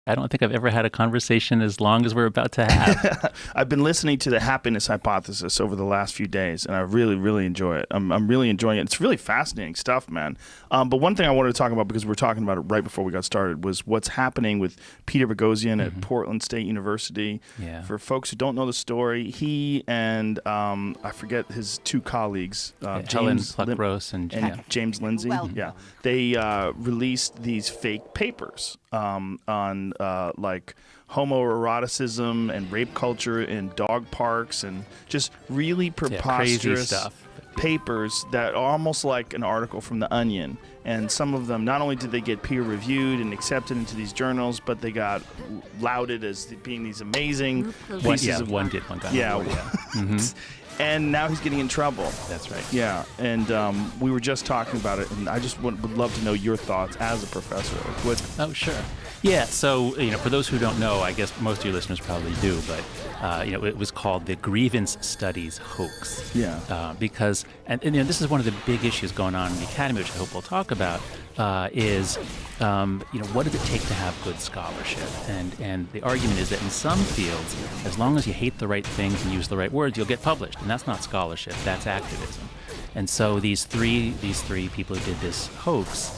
I don't think I've ever had a conversation as long as we're about to have. I've been listening to the happiness hypothesis over the last few days, and I really, really enjoy it. I'm really enjoying it. It's really fascinating stuff, man. But one thing I wanted to talk about, because we were talking about it right before we got started, was what's happening with Peter Boghossian at Portland State University. Yeah. For folks who don't know the story, he and I forget his two colleagues, Helen Pluckgross and James Lindsay. Yeah, they released these fake papers on like homoeroticism and rape culture in dog parks and just really preposterous crazy stuff. Papers that are almost like an article from The Onion. And some of them, not only did they get peer reviewed and accepted into these journals, but they got lauded as being these amazing pieces of... One got And now he's getting in trouble. That's right. Yeah, and we were just talking about it, and I just would love to know your thoughts as a professor. Oh, sure. Yeah, so, for those who don't know, I guess most of your listeners probably do, but, it was called the Grievance Studies Hoax. Yeah. Because, and this is one of the big issues going on in the academy, which I hope we'll talk about, is, what does it take to have good scholarship? And the argument is that in some fields, as long as you hate the right things and use the right words, you'll get published. And that's not scholarship, that's activism. And so these three people who did this hoax,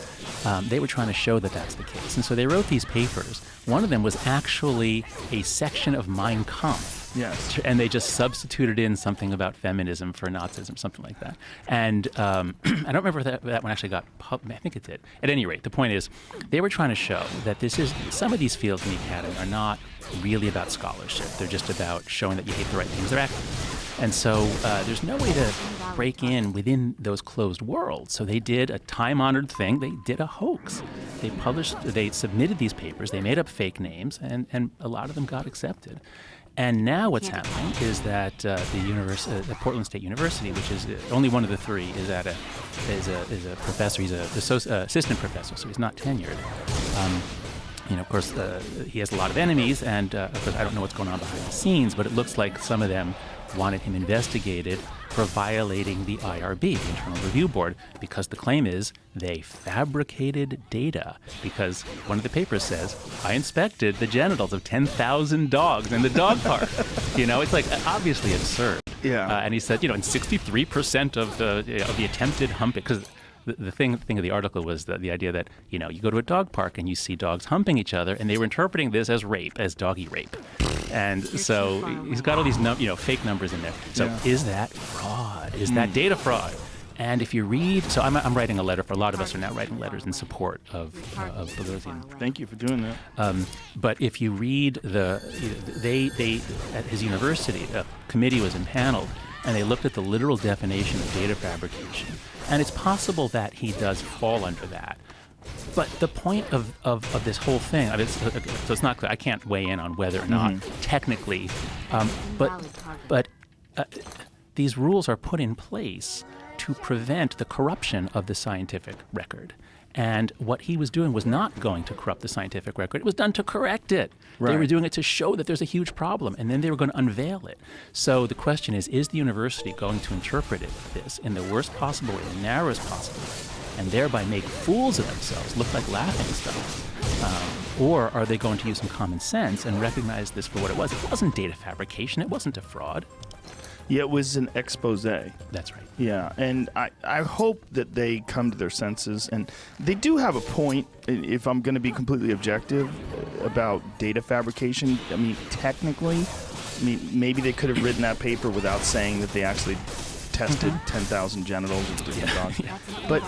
they were trying to show that that's the case. And so they wrote these papers. One of them was actually a section of Mein Kampf. Yes. And they just substituted in something about feminism for Nazism, something like that. And I don't remember if that one actually got published. I think it did. At any rate, the point is, they were trying to show that some of these fields in the academy are not really about scholarship. They're just about showing that you hate the right things. They're activism. And so there's no way to break in within those closed worlds. So they did a time-honored thing. They did a hoax. They submitted these papers. They made up fake names, and a lot of them got accepted. And now what's happening is that the Portland State University, which is only one of the three, is a professor. He's an assistant professor, so he's not tenured. Of course, he has a lot of enemies, and of course, I don't know what's going on behind the scenes, but it looks like some of them wanted him investigated for violating the IRB, the Internal Review Board, because the claim is they fabricated data. Because one of the papers says, I inspected the genitals of 10,000 dogs in the dog park. It's like obviously absurd. Yeah. And he said, in 63% of the attempted humping, because the thing of the article was the idea that, you go to a dog park and you see dogs humping each other, and they were interpreting this as rape, as doggy rape. And so he's got all these fake numbers in there. So is that fraud? Is that data fraud? And if you read, so I'm writing a letter. For a lot of us are now writing letters in support of Boghossian. Thank you for doing that. But if you read they at his university, a committee was impaneled, and they looked at the literal definition of data fabrication. And it's possible that he does fall under that. But the point of this whole thing, so it's not clear. I can't weigh in on whether or not technically, but these rules are put in place to prevent the corruption of the scientific record. And what he was doing was not going to corrupt the scientific record. It was done to correct it. Right. They were doing it to show that there's a huge problem, and then they were going to unveil it. So the question is the university going to interpret this in the worst possible way, the narrowest possible way, and thereby make fools of themselves, look like laughingstocks? Or are they going to use some common sense and recognize this for what it was? It wasn't data fabrication. It wasn't a fraud. Yeah, it was an expose. That's right. Yeah, and I hope that they come to their senses. And they do have a point, if I'm going to be completely objective, about data fabrication. I mean, technically, maybe they could have written that paper without saying that they actually tested 10,000 genitals of different dogs. Yeah. But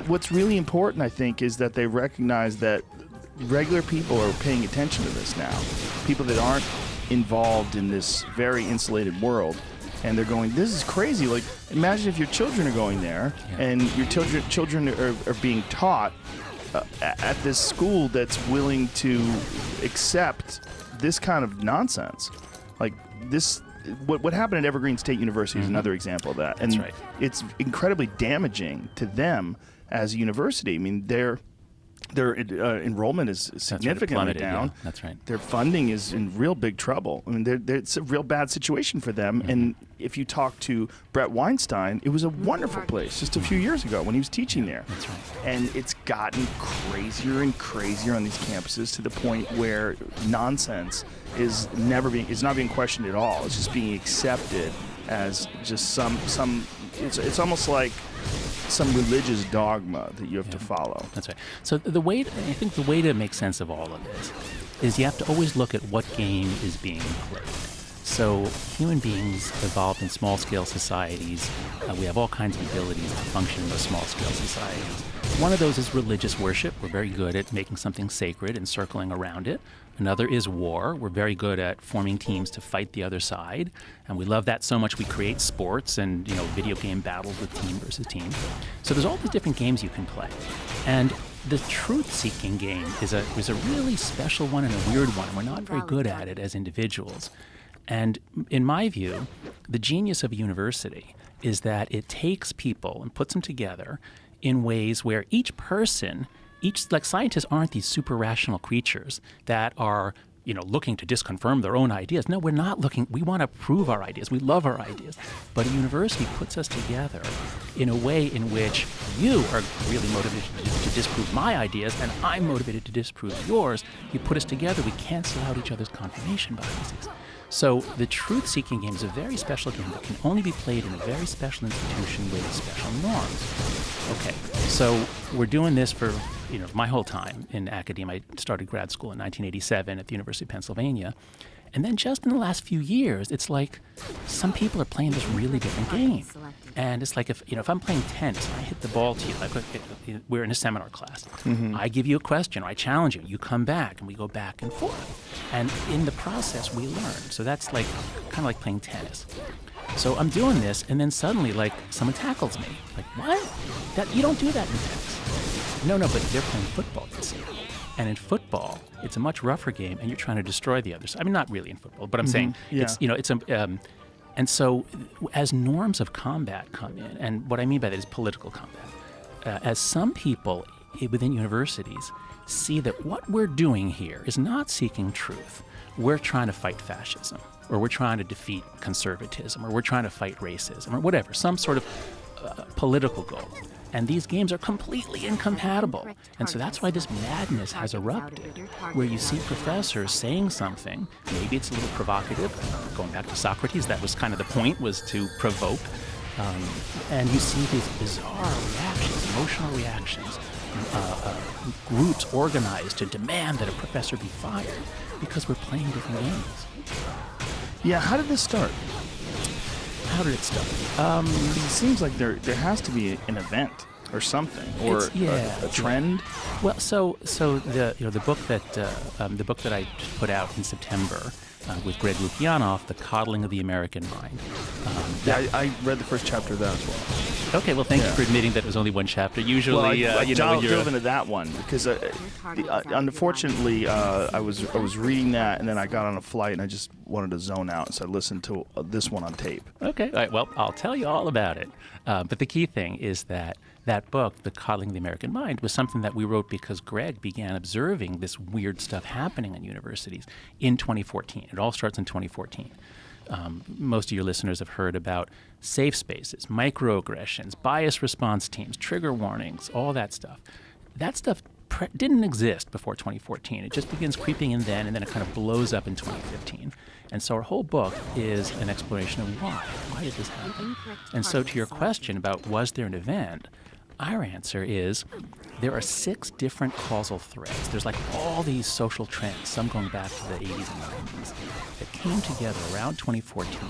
what's really important, I think, is that they recognize that regular people are paying attention to this now. People that aren't involved in this very insulated world. And they're going, this is crazy. Like, imagine if your children are going there and your children are being taught at this school that's willing to accept this kind of nonsense. Like this, what happened at Evergreen State University is another example of that. And it's incredibly damaging to them as a university. I mean, their enrollment is significantly plummeted, down. yeah, that's right. Their funding is in real big trouble. I mean, it's a real bad situation for them. And if you talk to Brett Weinstein, it was a wonderful place just a few years ago when he was teaching there. That's right. And it's gotten crazier and crazier on these campuses to the point where nonsense is not being questioned at all. It's just being accepted as just some. It's almost like some religious dogma that you have to follow. That's right. So I think the way to make sense of all of this is you have to always look at what game is being played. So human beings evolved in small-scale societies. We have all kinds of abilities to function in those small-scale societies. One of those is religious worship. We're very good at making something sacred and circling around it. Another is war. We're very good at forming teams to fight the other side. And we love that so much we create sports and, video game battles with team versus team. So there's all these different games you can play. And the truth-seeking game is a really special one and a weird one. And we're not very good at it as individuals. And in my view, the genius of a university is that it takes people and puts them together in ways where each person, like scientists aren't these super rational creatures that are, looking to disconfirm their own ideas. No, we're not looking. We want to prove our ideas. We love our ideas. But a university puts us together in a way in which you are really motivated to disprove my ideas, and I'm motivated to disprove yours. You put us together. We cancel out each other's confirmation biases. So the truth-seeking game is a very special game that can only be played in a very special institution with special norms. Okay, so we're doing this for my whole time in academia. I started grad school in 1987 at the University of Pennsylvania. And then just in the last few years, it's like some people are playing this really different game. And it's like if I'm playing tennis and I hit the ball to you, like we're in a seminar class. I give you a question, or I challenge you, you come back, and we go back and forth. And in the process, we learn. So that's like kind of like playing tennis. So I'm doing this, and then suddenly, like, someone tackles me. Like, what? You don't do that in tennis. No, but they're playing football, you see. And in football, it's a much rougher game, and you're trying to destroy the others. I mean, not really in football, but I'm saying and so as norms of combat come in, and what I mean by that is political combat, as some people within universities see that what we're doing here is not seeking truth. We're trying to fight fascism, or we're trying to defeat conservatism, or we're trying to fight racism, or whatever, some sort of political goal. And these games are completely incompatible. And so that's why this madness has erupted, where you see professors saying something, maybe it's a little provocative, going back to Socrates, that was kind of the point, was to provoke. And you see these bizarre reactions, emotional reactions, groups organized to demand that a professor be fired because we're playing different games. Yeah, how did this start? How did it start? It seems like there has to be an event or something, or a trend. Well, so the book that I put out in September with Greg Lukianoff, The Coddling of the American Mind. I read the first chapter of that as well. Okay, well, thank you for admitting that it was only one chapter. Usually, I dove into that one because unfortunately I was reading that, and then I got on a flight and I just wanted to zone out, so I listened to this one on tape. Okay, all right, well, I'll tell you all about it. But the key thing is that book, The Coddling of the American Mind, was something that we wrote because Greg began observing this weird stuff happening in universities in 2014. It all starts in 2014. Most of your listeners have heard about safe spaces, microaggressions, bias response teams, trigger warnings, all that stuff. That stuff didn't exist before 2014. It just begins creeping in then, and then it kind of blows up in 2015. And so our whole book is an exploration of why. Why did this happen? And so to your question about was there an event, our answer is there are 6 different causal threads. There's like all these social trends, some going back to the 80s and 90s, that came together around 2014.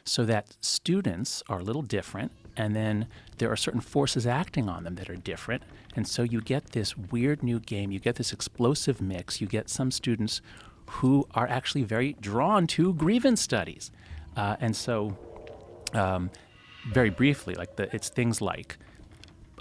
So that students are a little different, and then there are certain forces acting on them that are different. And so you get this weird new game, you get this explosive mix, you get some students who are actually very drawn to grievance studies. And so very briefly, it's things like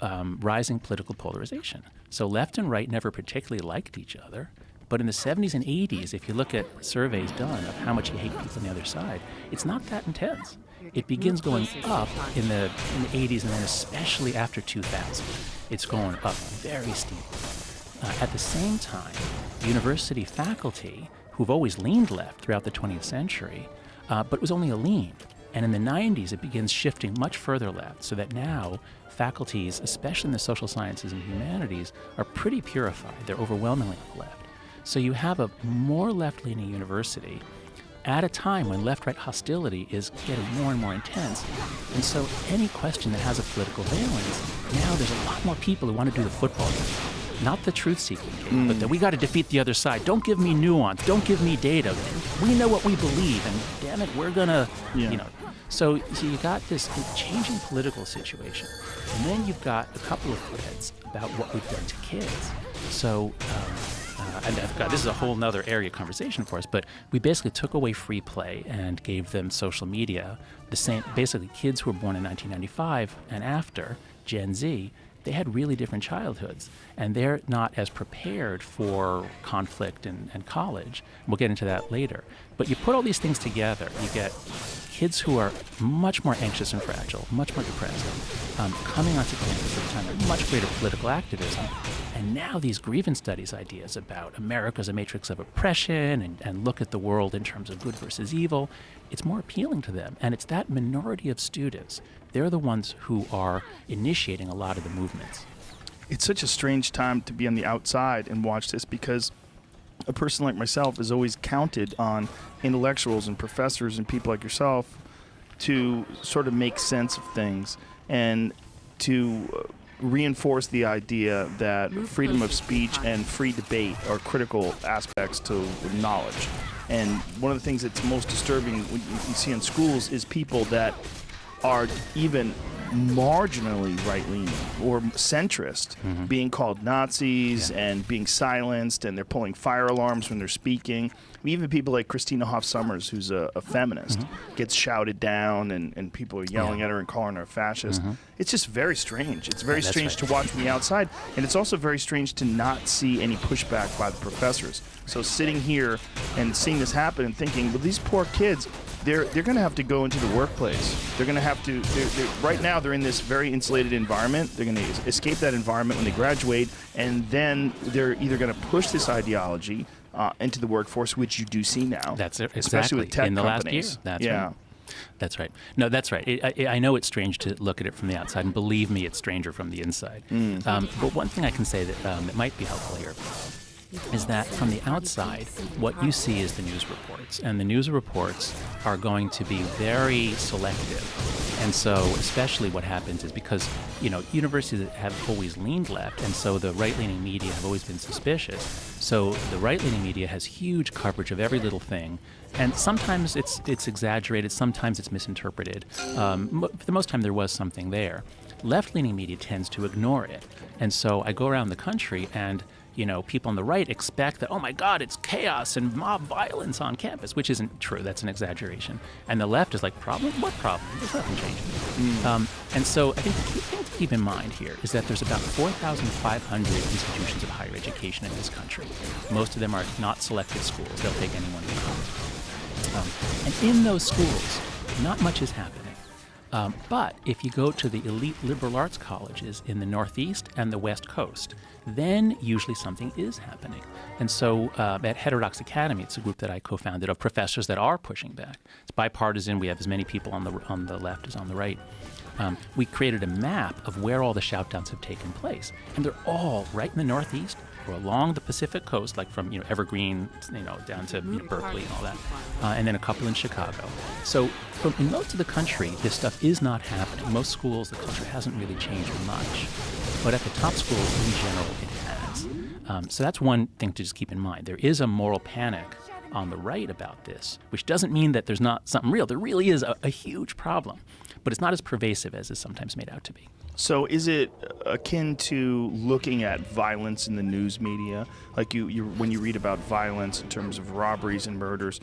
rising political polarization. So left and right never particularly liked each other, But in the 70s and 80s, if you look at surveys done of how much you hate people on the other side, it's not that intense. It begins going up in the 80s, and then especially after 2000, it's going up very steeply. At the same time, university faculty, who've always leaned left throughout the 20th century, but it was only a lean. And in the 90s, it begins shifting much further left, so that now faculties, especially in the social sciences and humanities, are pretty purified. They're overwhelmingly left. So you have a more left-leaning university at a time when left-right hostility is getting more and more intense. And so any question that has a political valence, now there's a lot more people who want to do the football game. Not the truth-seeking game, but that we got to defeat the other side. Don't give me nuance. Don't give me data. We know what we believe, and damn it, we're gonna, So you got this changing political situation, and then you've got a couple of threads about what we've done to kids. So, and this is a whole nother area of conversation for us, but we basically took away free play and gave them social media. The same, basically, kids who were born in 1995 and after, Gen Z, they had really different childhoods, and they're not as prepared for conflict and college. We'll get into that later. But you put all these things together, you get kids who are much more anxious and fragile, much more depressed, coming onto campus at a time of much greater political activism. And now these grievance studies ideas about America as a matrix of oppression and look at the world in terms of good versus evil, it's more appealing to them. And it's that minority of students, they're the ones who are initiating a lot of the movements. It's such a strange time to be on the outside and watch this, because a person like myself has always counted on intellectuals and professors and people like yourself to sort of make sense of things and to reinforce the idea that freedom of speech and free debate are critical aspects to knowledge. And one of the things that's most disturbing when you see in schools is people that are even marginally right-leaning or centrist being called Nazis and being silenced, and they're pulling fire alarms when they're speaking. Even people like Christina Hoff Sommers, who's a feminist, gets shouted down and people are yelling at her and calling her a fascist. It's just very strange. It's very strange to watch from the outside, and it's also very strange to not see any pushback by the professors. So sitting here and seeing this happen and thinking, well, these poor kids, they're going to have to go into the workplace. They're going to have to, right now they're in this very insulated environment. They're going to escape that environment when they graduate, and then they're either going to push this ideology into the workforce, which you do see now. That's it, especially with tech in the companies. last year. That's right. That's right. No, that's right. I know it's strange to look at it from the outside, and believe me, it's stranger from the inside. But one thing I can say that might be helpful here is that from the outside, what you see is the news reports. And the news reports are going to be very selective. And so especially what happens is because, universities have always leaned left, and so the right-leaning media have always been suspicious. So the right-leaning media has huge coverage of every little thing. And sometimes it's exaggerated, sometimes it's misinterpreted. For the most time, there was something there. Left-leaning media tends to ignore it. And so I go around the country and people on the right expect that, oh my God, it's chaos and mob violence on campus, which isn't true. That's an exaggeration. And the left is like, problem? What problem? There's nothing changing. And so I think the key thing to keep in mind here is that there's about 4,500 institutions of higher education in this country. Most of them are not selective schools. They'll take anyone who comes. And in those schools, not much is happening. But if you go to the elite liberal arts colleges in the Northeast and the West Coast, then usually something is happening. And so at Heterodox Academy, it's a group that I co-founded of professors that are pushing back. It's bipartisan. We have as many people on the left as on the right. We created a map of where all the shoutdowns have taken place. And they're all right in the Northeast or along the Pacific coast, like from Evergreen, down to Berkeley and all that, and then a couple in Chicago. So in most of the country, this stuff is not happening. Most schools, the culture hasn't really changed much. But at the top schools, in general, it has. So that's one thing to just keep in mind. There is a moral panic on the right about this, which doesn't mean that there's not something real. There really is a huge problem, but it's not as pervasive as is sometimes made out to be. So is it akin to looking at violence in the news media? Like when you read about violence in terms of robberies and murders,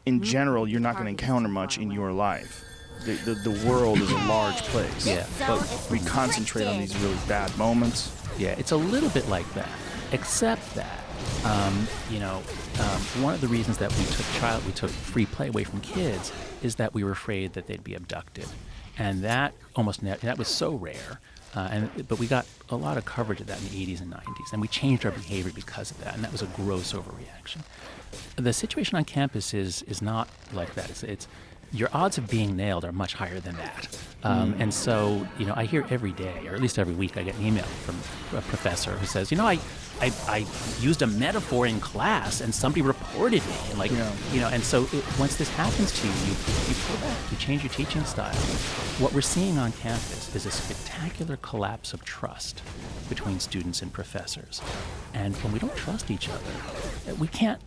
in general, you're not going to encounter much in your life. The world is a large place. Yeah. But we concentrate on these really bad moments. Yeah, it's a little bit like that, except that One of the reasons that we took free play away from kids is that we were afraid that they'd be abducted, and that that was so rare. But we got a lot of coverage of that in the 80s and 90s, and we changed our behavior because of that, and that was a gross overreaction. The situation on campus is not like that. It's your odds of being nailed are much higher than that. And so, I hear every day, or at least every week, I get an email from a professor who says, I used a metaphor in class and somebody reported me. And and so once this happens to you, you pull back, you change your teaching style. What we're seeing on campus is a spectacular collapse of trust between students and professors. And when we don't trust each other, we can't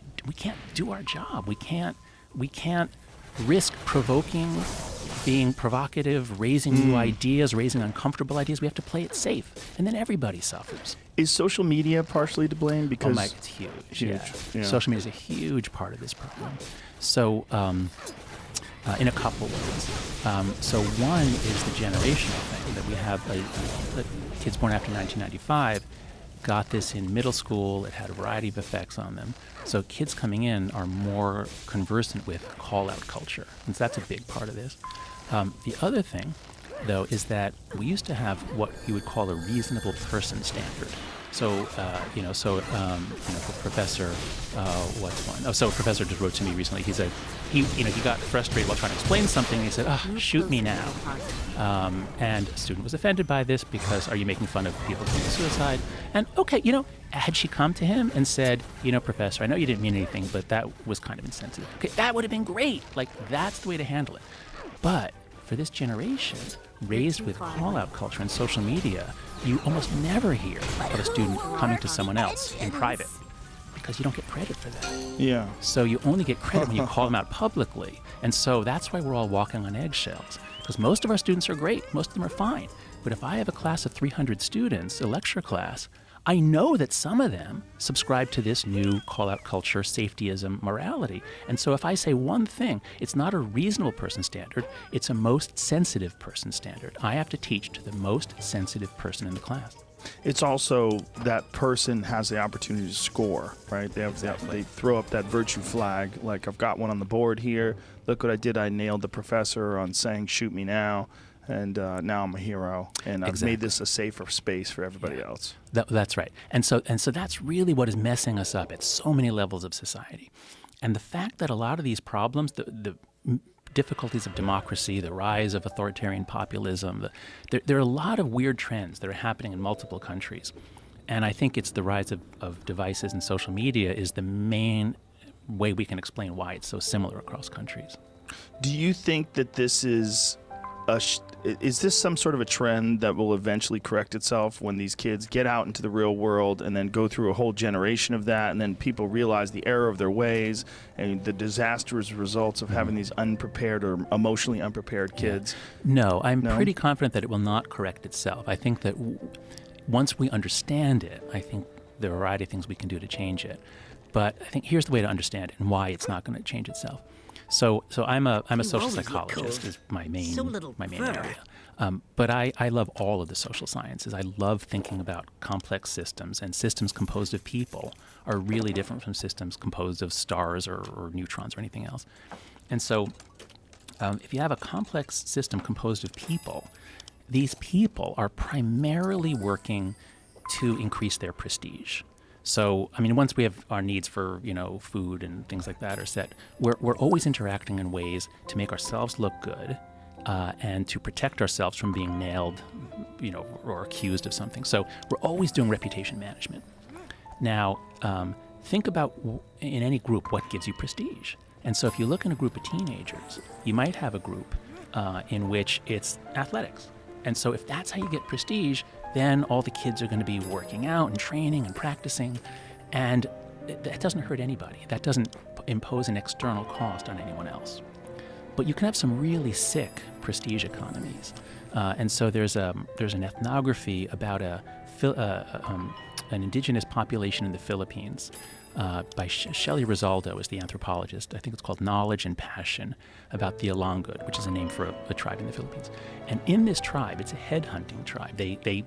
do our job. We can't risk provoking, being provocative, raising new ideas, raising uncomfortable ideas. We have to play it safe, and then everybody suffers. Is social media partially to blame? Because Mike, it's huge. Yeah. Social media is a huge part of this problem. So, in a couple ways. So one is the generational thing that we have. The kids born after 1995 got this in middle school. It had a variety of effects on them. So kids coming in are more conversant with call-out culture, and so that's a big part of this. The other thing, though, is that we used to have what you would call a reasonable person standard. So, Professor, what's one? Oh, so a professor just wrote to me recently. He said he got frustrated while trying to explain something. And he said, shoot me now. And a student was offended by this because, are you making fun of people committing suicide? And okay, had she come to him and said, Professor, I know you didn't mean anything, but that was kind of insensitive. Okay, that would have been great. That's the way to handle it. But for this generation, raised with call-out culture and social media, you almost never hear of a student coming to someone else in private because you don't get credit for that. Yeah. So you only get credit when you call them out publicly. And so that's why we're all walking on eggshells, because most of our students are great. Most of them are fine. But if I have a class of 300 students, a lecture class, I know that some of them subscribe to this new call-out culture, safetyism, morality. And so if I say one thing, it's not a reasonable person standard, it's a most sensitive person standard. I have to teach to the most sensitive person in the class. It's also that person has the opportunity to score, right? They throw up that virtue flag, like, I've got one on the board here. Look what I did. I nailed the professor on saying, shoot me now. And now I'm a hero, and I've made this a safer space for everybody else. That's right. And so that's really what is messing us up at so many levels of society. And the fact that a lot of these problems, the difficulties of democracy, the rise of authoritarian populism, there are a lot of weird trends that are happening in multiple countries. And I think it's the rise of devices and social media is the main way we can explain why it's so similar across countries. Do you think that this is this some sort of a trend that will eventually correct itself when these kids get out into the real world and then go through a whole generation of that, and then people realize the error of their ways and the disastrous results of having these unprepared or emotionally unprepared kids? No, I'm pretty confident that it will not correct itself. I think that once we understand it, I think there are a variety of things we can do to change it. But I think here's the way to understand it and why it's not going to change itself. So I'm a social psychologist is my main area. But I love all of the social sciences. I love thinking about complex systems, and systems composed of people are really different from systems composed of stars or neutrons or anything else. And so if you have a complex system composed of people, these people are primarily working to increase their prestige. So, once we have our needs for, food and things like that are set, we're always interacting in ways to make ourselves look good and to protect ourselves from being nailed, or accused of something. So we're always doing reputation management. Now, think about in any group what gives you prestige. And so if you look in a group of teenagers, you might have a group in which it's athletics. And so if that's how you get prestige, then all the kids are going to be working out and training and practicing, and that doesn't hurt anybody. That doesn't impose an external cost on anyone else. But you can have some really sick prestige economies. And so there's an ethnography about an indigenous population in the Philippines by Shelley Rosaldo is the anthropologist. I think it's called Knowledge and Passion, about the Alangud, which is a name for a tribe in the Philippines. And in this tribe, it's a head-hunting tribe. They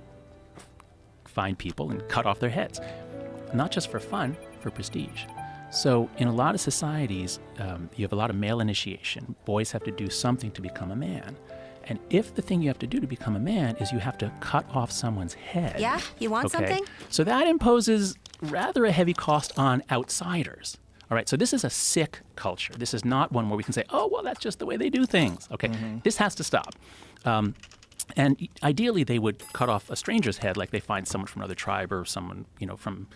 find people and cut off their heads, not just for fun, for prestige. So in a lot of societies, you have a lot of male initiation. Boys have to do something to become a man. And if the thing you have to do to become a man is you have to cut off someone's head. Yeah? You want something? So that imposes rather a heavy cost on outsiders. All right, so this is a sick culture. This is not one where we can say, oh, well, that's just the way they do things. Okay, this has to stop. And ideally, they would cut off a stranger's head, like they find someone from another tribe or someone, from,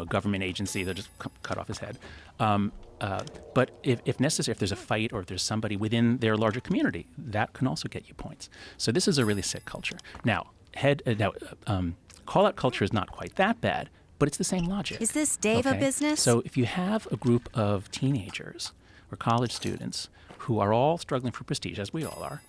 government agency. They'll just cut off his head. But if necessary, if there's a fight or if there's somebody within their larger community, that can also get you points. So this is a really sick culture. Now, call-out culture is not quite that bad, but it's the same logic. Is this Dave a business? So if you have a group of teenagers or college students who are all struggling for prestige, as we all are,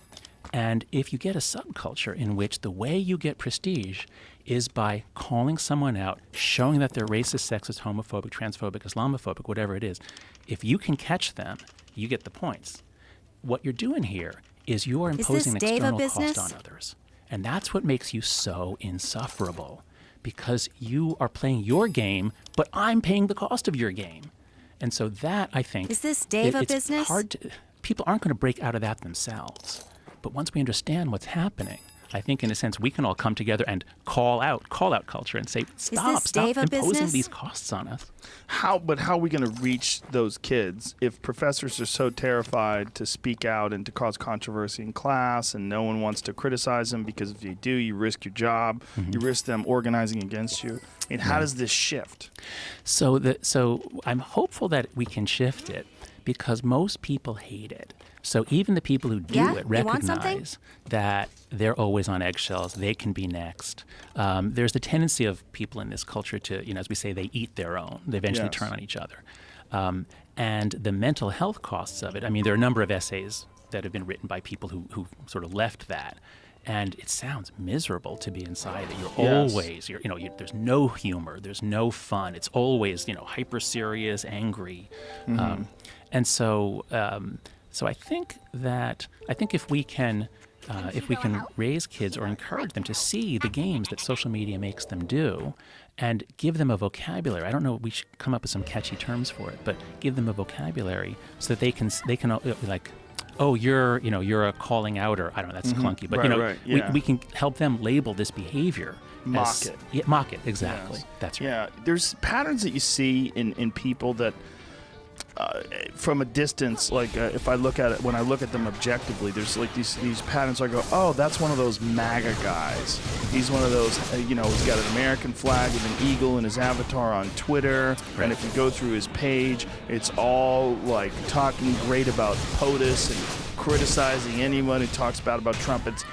and if you get a subculture in which the way you get prestige is by calling someone out, showing that they're racist, sexist, homophobic, transphobic, Islamophobic, whatever it is, if you can catch them, you get the points. What you're doing here is you are imposing an external cost on others. And that's what makes you so insufferable, because you are playing your game, but I'm paying the cost of your game. And so that, I think, is this Dave a business? People aren't going to break out of that themselves. But once we understand what's happening, I think, in a sense, we can all come together and call out culture and say, stop imposing these costs on us. But how are we going to reach those kids if professors are so terrified to speak out and to cause controversy in class, and no one wants to criticize them because if you do, you risk your job, you risk them organizing against you? I mean, how does this shift? So I'm hopeful that we can shift it because most people hate it. So even the people who do it recognize that they're always on eggshells. They can be next. There's the tendency of people in this culture to, as we say, they eat their own. They eventually turn on each other. And the mental health costs of it, I mean, there are a number of essays that have been written by people who sort of left that. And it sounds miserable to be inside it. You're always, there's no humor. There's no fun. It's always, hyper serious, angry. And so I think if we can raise kids or encourage them to see the games that social media makes them do, and give them a vocabulary. I don't know. We should come up with some catchy terms for it, but give them a vocabulary so that they can like, oh, you're a calling outer. I don't know. That's clunky, but we can help them label this behavior. Mock it. Yeah, mock it. Exactly. Yes. That's right. Yeah. There's patterns that you see in people that. From a distance, like if I look at it, when I look at them objectively, there's like these patterns where I go, oh, that's one of those MAGA guys. He's one of those, he's got an American flag with an eagle in his avatar on Twitter. Right. And if you go through his page, it's all like talking great about POTUS and criticizing anyone who talks bad about Trump. It's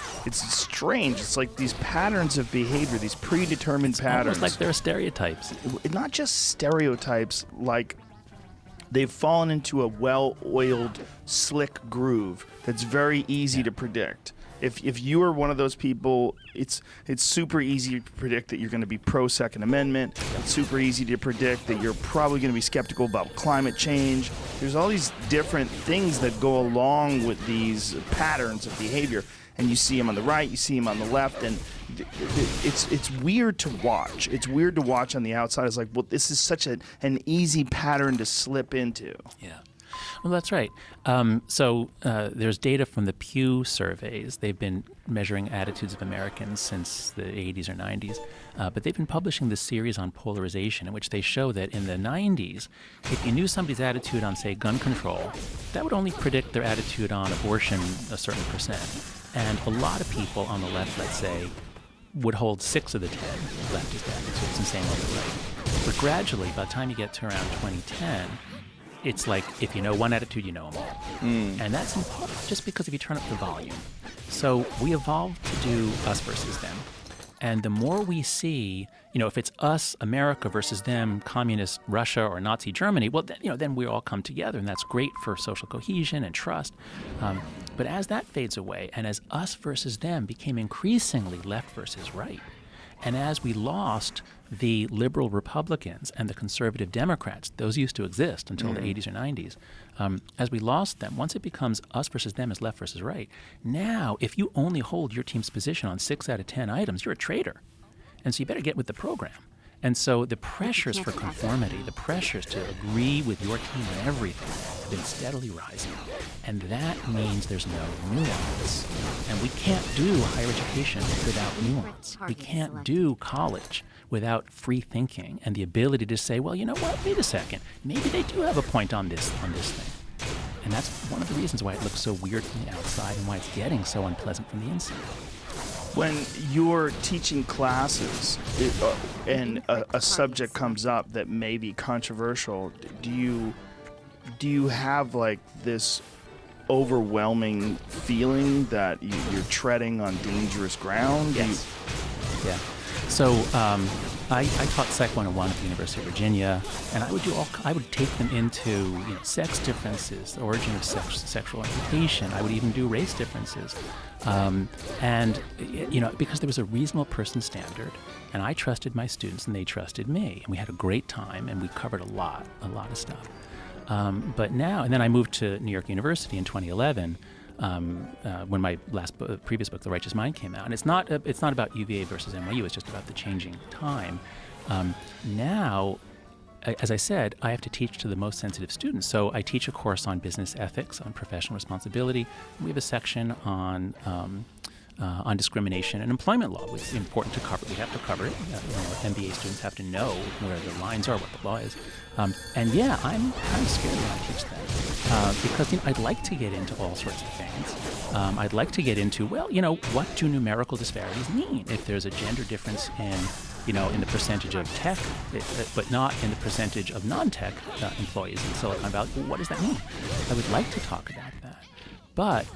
strange. It's like these patterns of behavior, these predetermined patterns. Almost like there are stereotypes. Not just stereotypes, like they've fallen into a well-oiled, slick groove that's very easy to predict. If you are one of those people, it's super easy to predict that you're going to be pro-Second Amendment. It's super easy to predict that you're probably going to be skeptical about climate change. There's all these different things that go along with these patterns of behavior. And you see them on the right, you see them on the left, and it's weird to watch. It's weird to watch on the outside. It's like, well, this is such an easy pattern to slip into. Yeah. Well, that's right. So there's data from the Pew surveys. They've been measuring attitudes of Americans since the 80s or 90s. But they've been publishing this series on polarization in which they show that in the 90s, if you knew somebody's attitude on, say, gun control, that would only predict their attitude on abortion a certain percent. And a lot of people on the left, let's say, would hold 6 of the 10 leftist attitudes, and same on the right. But gradually, by the time you get to around 2010, it's like if you know one attitude, you know them all. And that's in part just because if you turn up the volume. So we evolved to do us versus them. And the more we see, if it's us, America, versus them, communist Russia or Nazi Germany, well, then we all come together, and that's great for social cohesion and trust. But as that fades away, and as us versus them became increasingly left versus right, and as we lost the liberal Republicans and the conservative Democrats, those used to exist until the 80s or 90s, as we lost them, once it becomes us versus them as left versus right, now if you only hold your team's position on 6 out of 10 items, you're a traitor. And so you better get with the program. And so the pressures for conformity, the pressures to agree with your team on everything have been steadily rising. And that means there's no nuance. And we can't do higher education without nuance. We can't do college without free thinking and the ability to say, well, you know what, wait a second, maybe they do have a point on this thing. And that's one of the reasons why it looks so weird from the outside and why it's getting so unpleasant from the inside. When you're teaching classes and a subject comes up that may be controversial, do you have like this overwhelming feeling that you're treading on dangerous ground? Yes. Yeah. So I taught Psych 101 at the University of Virginia, and I would take them into sex differences, the origin of sexual orientation. I would even do race differences, and because there was a reasonable person standard, and I trusted my students and they trusted me, and we had a great time, and we covered a lot of stuff. But now, and then I moved to New York University in 2011. When my previous book, The Righteous Mind, came out, and it's not about UVA versus NYU. It's just about the changing time. Now, as I said, I have to teach to the most sensitive students. So I teach a course on business ethics, on professional responsibility. We have a section on discrimination and employment law, which is important to cover. We have to cover it. MBA students have to know where the lines are, what the law is. And yeah, I'm kind of scared when I teach that because I'd like to get into all sorts of things. I'd like to get into, what do numerical disparities mean? If there's a gender difference in the percentage of tech, but not in the percentage of non-tech employees in Silicon Valley, well, what does that mean? I would like to talk about that. But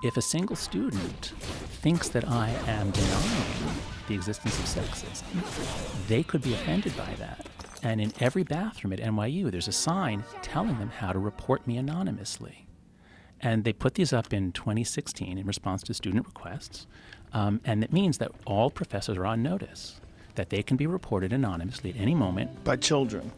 if a single student thinks that I am denying the existence of sexism, they could be offended by that. And in every bathroom at NYU, there's a sign telling them how to report me anonymously. And they put these up in 2016 in response to student requests. And it means that all professors are on notice, that they can be reported anonymously at any moment. By children.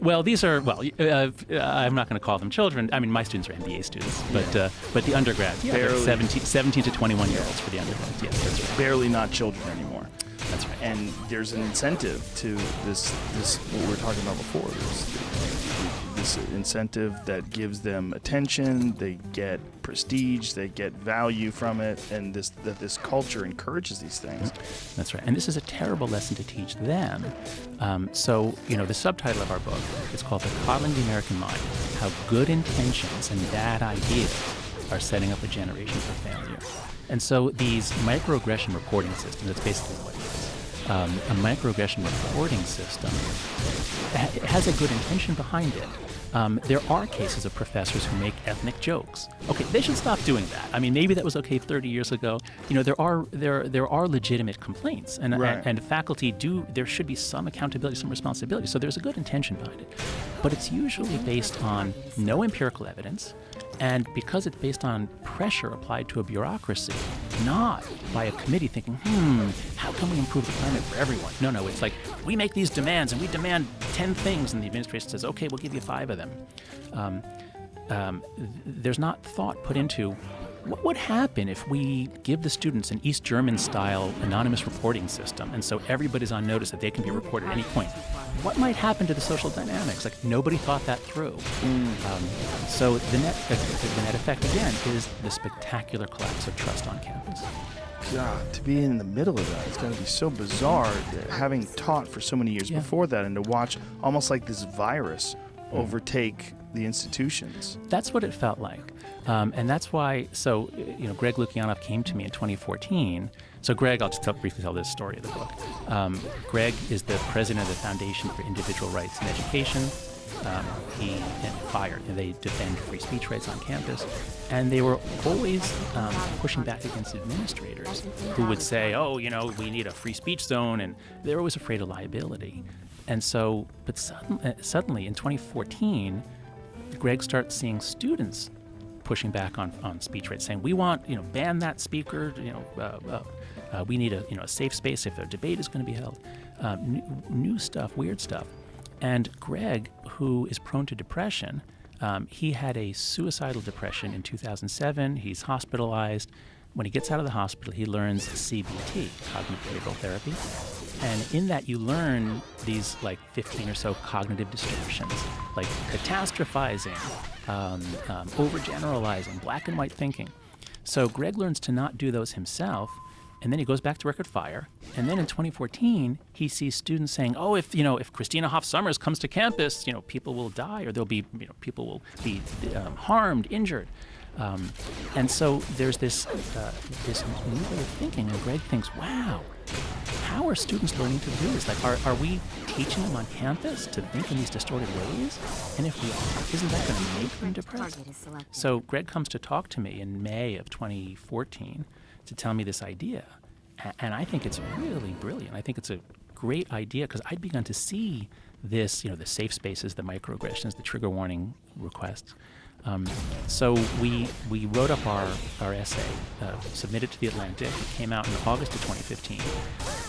Well, these are, I'm not going to call them children. I mean, my students are MBA students, but the undergrads, barely, 17 to 21-year-olds for the undergrads. Yes, that's right. Barely not children anymore. That's right. And there's an incentive to this what we were talking about before, this incentive that gives them attention, they get prestige, they get value from it, and this culture encourages these things. That's right. And this is a terrible lesson to teach them. So, the subtitle of our book is called The Coddling the American Mind, How Good Intentions and Bad Ideas Are Setting Up a Generation for Failure. And so these microaggression reporting systems, that's basically what it is. A microaggression reporting system has a good intention behind it. There are cases of professors who make ethnic jokes. Okay, they should stop doing that. I mean, maybe that was okay 30 years ago. There are legitimate complaints, and right. and faculty there should be some accountability, some responsibility. So there's a good intention behind it, but it's usually based on no empirical evidence. And because it's based on pressure applied to a bureaucracy, not by a committee thinking, how can we improve the climate for everyone? No, it's like, we make these demands and we demand 10 things, and the administration says, okay, we'll give you 5 of them. There's not thought put into what would happen if we give the students an East German-style anonymous reporting system, and so everybody's on notice that they can be reported at any point. What might happen to the social dynamics? Like, nobody thought that through. So the net effect, again, is the spectacular collapse of trust on campus. God, to be in the middle of that, it's got to be so bizarre, having taught for so many years before that, and to watch almost like this virus overtake the institutions. That's what it felt like. And that's why, Greg Lukianoff came to me in 2014. So Greg, I'll just briefly tell this story of the book. Greg is the president of the Foundation for Individual Rights in Education. He and FIRE, and they defend free speech rights on campus. And they were always pushing back against administrators who would say, we need a free speech zone, and they're always afraid of liability. And so, but suddenly in 2014, Greg starts seeing students pushing back on speech rights, saying, we want, ban that speaker, we need a safe space if a debate is going to be held. New stuff, weird stuff. And Greg, who is prone to depression, he had a suicidal depression in 2007. He's hospitalized. when he gets out of the hospital, he learns CBT, cognitive behavioral therapy. And in that, you learn these like 15 or so cognitive distortions, like catastrophizing, overgeneralizing, black and white thinking. So Greg learns to not do those himself, and then he goes back to Record Fire. And then in 2014, he sees students saying, "Oh, if Christina Hoff Sommers comes to campus, people will die, or there'll be, people will be harmed, injured." And so there's this new way of thinking, and Greg thinks, "Wow, how are students learning to do this? Like, are we teaching them on campus to think in these distorted ways? And if we are, isn't that going to make them depressed?" So Greg comes to talk to me in May of 2014 to tell me this idea, and I think it's really brilliant. I think it's a great idea because I'd begun to see this, the safe spaces, the microaggressions, the trigger warning requests. So we wrote up our essay, submitted to The Atlantic. It came out in August of 2015.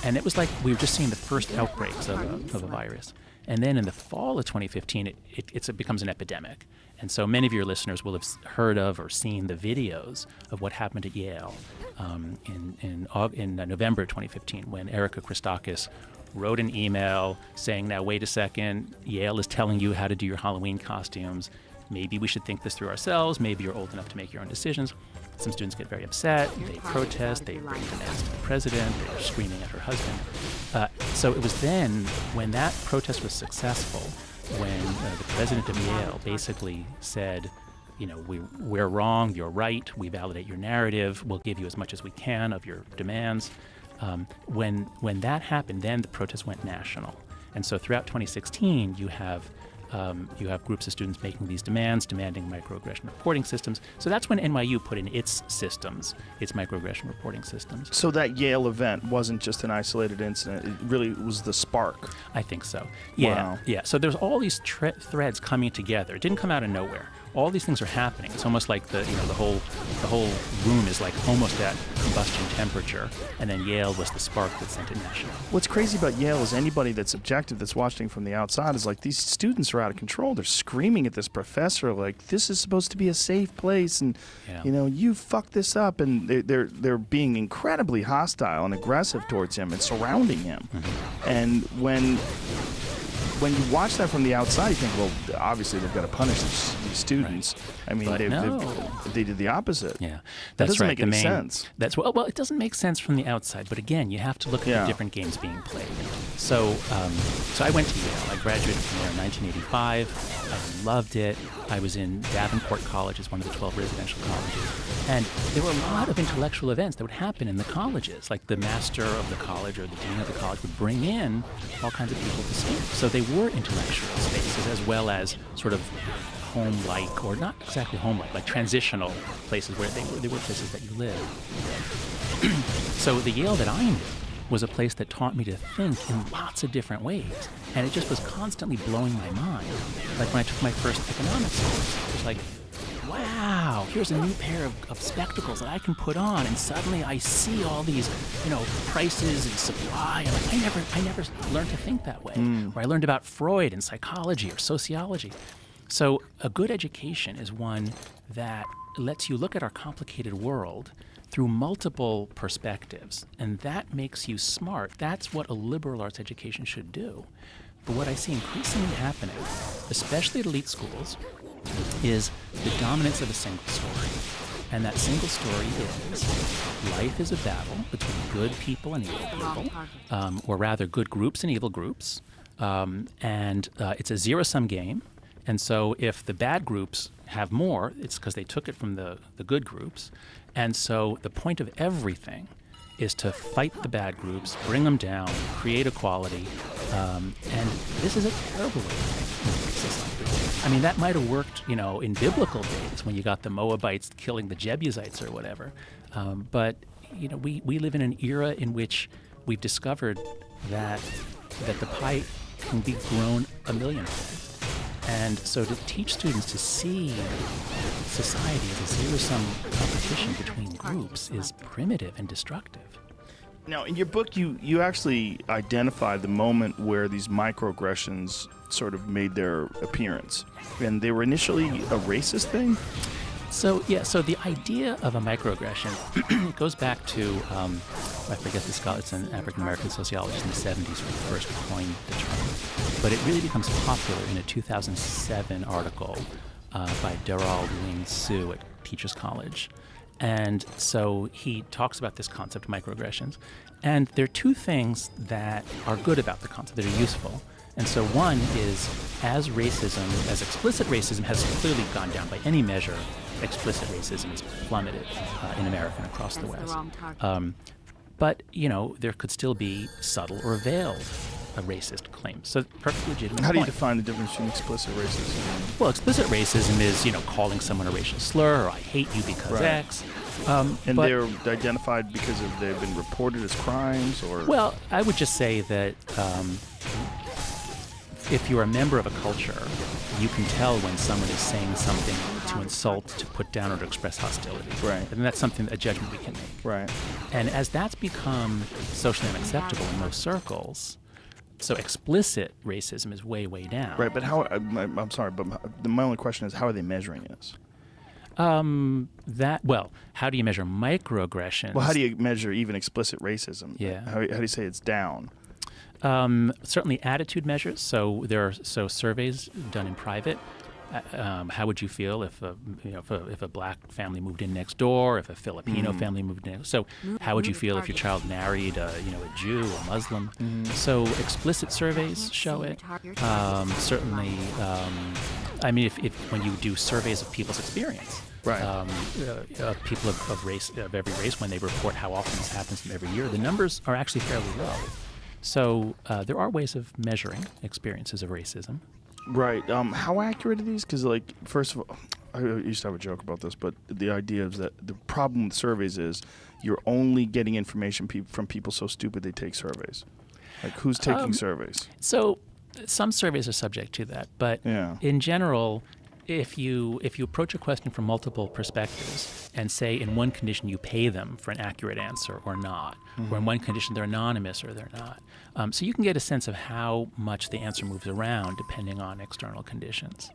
And it was like we were just seeing the first outbreaks of a virus. And then in the fall of 2015, it becomes an epidemic. And so many of your listeners will have heard of or seen the videos of what happened at Yale in November 2015 when Erica Christakis wrote an email saying, "Now, wait a second, Yale is telling you how to do your Halloween costumes. Maybe we should think this through ourselves. Maybe you're old enough to make your own decisions." Some students get very upset. They protest. They bring demands to the president. They're screaming at her husband. So it was then, when that protest was successful, when the president of Yale basically said, we're wrong, you're right, we validate your narrative, we'll give you as much as we can of your demands. When that happened, then the protest went national. And so throughout 2016, you have groups of students making these demands, demanding microaggression reporting systems. So that's when NYU put in its systems, its microaggression reporting systems. So that Yale event wasn't just an isolated incident. It really was the spark. I think so. Yeah. Wow. Yeah. So there's all these threads coming together. It didn't come out of nowhere. All these things are happening. It's almost like the whole room is like almost at combustion temperature, and then Yale was the spark that sent it national. What's crazy about Yale is anybody that's objective, that's watching from the outside, is like, these students are out of control. They're screaming at this professor like, this is supposed to be a safe place, and you fucked this up, and they're being incredibly hostile and aggressive towards him and surrounding him. Mm-hmm. And when you watch that from the outside, you think, well, obviously they've got to punish these students. Right. I mean, they did the opposite. Yeah, that doesn't make any sense. Well, it doesn't make sense from the outside. But again, you have to look at the different games being played. So I went to Yale. I graduated from there in 1985. I loved it. I was in Davenport College, as one of the 12 residential colleges. And there were a lot of intellectual events that would happen in the colleges. Like the master of the college or the dean of the college would bring in all kinds of people to speak. So they were intellectual spaces as well as sort of home-like, or not exactly home-like, like transitional places where they were places that you live. So the Yale that I knew was a place that taught me to think in lots of different ways. And it just was constantly blowing my mind. Like when I took my first economics course, it was like, wow, here's a new pair of spectacles that I can put on, and suddenly I see all these, prices and supply. And like, I never learned to think that way. Or I learned about Freud and psychology or sociology. So a good education is one that lets you look at our complicated world through multiple perspectives, and that makes you smart. That's what a liberal arts education should do. But what I see increasingly happening, especially at elite schools, is the dominance of a single story. And that single story is life is a battle between good people and evil people, or rather good groups and evil groups. And it's a zero-sum game. And so if the bad groups have more, it's because they took it from the good groups. And so the point of everything is to fight the bad groups, bring them down, create equality. And this is a terrible way to think society. I mean, that might have worked, in biblical days when you got the Moabites killing the Jebusites or whatever. But we live in an era in which we've discovered that the pie can be grown a million ways. And so to teach students to see society as a zero-sum competition between groups is primitive and destructive. Now, in your book, you actually identify the moment where these microaggressions sort of made their appearance. And they were initially a racist thing? So the idea of a microaggression it goes back to I forget the scholar. It's an African American sociologist in the 70s who first coined the term, but it really becomes popular in a 2007 article by Daryl Wing Sue at Teachers College, and so he talks about this concept of microaggressions, and there are two things that are good about the concept that are useful. And so one is, as explicit racism has clearly gone down by any measure, explicit racism has plummeted in America and across the West. But, there could still be subtle or veiled racist claims. So perfectly legitimate How do you point. define the difference between explicit racism? Well, explicit racism is, calling someone a racial slur, or I hate you because Right. X. And but- they're identified because they've been reported as crimes, or Well, I would just say that if you're a member of a culture, you can tell when someone is saying something to insult, to put down, or to express hostility. Right. And that's a judgment we can make. right. And as that's become socially unacceptable in most circles, so explicit racism is way, way down. Right, but how? I'm sorry, but my only question is, how are they measuring this? How do you measure microaggressions? Well, how do you measure even explicit racism? Yeah. How do you say it's down? Certainly attitude measures. So there are surveys done in private. How would you feel if a black family moved in next door, if a Filipino family moved in? So how would you feel if your child married a Jew, a Muslim? So explicit surveys show it. Certainly, if when you do surveys of people's experience, Right. people of every race, when they report how often this happens to them every year, the numbers are actually fairly low. So there are ways of measuring experiences of racism. Right. How accurate are these? Because, first of all, I used to have a joke about this, but the idea is that the problem with surveys is you're only getting information from people so stupid they take surveys. Like, who's taking surveys? So some surveys are subject to that, but Yeah. in general, if you approach a question from multiple perspectives and say in one condition you pay them for an accurate answer or not, or in one condition they're anonymous or they're not, so you can get a sense of how much the answer moves around depending on external conditions.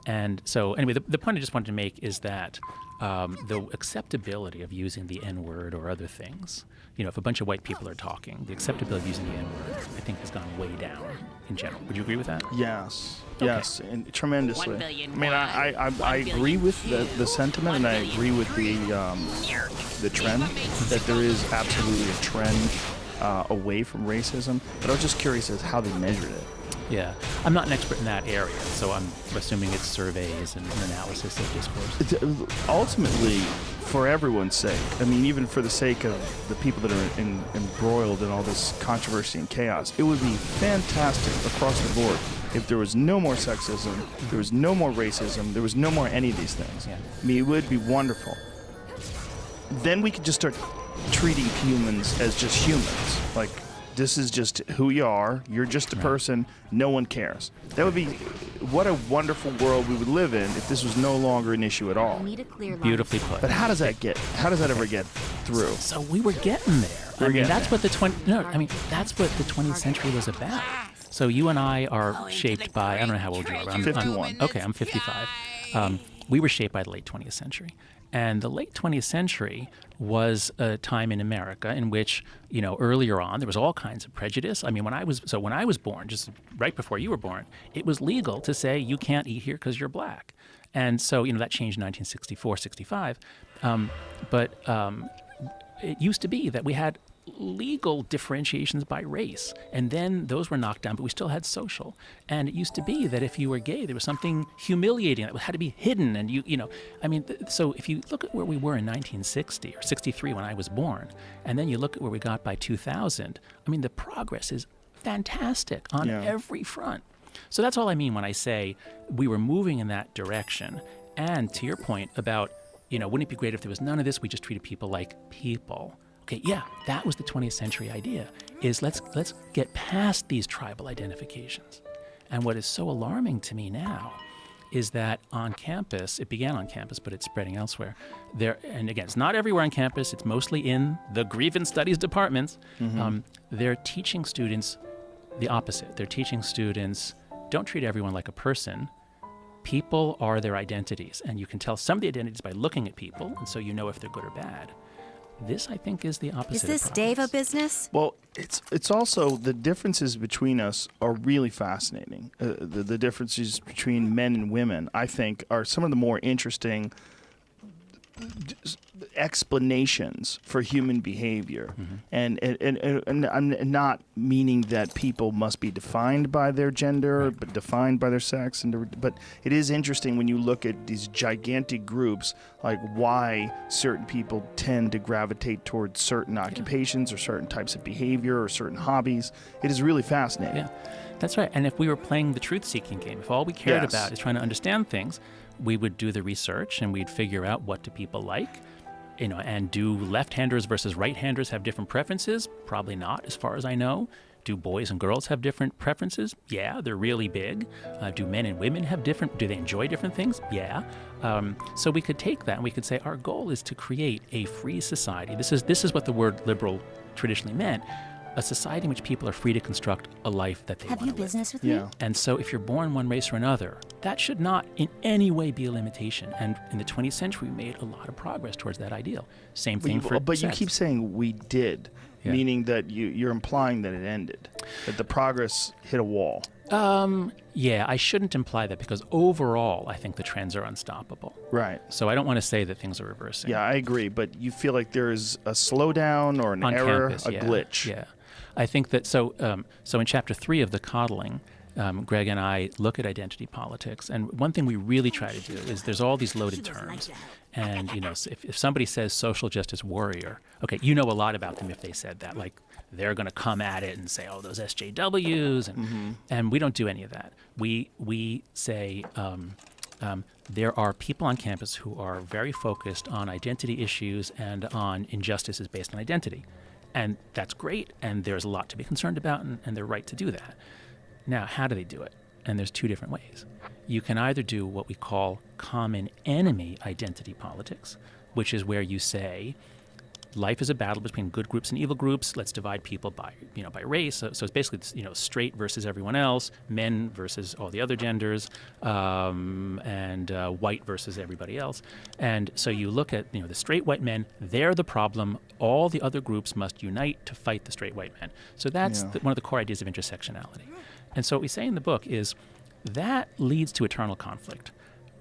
And so anyway, the point I just wanted to make is that the acceptability of using the N-word or other things, if a bunch of white people are talking, the acceptability of using the N-word, I think, has gone way down in general. Would you agree with that? Yes. Okay. Yes, and tremendously. 1 billion I mean, I agree with the sentiment, and I agree with the trend that there is absolutely a trend away from racism. But I was just curious as how they measured it. Yeah. I'm not an expert in that area, so I'm assuming it's surveys and analysis of discourse. Ultimately, for everyone's sake, I mean, even for the sake of the people that are embroiled in all this controversy and chaos, it would be fantastic across the board if there was no more sexism, there was no more racism, there was no more any of these things. Yeah. I mean, it would be wonderful. Then we could just start treating humans as just humans. Like, this is just who you are. You're just a person. No one cares. That would be, what a wonderful world we would live in if this was no longer an issue at all. Beautifully put. But how does that ever get through? So we were getting there. That's what the 20th century was about. So you and I are shaped by, I don't know how old you are. I'm 51. Okay, I'm 55. We were shaped by the late 20th century. And the late 20th century was a time in America in which, earlier on, there was all kinds of prejudice. I mean, when I was born, just right before you were born, it was legal to say you can't eat here because you're black. And so, that changed in 1964, 65. But it used to be that we had legal differentiations by race, and then those were knocked down, but we still had social. And it used to be that if you were gay, there was something humiliating that had to be hidden. And so if you look at where we were in 1960 or 63 when I was born, and then you look at where we got by 2000, the progress is fantastic on every front. So that's all I mean when I say we were moving in that direction. And to your point about, wouldn't it be great if there was none of this, we just treated people like people? Okay, yeah, that was the 20th century idea, is let's get past these tribal identifications. And what is so alarming to me now is that on campus, it began on campus, but it's spreading elsewhere. And again, it's not everywhere on campus, it's mostly in the Grievance studies departments. They're teaching students the opposite. They're teaching students, don't treat everyone like a person. people are their identities, and you can tell some of the identities by looking at people, and so you know if they're good or bad. This, I think, is the opposite. Is this of Dave a progress. business? Well, it's also the differences between us are really fascinating. The differences between men and women, I think, are some of the more interesting explanations for human behavior. And I'm not meaning that people must be defined by their gender, but defined by their sex. But it is interesting when you look at these gigantic groups, like why certain people tend to gravitate towards certain occupations or certain types of behavior or certain hobbies. It is really fascinating. Yeah, that's right. And if we were playing the truth-seeking game, if all we cared Yes. about is trying to understand things, we would do the research and we'd figure out what do people like, and do left-handers versus right-handers have different preferences? Probably not, as far as I know. Do boys and girls have different preferences? Yeah, they're really big. Do men and women have different? Do they enjoy different things? Yeah. So we could take that and we could say our goal is to create a free society. This is what the word liberal traditionally meant. A society in which people are free to construct a life that they want to live. Have you business with Yeah. me? And so if you're born one race or another, that should not in any way be a limitation. And in the 20th century, we made a lot of progress towards that ideal. Same thing for But you sex. keep saying we did, Yeah. meaning that you're implying that it ended, that the progress hit a wall. Yeah, I shouldn't imply that because overall, I think the trends are unstoppable. Right. So I don't want to say that things are reversing. Yeah, I agree. But you feel like there's a slowdown or an On error, campus, a yeah, glitch. Yeah, I think that so in chapter 3 of the coddling, Greg and I look at identity politics, and one thing we really try to do is there's all these loaded terms, and if somebody says social justice warrior, okay, you know a lot about them if they said that, like they're going to come at it and say, oh, those SJWs, and we don't do any of that. We say there are people on campus who are very focused on identity issues and on injustices based on identity. And that's great, and there's a lot to be concerned about, and they're right to do that. Now, how do they do it? And there's two different ways. You can either do what we call common enemy identity politics, which is where you say, life is a battle between good groups and evil groups. Let's divide people by race. So it's basically straight versus everyone else, men versus all the other genders, and white versus everybody else. And so you look at the straight white men. They're the problem. All the other groups must unite to fight the straight white men. So that's one of the core ideas of intersectionality. And so what we say in the book is that leads to eternal conflict.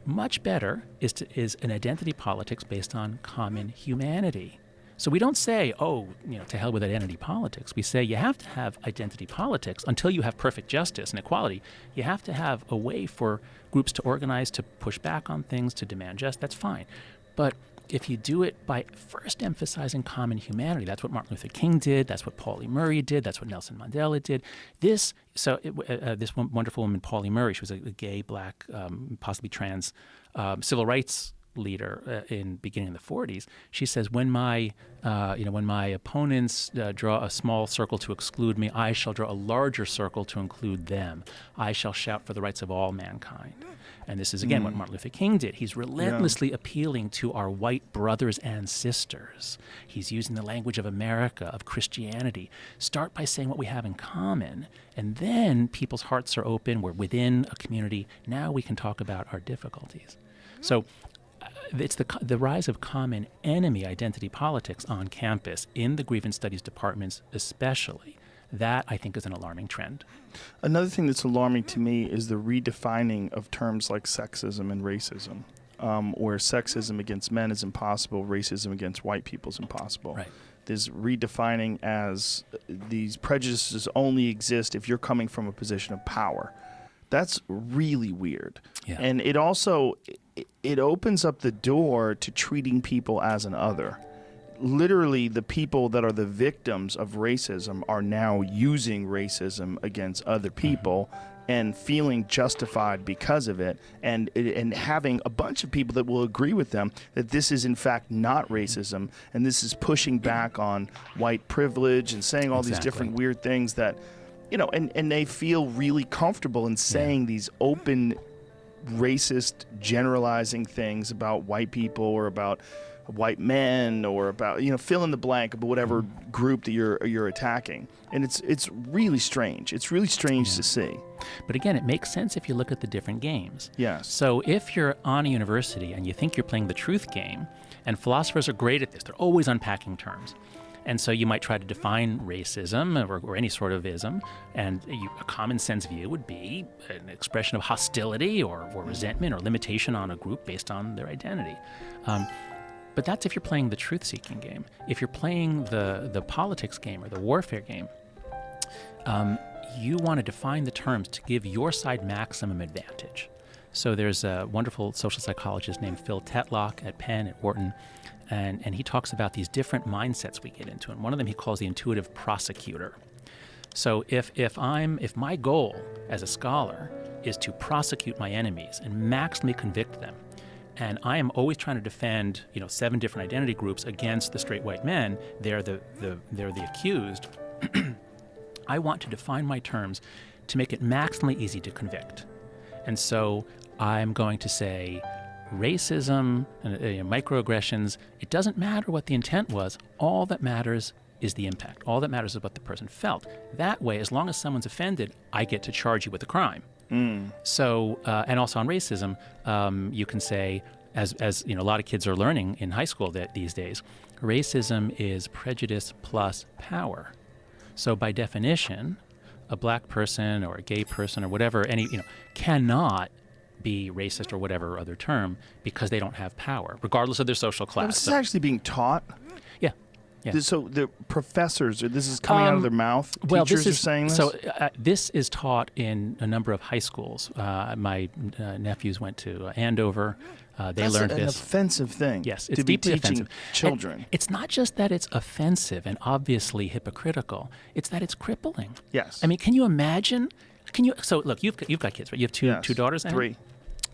Much better is an identity politics based on common humanity. So we don't say, to hell with identity politics. We say you have to have identity politics until you have perfect justice and equality. You have to have a way for groups to organize, to push back on things, to demand justice. That's fine. But if you do it by first emphasizing common humanity, that's what Martin Luther King did, that's what Pauli Murray did, that's what Nelson Mandela did. This wonderful woman, Pauli Murray, she was a gay, black, possibly trans civil rights leader in beginning in the 40s. She says, when my opponents draw a small circle to exclude me, I shall draw a larger circle to include them. I shall shout for the rights of all mankind. And this is, again, what Martin Luther King did. He's relentlessly appealing to our white brothers and sisters. He's using the language of America, of Christianity. Start by saying what we have in common, and then people's hearts are open. We're within a community. Now we can talk about our difficulties. So it's the rise of common enemy identity politics on campus, in the grievance studies departments especially. That, I think, is an alarming trend. Another thing that's alarming to me is the redefining of terms like sexism and racism, where sexism against men is impossible, racism against white people is impossible. Right. There's redefining as these prejudices only exist if you're coming from a position of power. That's really weird. Yeah. And it also it opens up the door to treating people as an other. Literally, the people that are the victims of racism are now using racism against other people and feeling justified because of it, and having a bunch of people that will agree with them that this is in fact not racism, and this is pushing back on white privilege and saying all these different weird things that, and they feel really comfortable in saying these open racist generalizing things about white people or about white men or about fill in the blank about whatever group that you're attacking, and it's really strange. It's really strange to see. But again, it makes sense if you look at the different games. Yes. So if you're on a university and you think you're playing the truth game, and philosophers are great at this, they're always unpacking terms. And so you might try to define racism or any sort of ism, and a common sense view would be an expression of hostility or resentment or limitation on a group based on their identity. But that's if you're playing the truth-seeking game. If you're playing the politics game or the warfare game, you want to define the terms to give your side maximum advantage. So there's a wonderful social psychologist named Phil Tetlock at Penn, at Wharton, and he talks about these different mindsets we get into. And one of them he calls the intuitive prosecutor. So if my goal as a scholar is to prosecute my enemies and maximally convict them, and I am always trying to defend 7 different identity groups against the straight white men, they're the accused, I want to define my terms to make it maximally easy to convict. And so I'm going to say racism and microaggressions, it doesn't matter what the intent was. All that matters is the impact. All that matters is what the person felt. That way, as long as someone's offended, I get to charge you with a crime. So, and also on racism, you can say, as a lot of kids are learning in high school these days, racism is prejudice plus power. So by definition, a black person or a gay person or whatever, cannot be racist or whatever other term because they don't have power, regardless of their social class. This is actually being taught. Yeah. Yeah. So the professors, this is coming out of their mouth? Teachers are saying this? So this is taught in a number of high schools. My nephews went to Andover. They learned this. That's an offensive thing. Yes, it's to be deeply teaching offensive. children. And it's not just that it's offensive and obviously hypocritical. It's that it's crippling. Yes. I mean, can you imagine? So look, you've got kids, right? You have two daughters. Anna? 3.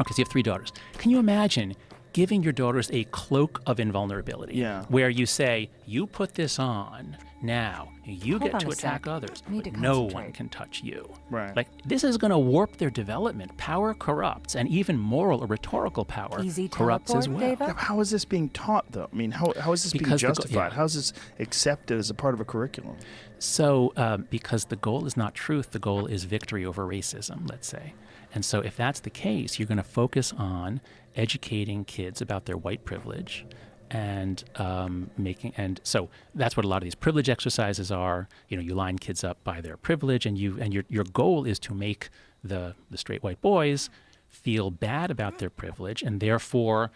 Okay, so you have 3 daughters. Can you imagine giving your daughters a cloak of invulnerability? Yeah. Where you say, you put this on now, you Hold get on to a attack sec. others, I need but to no concentrate. one can touch you. Right. Like, this is going to warp their development. Power corrupts, and even moral or rhetorical power Easy corrupts as teleport, well. Deva? How is this being taught, though? I mean, how is this being Because justified? How is this accepted as a part of a curriculum? So, because the goal is not truth, the goal is victory over racism, let's say. And so if that's the case, you're going to focus on educating kids about their white privilege and so that's what a lot of these privilege exercises are. You line kids up by their privilege, and your goal is to make the straight white boys feel bad about their privilege and therefore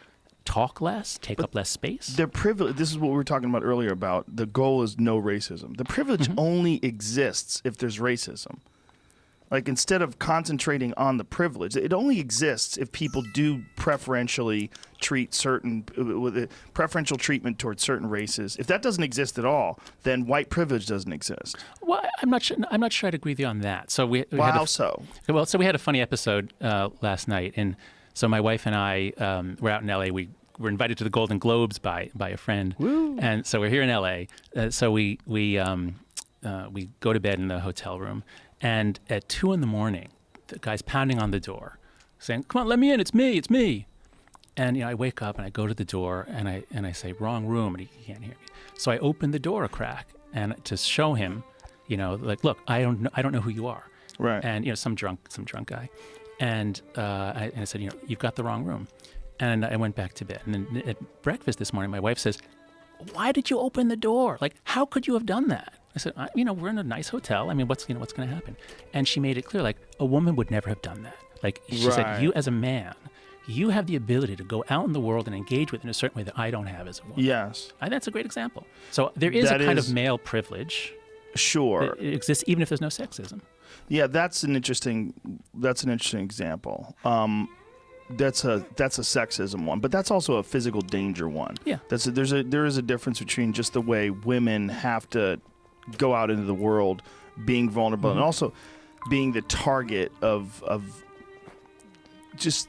talk less, take up less space. Their privilege, this is what we were talking about earlier about the goal is no racism. The privilege only exists if there's racism. Like, instead of concentrating on the privilege, it only exists if people do preferentially treat with preferential treatment towards certain races. If that doesn't exist at all, then white privilege doesn't exist. Well, I'm not sure I'd agree with you on that. So we Well, had how so? Well, so we had a funny episode last night, and so my wife and I were out in LA. We were invited to the Golden Globes by a friend, and so we're here in LA. So we go to bed in the hotel room. And at 2 a.m, the guy's pounding on the door, saying, "Come on, let me in. It's me." And I wake up and I go to the door and I say, "Wrong room," and he can't hear me. So I open the door a crack and to show him, like, "Look, I don't know who you are." Right. And some drunk guy, and I said, "You've got the wrong room," and I went back to bed. And then at breakfast this morning, my wife says, "Why did you open the door? Like, how could you have done that?" I said, we're in a nice hotel. I mean, what's going to happen? And she made it clear, like, a woman would never have done that. Like, she said, you as a man, you have the ability to go out in the world and engage with in a certain way that I don't have as a woman. Yes. And that's a great example. So there is a kind of male privilege. Sure. It exists even if there's no sexism. Yeah, that's an interesting example. That's a sexism one, but that's also a physical danger one. Yeah. There is a difference between just the way women have to go out into the world being vulnerable and also being the target of just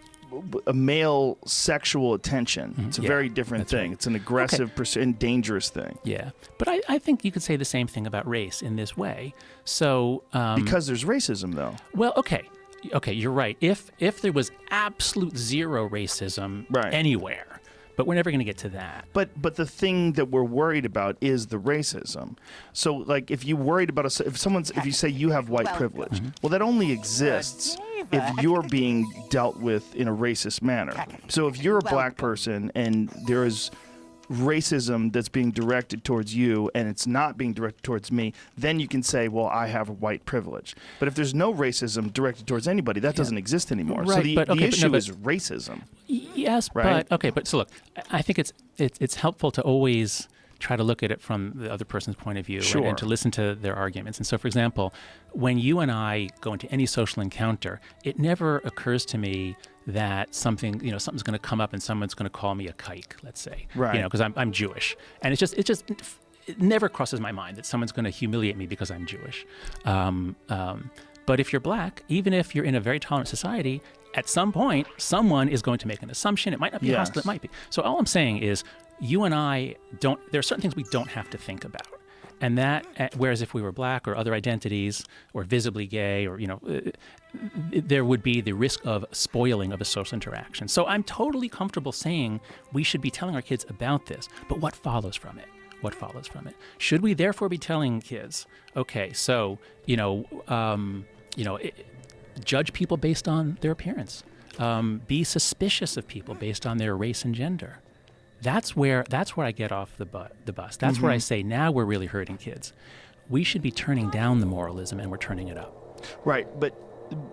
a male sexual attention. It's a very different thing. Right. It's an aggressive and dangerous thing. Yeah. But I think you could say the same thing about race in this way. So because there's racism, though. Well, okay, you're right. If there was absolute zero racism anywhere, But we're never going to get to that. But the thing that we're worried about is the racism. So like if you're worried about if you say you have white privilege, well that only exists if you're being dealt with in a racist manner. So if you're a black person and there is racism that's being directed towards you and it's not being directed towards me, then you can say, well, I have a white privilege. But if there's no racism directed towards anybody, that doesn't exist anymore. Right, so the issue is racism. Yes, right? but so look, I think it's helpful to always try to look at it from the other person's point of view and to listen to their arguments. And so, for example, when you and I go into any social encounter, it never occurs to me that something's going to come up and someone's going to call me a kike, let's say, right? Because I'm Jewish, and it never crosses my mind that someone's going to humiliate me because I'm Jewish. But if you're black, even if you're in a very tolerant society, at some point, someone is going to make an assumption. It might not be hostile, it might be. So all I'm saying is, you and I there are certain things we don't have to think about. And that, whereas if we were black or other identities or visibly gay or, there would be the risk of spoiling of a social interaction. So I'm totally comfortable saying we should be telling our kids about this. But what follows from it? What follows from it? Should we therefore be telling kids, okay, so, judge people based on their appearance. Be suspicious of people based on their race and gender. That's where I get off the bus. That's where I say, now we're really hurting kids. We should be turning down the moralism, and we're turning it up. Right, but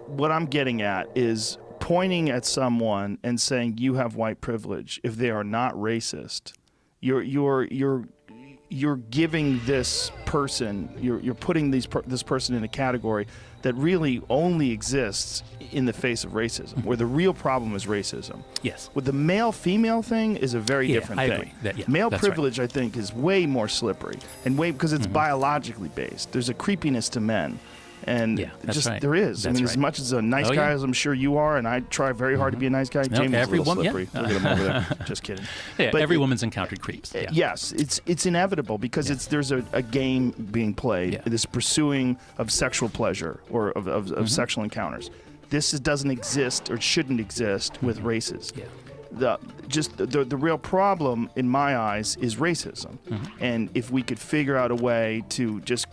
what I'm getting at is pointing at someone and saying you have white privilege if they are not racist. You're giving this person, you're putting this person in a category that really only exists in the face of racism, where the real problem is racism. Yes. With the male-female thing is a very different I thing. agree. Male privilege, right. I think, is way more slippery and because it's biologically based. There's a creepiness to men. And there is. That's as much as a nice guy as I'm sure you are, and I try very hard to be a nice guy, Jamie's a little slippery. Look at him over there. Just kidding. Yeah, but every woman's encountered creeps. Yeah. Yes, it's inevitable because there's a game being played, this pursuing of sexual pleasure or of sexual encounters. This doesn't exist or shouldn't exist with races. Yeah. The real problem in my eyes is racism. And if we could figure out a way to just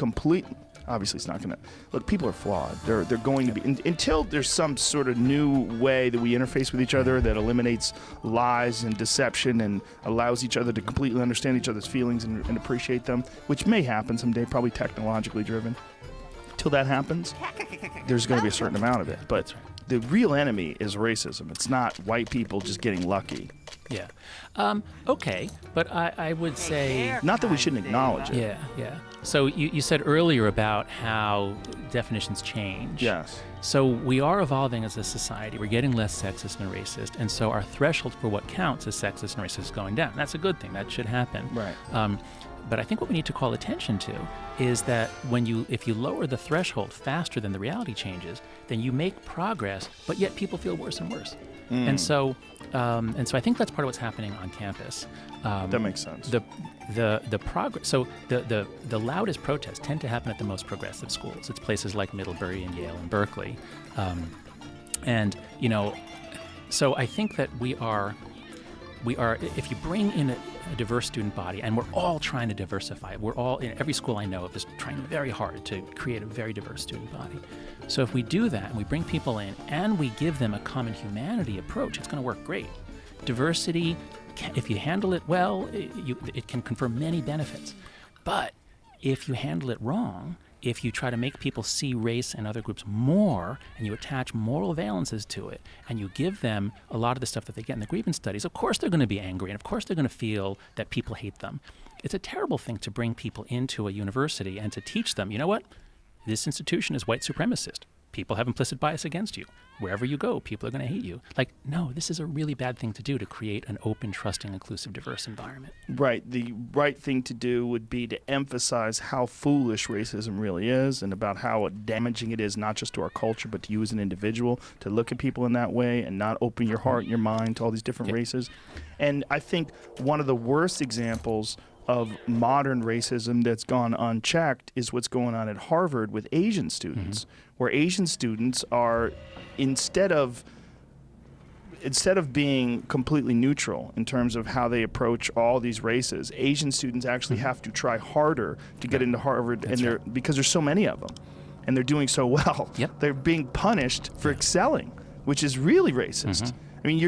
obviously it's not going to look, people are flawed. They're going to be until there's some sort of new way that we interface with each other that eliminates lies and deception and allows each other to completely understand each other's feelings and appreciate them, which may happen someday, probably technologically driven. Till that happens, there's going to be a certain amount of it. But the real enemy is racism. It's not white people just getting lucky. Yeah. Okay, but I would say... Not that we shouldn't acknowledge it. Yeah. So you said earlier about how definitions change. Yes. So we are evolving as a society. We're getting less sexist and racist, and so our threshold for what counts as sexist and racist is going down. That's a good thing. That should happen. Right. But I think what we need to call attention to is that if you lower the threshold faster than the reality changes, then you make progress, but yet people feel worse and worse. And so I think that's part of what's happening on campus. That makes sense. The progress. So the loudest protests tend to happen at the most progressive schools. It's places like Middlebury and Yale and Berkeley, so I think that we are. If you bring in a diverse student body, and we're all trying to diversify, we're all in every school I know of is trying very hard to create a very diverse student body. So if we do that and we bring people in and we give them a common humanity approach, it's going to work great. Diversity, if you handle it well, it can confer many benefits. But if you handle it wrong, if you try to make people see race and other groups more, and you attach moral valences to it, and you give them a lot of the stuff that they get in the grievance studies, of course they're going to be angry, and of course they're going to feel that people hate them. It's a terrible thing to bring people into a university and to teach them, you know what? This institution is white supremacist. People have implicit bias against you. Wherever you go, people are going to hate you. No, this is a really bad thing to do to create an open, trusting, inclusive, diverse environment. Right. The right thing to do would be to emphasize how foolish racism really is and about how damaging it is, not just to our culture, but to you as an individual, to look at people in that way and not open your heart and your mind to all these different races. And I think one of the worst examples of modern racism that's gone unchecked is what's going on at Harvard with Asian students, where Asian students are, instead of instead of being completely neutral in terms of how they approach all these races, Asian students actually have to try harder to get into Harvard, because there's so many of them, and they're doing so well. Yep. They're being punished for excelling, which is really racist. I mean,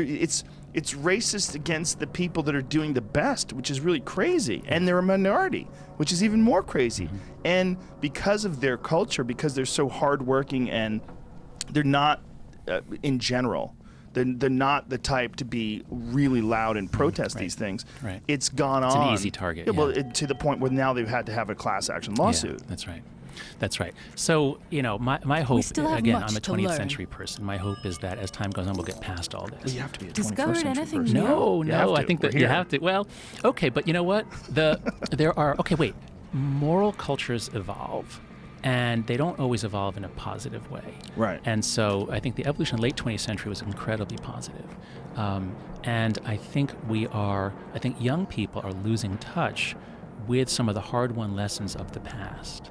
it's racist against the people that are doing the best, which is really crazy, and they're a minority, which is even more crazy. And because of their culture, because they're so hardworking, and they're not, in general, they're not the type to be really loud and protest these things. Right. It's gone It's on. an easy target. Yeah, well, to the point where now they've had to have a class action lawsuit. Yeah, that's right. That's right. So, my hope, still have again, much I'm a to 20th learn. century person. My hope is that as time goes on, we'll get past all this. You have to be a 21st Discovered century anything person. new? No, I think that you have to. Well, okay, but you know what? Moral cultures evolve, and they don't always evolve in a positive way. Right. And so I think the evolution of the late 20th century was incredibly positive. And I think young people are losing touch with some of the hard-won lessons of the past.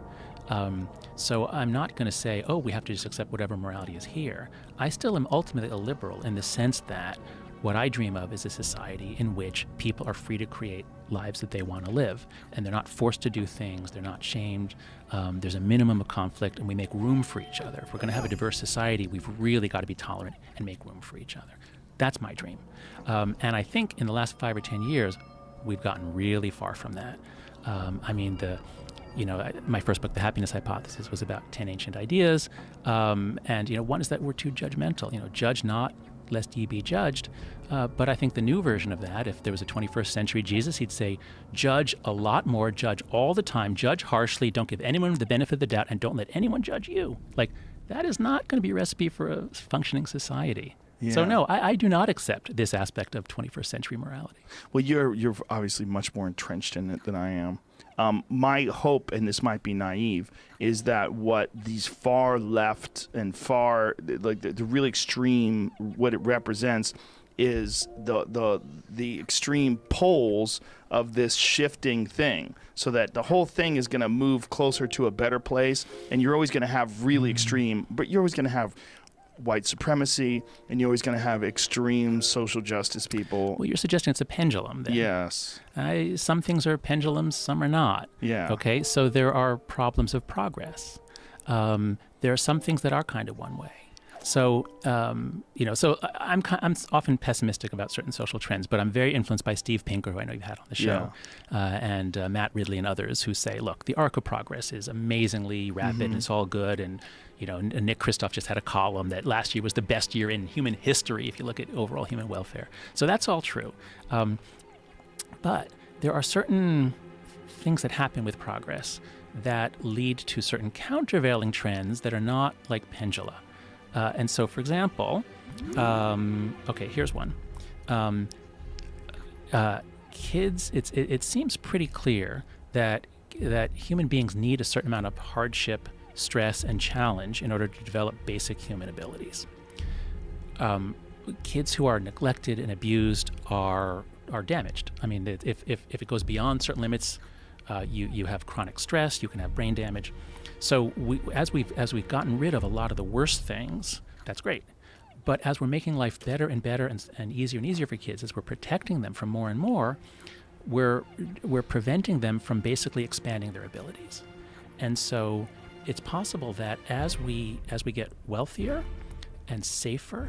So I'm not going to say, we have to just accept whatever morality is here. I still am ultimately a liberal in the sense that what I dream of is a society in which people are free to create lives that they want to live, and they're not forced to do things, they're not shamed, there's a minimum of conflict, and we make room for each other. If we're going to have a diverse society, we've really got to be tolerant and make room for each other. That's my dream. And I think in the last 5 or 10 years, we've gotten really far from that. My first book, The Happiness Hypothesis, was about 10 ancient ideas. One is that we're too judgmental. Judge not, lest ye be judged. But I think the new version of that, if there was a 21st century Jesus, he'd say, judge a lot more, judge all the time, judge harshly, don't give anyone the benefit of the doubt, and don't let anyone judge you. That is not going to be a recipe for a functioning society. Yeah. So no, I do not accept this aspect of 21st century morality. Well, you're obviously much more entrenched in it than I am. My hope, and this might be naive, is that what these far left and far, the real extreme, what it represents is the extreme poles of this shifting thing, so that the whole thing is going to move closer to a better place, and you're always going to have really extreme, but you're always going to have white supremacy, and you're always going to have extreme social justice people. Well, you're suggesting it's a pendulum then. Yes. Some things are pendulums, some are not. Yeah. Okay, so there are problems of progress. There are some things that are kind of one way. So, I'm often pessimistic about certain social trends, but I'm very influenced by Steve Pinker, who I know you've had on the show, and Matt Ridley and others who say, look, the arc of progress is amazingly rapid and it's all good. And Nick Kristof just had a column that last year was the best year in human history if you look at overall human welfare. So that's all true. But there are certain things that happen with progress that lead to certain countervailing trends that are not like pendula. And so, for example, here's one. Kids, it seems pretty clear that human beings need a certain amount of hardship, stress, and challenge in order to develop basic human abilities. Kids who are neglected and abused are damaged. I mean, if it goes beyond certain limits, you have chronic stress, you can have brain damage. So as we've gotten rid of a lot of the worst things, that's great. But as we're making life better and better and easier for kids, as we're protecting them from more and more, we're preventing them from basically expanding their abilities. And so it's possible that as we get wealthier and safer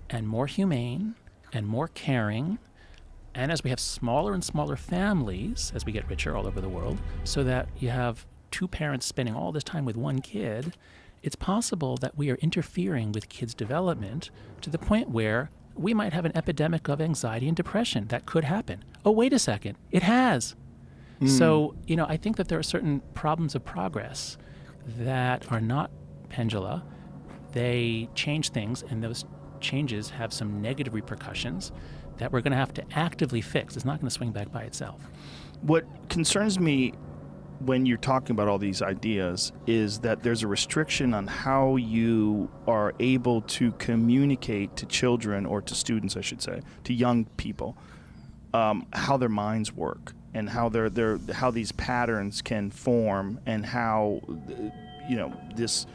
and more humane and more caring, and as we have smaller and smaller families as we get richer all over the world, so that you have two parents spending all this time with one kid, it's possible that we are interfering with kids' development to the point where we might have an epidemic of anxiety and depression. That could happen. Oh, wait a second. It has. So, I think that there are certain problems of progress that are not pendula. They change things, and those changes have some negative repercussions that we're going to have to actively fix. It's not going to swing back by itself. What concerns me when you're talking about all these ideas is that there's a restriction on how you are able to communicate to children, or to students, I should say, to young people, how their minds work and how how these patterns can form, and how this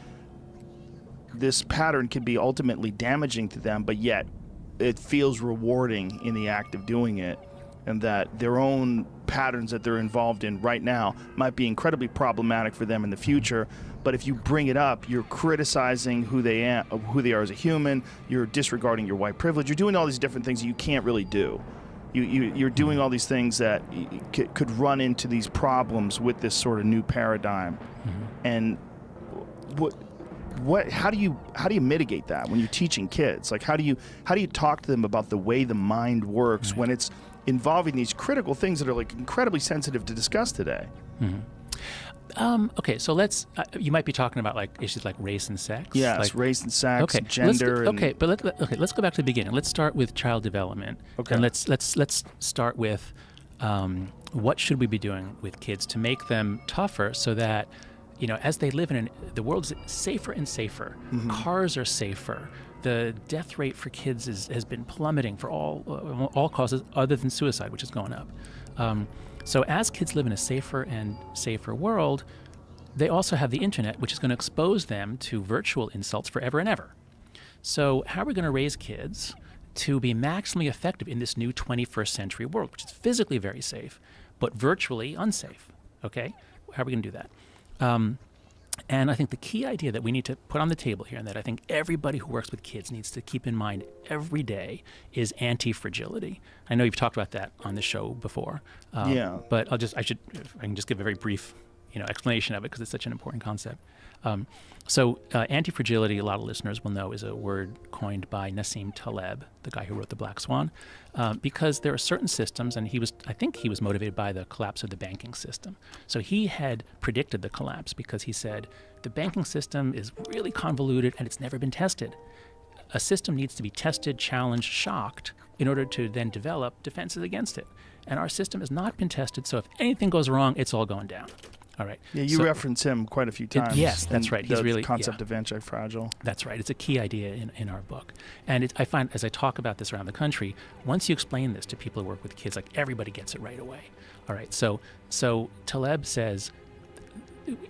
pattern can be ultimately damaging to them, but yet it feels rewarding in the act of doing it, and that their own patterns that they're involved in right now might be incredibly problematic for them in the future. But if you bring it up, you're criticizing who they are as a human. You're disregarding your white privilege. You're doing all these different things that you can't really do. You're doing all these things that could run into these problems with this sort of new paradigm. And how do you mitigate that when you're teaching kids? Like, how do you talk to them about the way the mind works when it's involving these critical things that are like incredibly sensitive to discuss today? Okay, so let's. You might be talking about like issues like race and sex. Yes, like, race and sex, okay, gender. Let's go back to the beginning. Let's start with child development. Okay. And let's start with what should we be doing with kids to make them tougher so that, you know, as they live the world's safer and safer. Cars are safer. The death rate for kids has been plummeting for all causes other than suicide, which is going up. So as kids live in a safer and safer world, they also have the internet, which is going to expose them to virtual insults forever and ever. So how are we going to raise kids to be maximally effective in this new 21st century world, which is physically very safe, but virtually unsafe? Okay? How are we going to do that? And I think the key idea that we need to put on the table here, and that I think everybody who works with kids needs to keep in mind every day, is anti-fragility. I know you've talked about that on the show before. But I can just give a very brief, explanation of it because it's such an important concept. So anti-fragility, a lot of listeners will know, is a word coined by Nassim Taleb, the guy who wrote The Black Swan, because there are certain systems, and I think he was motivated by the collapse of the banking system. So he had predicted the collapse because he said, the banking system is really convoluted and it's never been tested. A system needs to be tested, challenged, shocked in order to then develop defenses against it. And our system has not been tested, so if anything goes wrong, it's all going down. All right. Yeah, you reference him quite a few times. Yes, that's right. He's really the concept of anti-fragile. That's right. It's a key idea in our book. And I find, as I talk about this around the country, once you explain this to people who work with kids, like, everybody gets it right away. All right. So Taleb says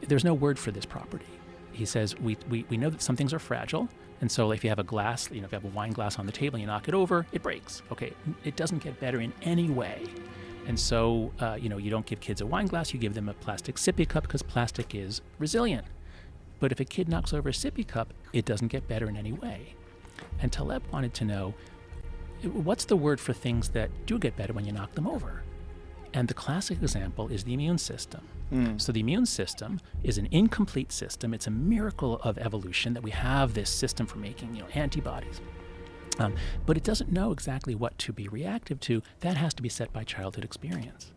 there's no word for this property. He says we know that some things are fragile. And so if you have a glass, if you have a wine glass on the table and you knock it over, it breaks. Okay. It doesn't get better in any way. And so, you don't give kids a wine glass, you give them a plastic sippy cup because plastic is resilient. But if a kid knocks over a sippy cup, it doesn't get better in any way. And Taleb wanted to know, what's the word for things that do get better when you knock them over? And the classic example is the immune system. So the immune system is an incomplete system. It's a miracle of evolution that we have this system for making, antibodies. But it doesn't know exactly what to be reactive to. That has to be set by childhood experience.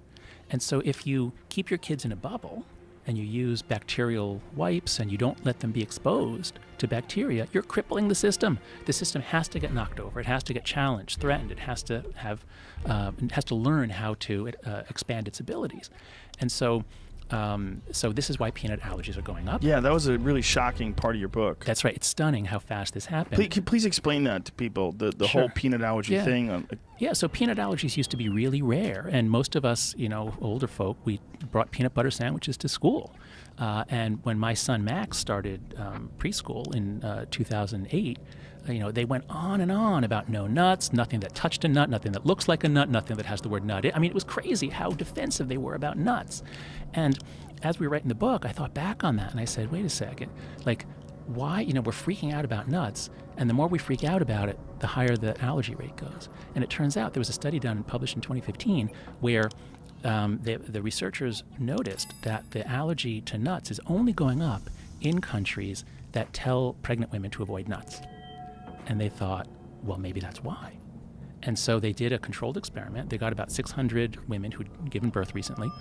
And so if you keep your kids in a bubble and you use bacterial wipes and you don't let them be exposed to bacteria, you're crippling the system. The system has to get knocked over. It has to get challenged, threatened. It has to learn how to expand its abilities. And so this is why peanut allergies are going up. Yeah, that was a really shocking part of your book. That's right. It's stunning how fast this happened. Please explain that to people, the whole peanut allergy thing. Yeah, so peanut allergies used to be really rare, and most of us, older folk, we brought peanut butter sandwiches to school. And when my son Max started preschool in 2008, they went on and on about no nuts, nothing that touched a nut, nothing that looks like a nut, nothing that has the word nut. I mean, it was crazy how defensive they were about nuts. And as we were writing the book, I thought back on that and I said, wait a second, like, why, we're freaking out about nuts, and the more we freak out about it, the higher the allergy rate goes. And it turns out there was a study done and published in 2015 where the researchers noticed that the allergy to nuts is only going up in countries that tell pregnant women to avoid nuts. And they thought, well, maybe that's why. And so they did a controlled experiment. They got about 600 women who'd given birth recently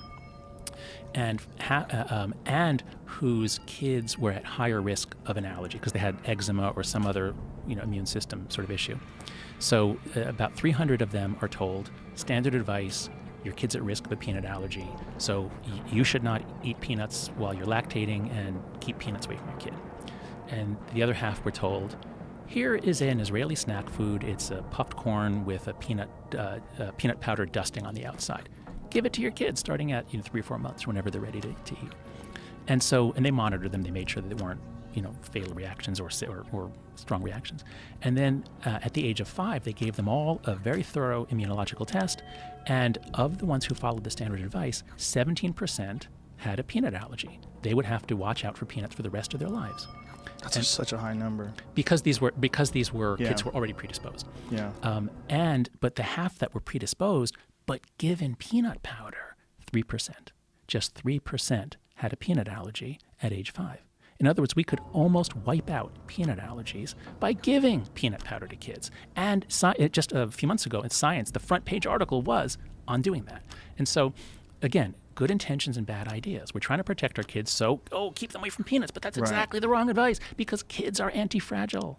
and whose kids were at higher risk of an allergy because they had eczema or some other immune system sort of issue. So about 300 of them are told, standard advice, your kid's at risk of a peanut allergy, so you should not eat peanuts while you're lactating and keep peanuts away from your kid. And the other half were told, here is an Israeli snack food. It's a puffed corn with a peanut powder dusting on the outside. Give it to your kids starting at 3 or 4 months, whenever they're ready to eat. And they monitored them. They made sure that they weren't, fatal reactions or strong reactions. And then at the age of 5, they gave them all a very thorough immunological test. And of the ones who followed the standard advice, 17% had a peanut allergy. They would have to watch out for peanuts for the rest of their lives. That's such a high number. Because these were kids who were already predisposed. Yeah. But the half that were predisposed, but given peanut powder, 3%. Just 3% had a peanut allergy at age 5. In other words, we could almost wipe out peanut allergies by giving peanut powder to kids. And just a few months ago in Science, the front page article was on doing that. And so, again, good intentions and bad ideas. We're trying to protect our kids, so, keep them away from peanuts. But that's exactly the wrong advice because kids are anti-fragile.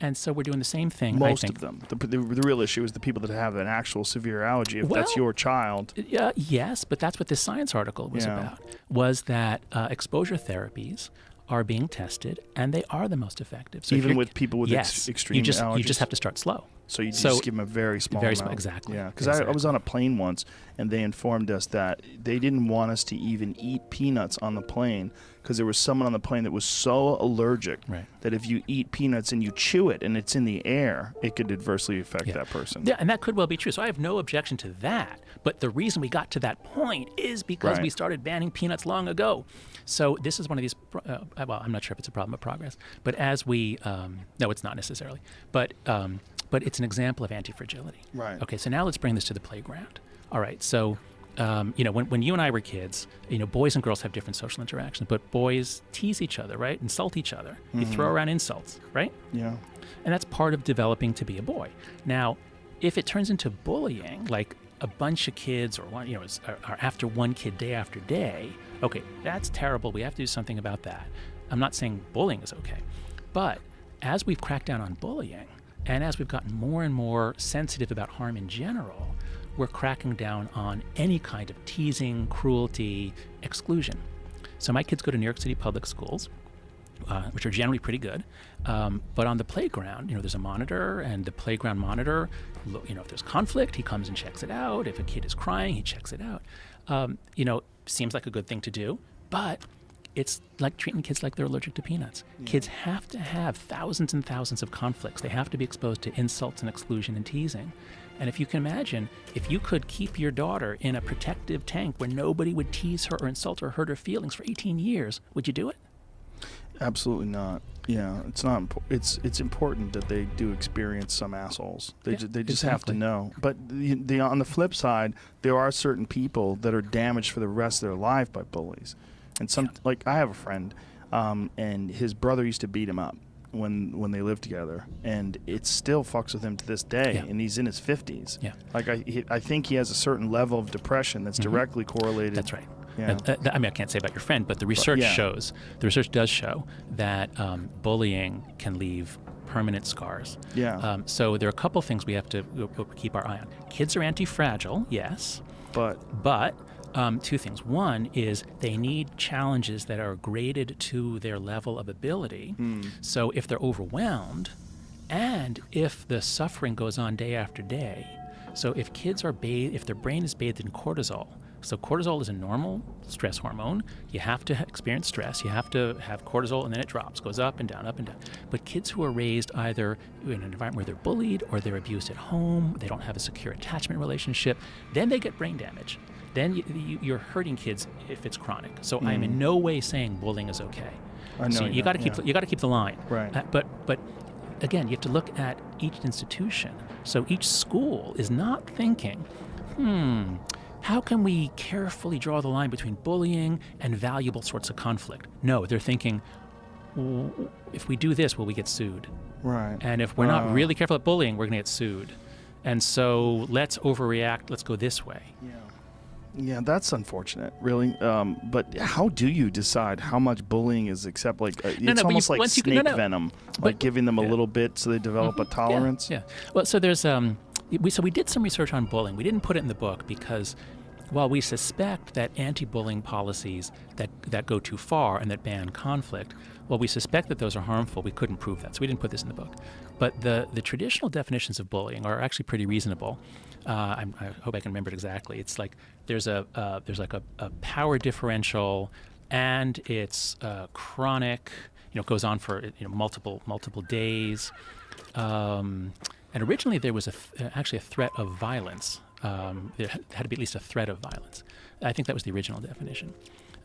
And so we're doing the same thing, I think. Most of them. The real issue is the people that have an actual severe allergy, if that's your child. Yes, but that's what this Science article was about, was that exposure therapies are being tested, and they are the most effective. So even with people with extreme allergies? You just have to start slow. So you just give them a very small amount. Exactly. Yeah, because I was on a plane once, and they informed us that they didn't want us to even eat peanuts on the plane because there was someone on the plane that was so allergic that if you eat peanuts and you chew it and it's in the air, it could adversely affect that person. Yeah, and that could well be true. So I have no objection to that. But the reason we got to that point is because we started banning peanuts long ago. So this is one of these, I'm not sure if it's a problem of progress, but as we, no, it's not necessarily, but it's an example of anti-fragility. Right. Okay, so now let's bring this to the playground. All right, so, when you and I were kids, boys and girls have different social interactions, but boys tease each other, right? Insult each other. They throw around insults, right? Yeah. And that's part of developing to be a boy. Now, if it turns into bullying, like a bunch of kids or are after one kid day after day, okay, that's terrible. We have to do something about that. I'm not saying bullying is okay. But as we've cracked down on bullying, and as we've gotten more and more sensitive about harm in general, we're cracking down on any kind of teasing, cruelty, exclusion. So my kids go to New York City public schools, which are generally pretty good. But on the playground, there's a monitor, and the playground monitor, if there's conflict, he comes and checks it out. If a kid is crying, he checks it out. Seems like a good thing to do, but it's like treating kids like they're allergic to peanuts. Yeah. Kids have to have thousands and thousands of conflicts. They have to be exposed to insults and exclusion and teasing. And if you can imagine, if you could keep your daughter in a protective tank where nobody would tease her or insult her or hurt her feelings for 18 years, would you do it? Absolutely not. Yeah, it's not. It's important that they do experience some assholes. They just have to know. But on the flip side, there are certain people that are damaged for the rest of their life by bullies. And like I have a friend, and his brother used to beat him up when they lived together, and it still fucks with him to this day. And he's in his 50s. Yeah. Like I think he has a certain level of depression that's directly correlated. That's right. Yeah. I can't say about your friend, but the research does show that bullying can leave permanent scars. Yeah. So there are a couple things we have to keep our eye on. Kids are anti-fragile, yes, but two things. One is they need challenges that are graded to their level of ability. So if they're overwhelmed, and if the suffering goes on day after day, so if kids are if their brain is bathed in cortisol. So cortisol is a normal stress hormone. You have to experience stress. You have to have cortisol, and then it drops, goes up and down, up and down. But kids who are raised either in an environment where they're bullied or they're abused at home, they don't have a secure attachment relationship, then they get brain damage. Then you're hurting kids if it's chronic. So I'm in no way saying bullying is okay. I know. So you got to keep the line. Right. But again, you have to look at each institution. So each school is not thinking, how can we carefully draw the line between bullying and valuable sorts of conflict? No, they're thinking, if we do this, will we get sued? Right. And if we're not really careful at bullying, we're going to get sued. And so let's overreact. Let's go this way. Yeah, that's unfortunate, really. But how do you decide how much bullying is acceptable? It's almost like snake venom, like giving them a little bit so they develop a tolerance. Yeah. Well, so there's we did some research on bullying. We didn't put it in the book because while we suspect that anti-bullying policies that go too far and that ban conflict, while we suspect that those are harmful, we couldn't prove that. So we didn't put this in the book. But the traditional definitions of bullying are actually pretty reasonable. I hope I can remember it exactly. It's like there's like a power differential and it's chronic. It goes on for multiple days. And originally there was actually a threat of violence. There had to be at least a threat of violence. I think that was the original definition.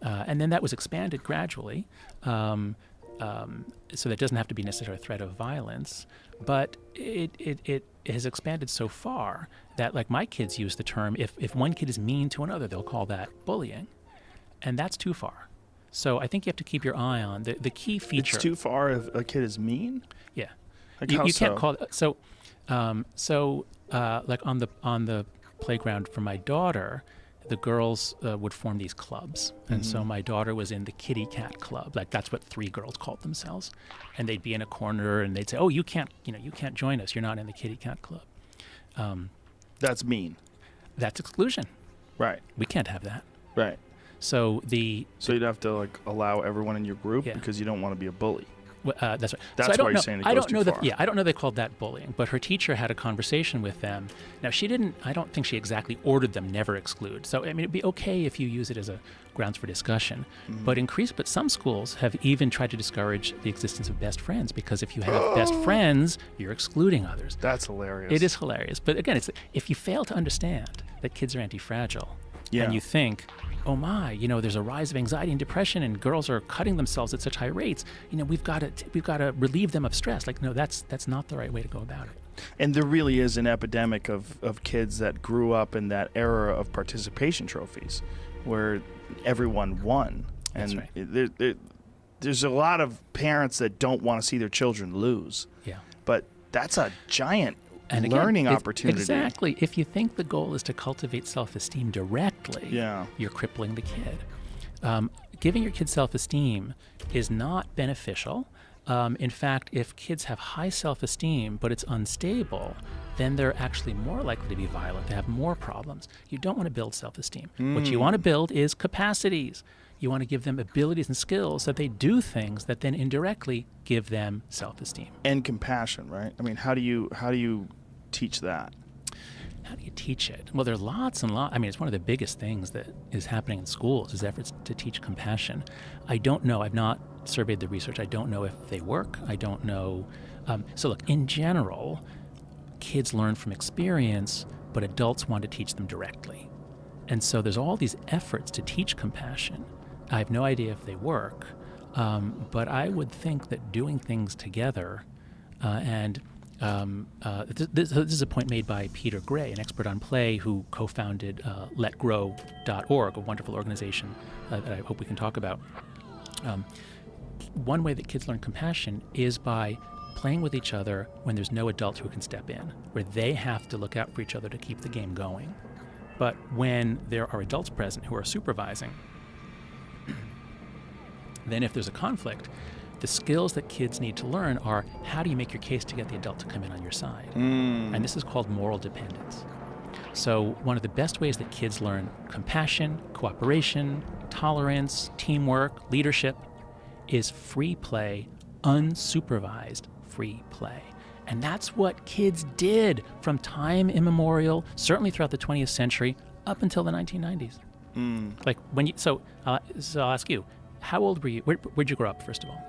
And then that was expanded gradually, so that doesn't have to be necessarily a threat of violence. But it has expanded so far that, like, my kids use the term, if one kid is mean to another, they'll call that bullying. And that's too far. So I think you have to keep your eye on the key feature. It's too far if a kid is mean? Yeah. Like, you how can't so? call it. Like on the playground for my daughter, the girls would form these clubs. And so my daughter was in the kitty cat club. Like, that's what 3 girls called themselves. And they'd be in a corner and they'd say, "Oh, you can't join us. You're not in the kitty cat club." That's mean. That's exclusion. Right. We can't have that. Right. So you'd have to, like, allow everyone in your group Yeah. because you don't want to be a bully. That's right. That's so why you're saying it I goes don't know too that. far. Yeah, I don't know they called that bullying, but her teacher had a conversation with them. Now, she didn't. I don't think she exactly ordered them never exclude. So, I mean, it'd be okay if you use it as a grounds for discussion. But some schools have even tried to discourage the existence of best friends, because if you have best friends, you're excluding others. That's hilarious. It is hilarious. But again, it's if you fail to understand that kids are anti-fragile, Yeah. and you think, oh my, there's a rise of anxiety and depression, and girls are cutting themselves at such high rates. We've got to relieve them of stress. Like, no, that's not the right way to go about it. And there really is an epidemic of kids that grew up in that era of participation trophies where everyone won. That's And right. there's a lot of parents that don't want to see their children lose. Yeah. But that's a giant And again, learning opportunity. Exactly. If you think the goal is to cultivate self-esteem directly, Yeah. you're crippling the kid. Giving your kid self-esteem is not beneficial. In fact, if kids have high self-esteem but it's unstable, then they're actually more likely to be violent. They have more problems. You don't want to build self-esteem. What you want to build is capacities. You want to give them abilities and skills so that they do things that then indirectly give them self-esteem. And compassion, right? I mean, how do you teach that? How do you teach it? Well, there are lots and lots. I mean, it's one of the biggest things that is happening in schools is efforts to teach compassion. I don't know. I've not surveyed the research. I don't know if they work. I don't know. So look, in general, kids learn from experience, but adults want to teach them directly. And so there's all these efforts to teach compassion. I have no idea if they work, but I would think that doing things together this is a point made by Peter Gray, an expert on play who co-founded letgrow.org, a wonderful organization that I hope we can talk about. One way that kids learn compassion is by playing with each other when there's no adult who can step in, where they have to look out for each other to keep the game going. But when there are adults present who are supervising, then if there's a conflict, the skills that kids need to learn are how do you make your case to get the adult to come in on your side? And this is called moral dependence. So one of the best ways that kids learn compassion, cooperation, tolerance, teamwork, leadership is free play, unsupervised free play. And that's what kids did from time immemorial, certainly throughout the 20th century, up until the 1990s. Like when you, so I'll ask you, how old were you? Where'd you grow up, first of all?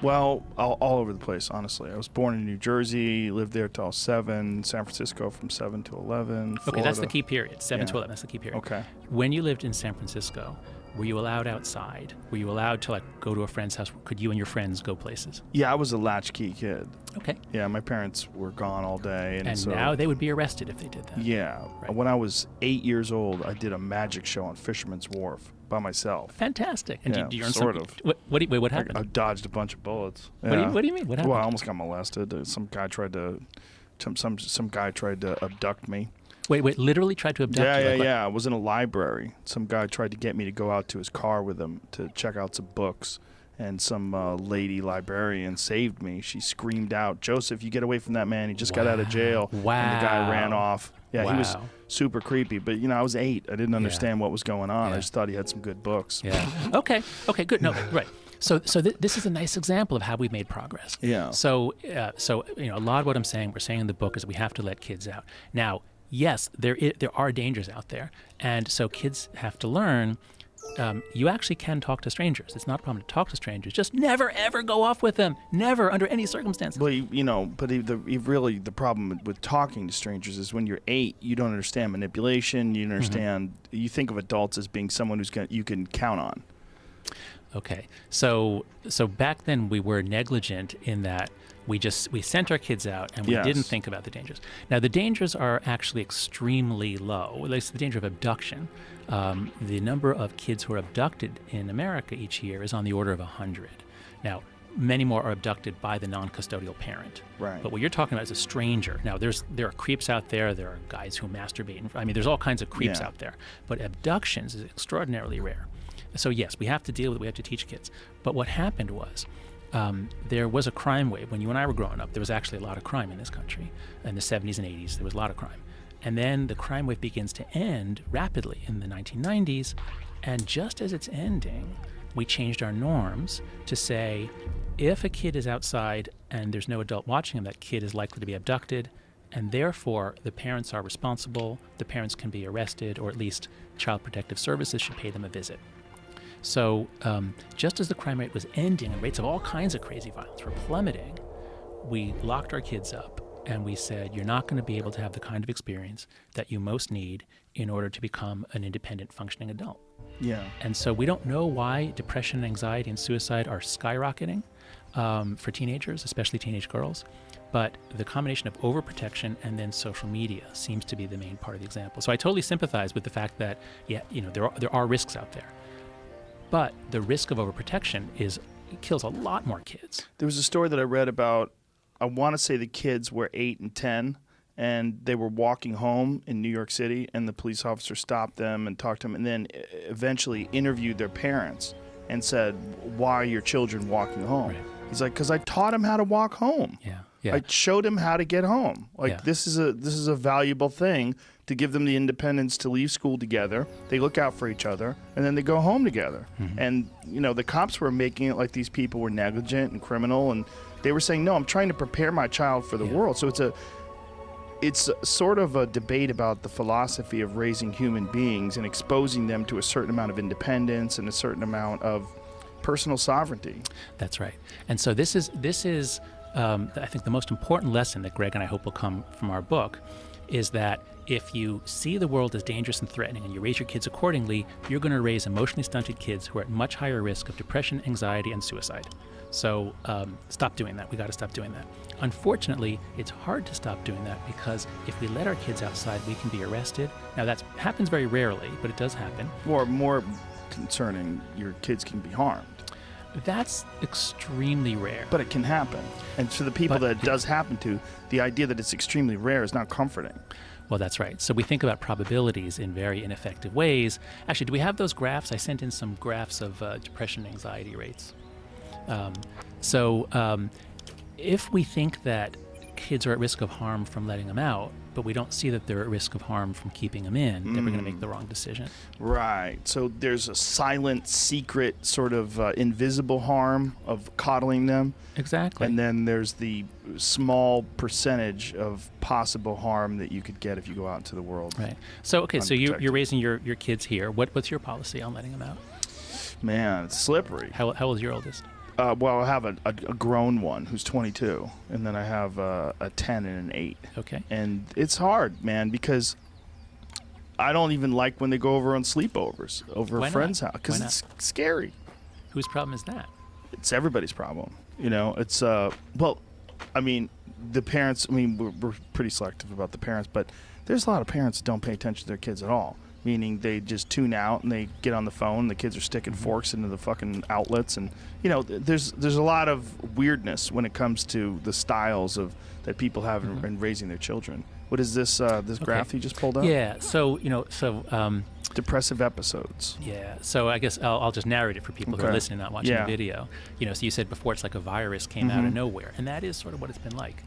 Well, all over the place, honestly. I was born in New Jersey, lived there till 7, San Francisco from 7 to 11, Okay, that's the Florida. key period, 7 to Yeah. 11, that's the key period. Okay. When you lived in San Francisco, were you allowed outside? Were you allowed to, like, go to a friend's house? Could you and your friends go places? Yeah, I was a latchkey kid. Okay. Yeah, my parents were gone all day. And so, now they would be arrested if they did that. yeah. Right. When I was 8 years old, I did a magic show on Fisherman's Wharf by myself. Fantastic. And Yeah, do you earn sort some, of. What I happened? dodged a bunch of bullets. What do you mean? What happened? Well, I almost got molested. Some guy tried to abduct me. Wait, literally tried to abduct you? Yeah. I was in a library. Some guy tried to get me to go out to his car with him to check out some books. And some lady librarian saved me. She screamed out, "Joseph, you get away from that man. He just got out of jail." Wow. And the guy ran off. Yeah, he was Wow. super creepy. But, I was 8. I didn't understand what was going on. Yeah. I just thought he had some good books. Yeah. Okay, good. No, right. So this is a nice example of how we've made progress. Yeah. So a lot of what we're saying in the book is that we have to let kids out. Now, yes, there are dangers out there, and so kids have to learn you actually can talk to strangers. It's not a problem to talk to strangers. Just never, ever go off with them. Never, under any circumstances. Well, the problem with talking to strangers is when you're 8, you don't understand manipulation. You don't understand. You think of adults as being someone you can count on. Okay, so back then we were negligent in that we sent our kids out and we didn't think about the dangers. Now the dangers are actually extremely low. At least the danger of abduction. The number of kids who are abducted in America each year is on the order of 100. Now, many more are abducted by the non-custodial parent. Right. But what you're talking about is a stranger. Now, there are creeps out there. There are guys who masturbate. I mean, there's all kinds of creeps out there. But abductions is extraordinarily rare. So yes, we have to deal with it. We have to teach kids. But what happened was there was a crime wave. When you and I were growing up, there was actually a lot of crime in this country. In the 70s and 80s, there was a lot of crime. And then the crime wave begins to end rapidly in the 1990s. And just as it's ending, we changed our norms to say, if a kid is outside and there's no adult watching him, that kid is likely to be abducted. And therefore, the parents are responsible. The parents can be arrested, or at least Child Protective Services should pay them a visit. So just as the crime rate was ending and rates of all kinds of crazy violence were plummeting, we locked our kids up and we said, you're not going to be able to have the kind of experience that you most need in order to become an independent, functioning adult. Yeah. And so we don't know why depression, anxiety, and suicide are skyrocketing for teenagers, especially teenage girls. But the combination of overprotection and then social media seems to be the main part of the example. So I totally sympathize with the fact that, there are risks out there. But the risk of overprotection kills a lot more kids. There was a story that I read about, I want to say the kids were 8 and 10, and they were walking home in New York City, and the police officer stopped them and talked to them, and then eventually interviewed their parents and said, why are your children walking home? Right. He's like, because I taught him how to walk home. Yeah. I showed him how to get home. This is a valuable thing to give them the independence to leave school together. They look out for each other, and then they go home together. And the cops were making it like these people were negligent and criminal, and they were saying, no, I'm trying to prepare my child for the world. So it's sort of a debate about the philosophy of raising human beings and exposing them to a certain amount of independence and a certain amount of personal sovereignty. That's right. And so this is I think the most important lesson that Greg and I hope will come from our book is that if you see the world as dangerous and threatening and you raise your kids accordingly, you're going to raise emotionally stunted kids who are at much higher risk of depression, anxiety, and suicide. So stop doing that. We got to stop doing that. Unfortunately, it's hard to stop doing that because if we let our kids outside, we can be arrested. Now that happens very rarely, but it does happen. Or more concerning, your kids can be harmed. That's extremely rare. But it can happen. And to the people that it does happen to, the idea that it's extremely rare is not comforting. Well, that's right. So we think about probabilities in very ineffective ways. Actually, do we have those graphs? I sent in some graphs of depression and anxiety rates. If we think that kids are at risk of harm from letting them out, but we don't see that they're at risk of harm from keeping them in, then we're going to make the wrong decision. Right. So there's a silent, secret, sort of invisible harm of coddling them. Exactly. And then there's the small percentage of possible harm that you could get if you go out into the world. Right. So, okay, so you're raising your kids here. What's your policy on letting them out? Man, it's slippery. How old is your oldest? Well, I have a grown one who's 22, and then I have a 10 and an 8. Okay. And it's hard, man, because I don't even like when they go over on sleepovers over a friend's house, because it's scary. Whose problem is that? It's everybody's problem. It's, the parents, we're pretty selective about the parents, but there's a lot of parents that don't pay attention to their kids at all. Meaning they just tune out and they get on the phone. The kids are sticking forks into the fucking outlets, and there's a lot of weirdness when it comes to the styles that people have in raising their children. What is this graph you just pulled up? Yeah. So depressive episodes. Yeah. So I guess I'll just narrate it for people who are listening, not watching the video. So you said before it's like a virus came out of nowhere, and that is sort of what it's been like.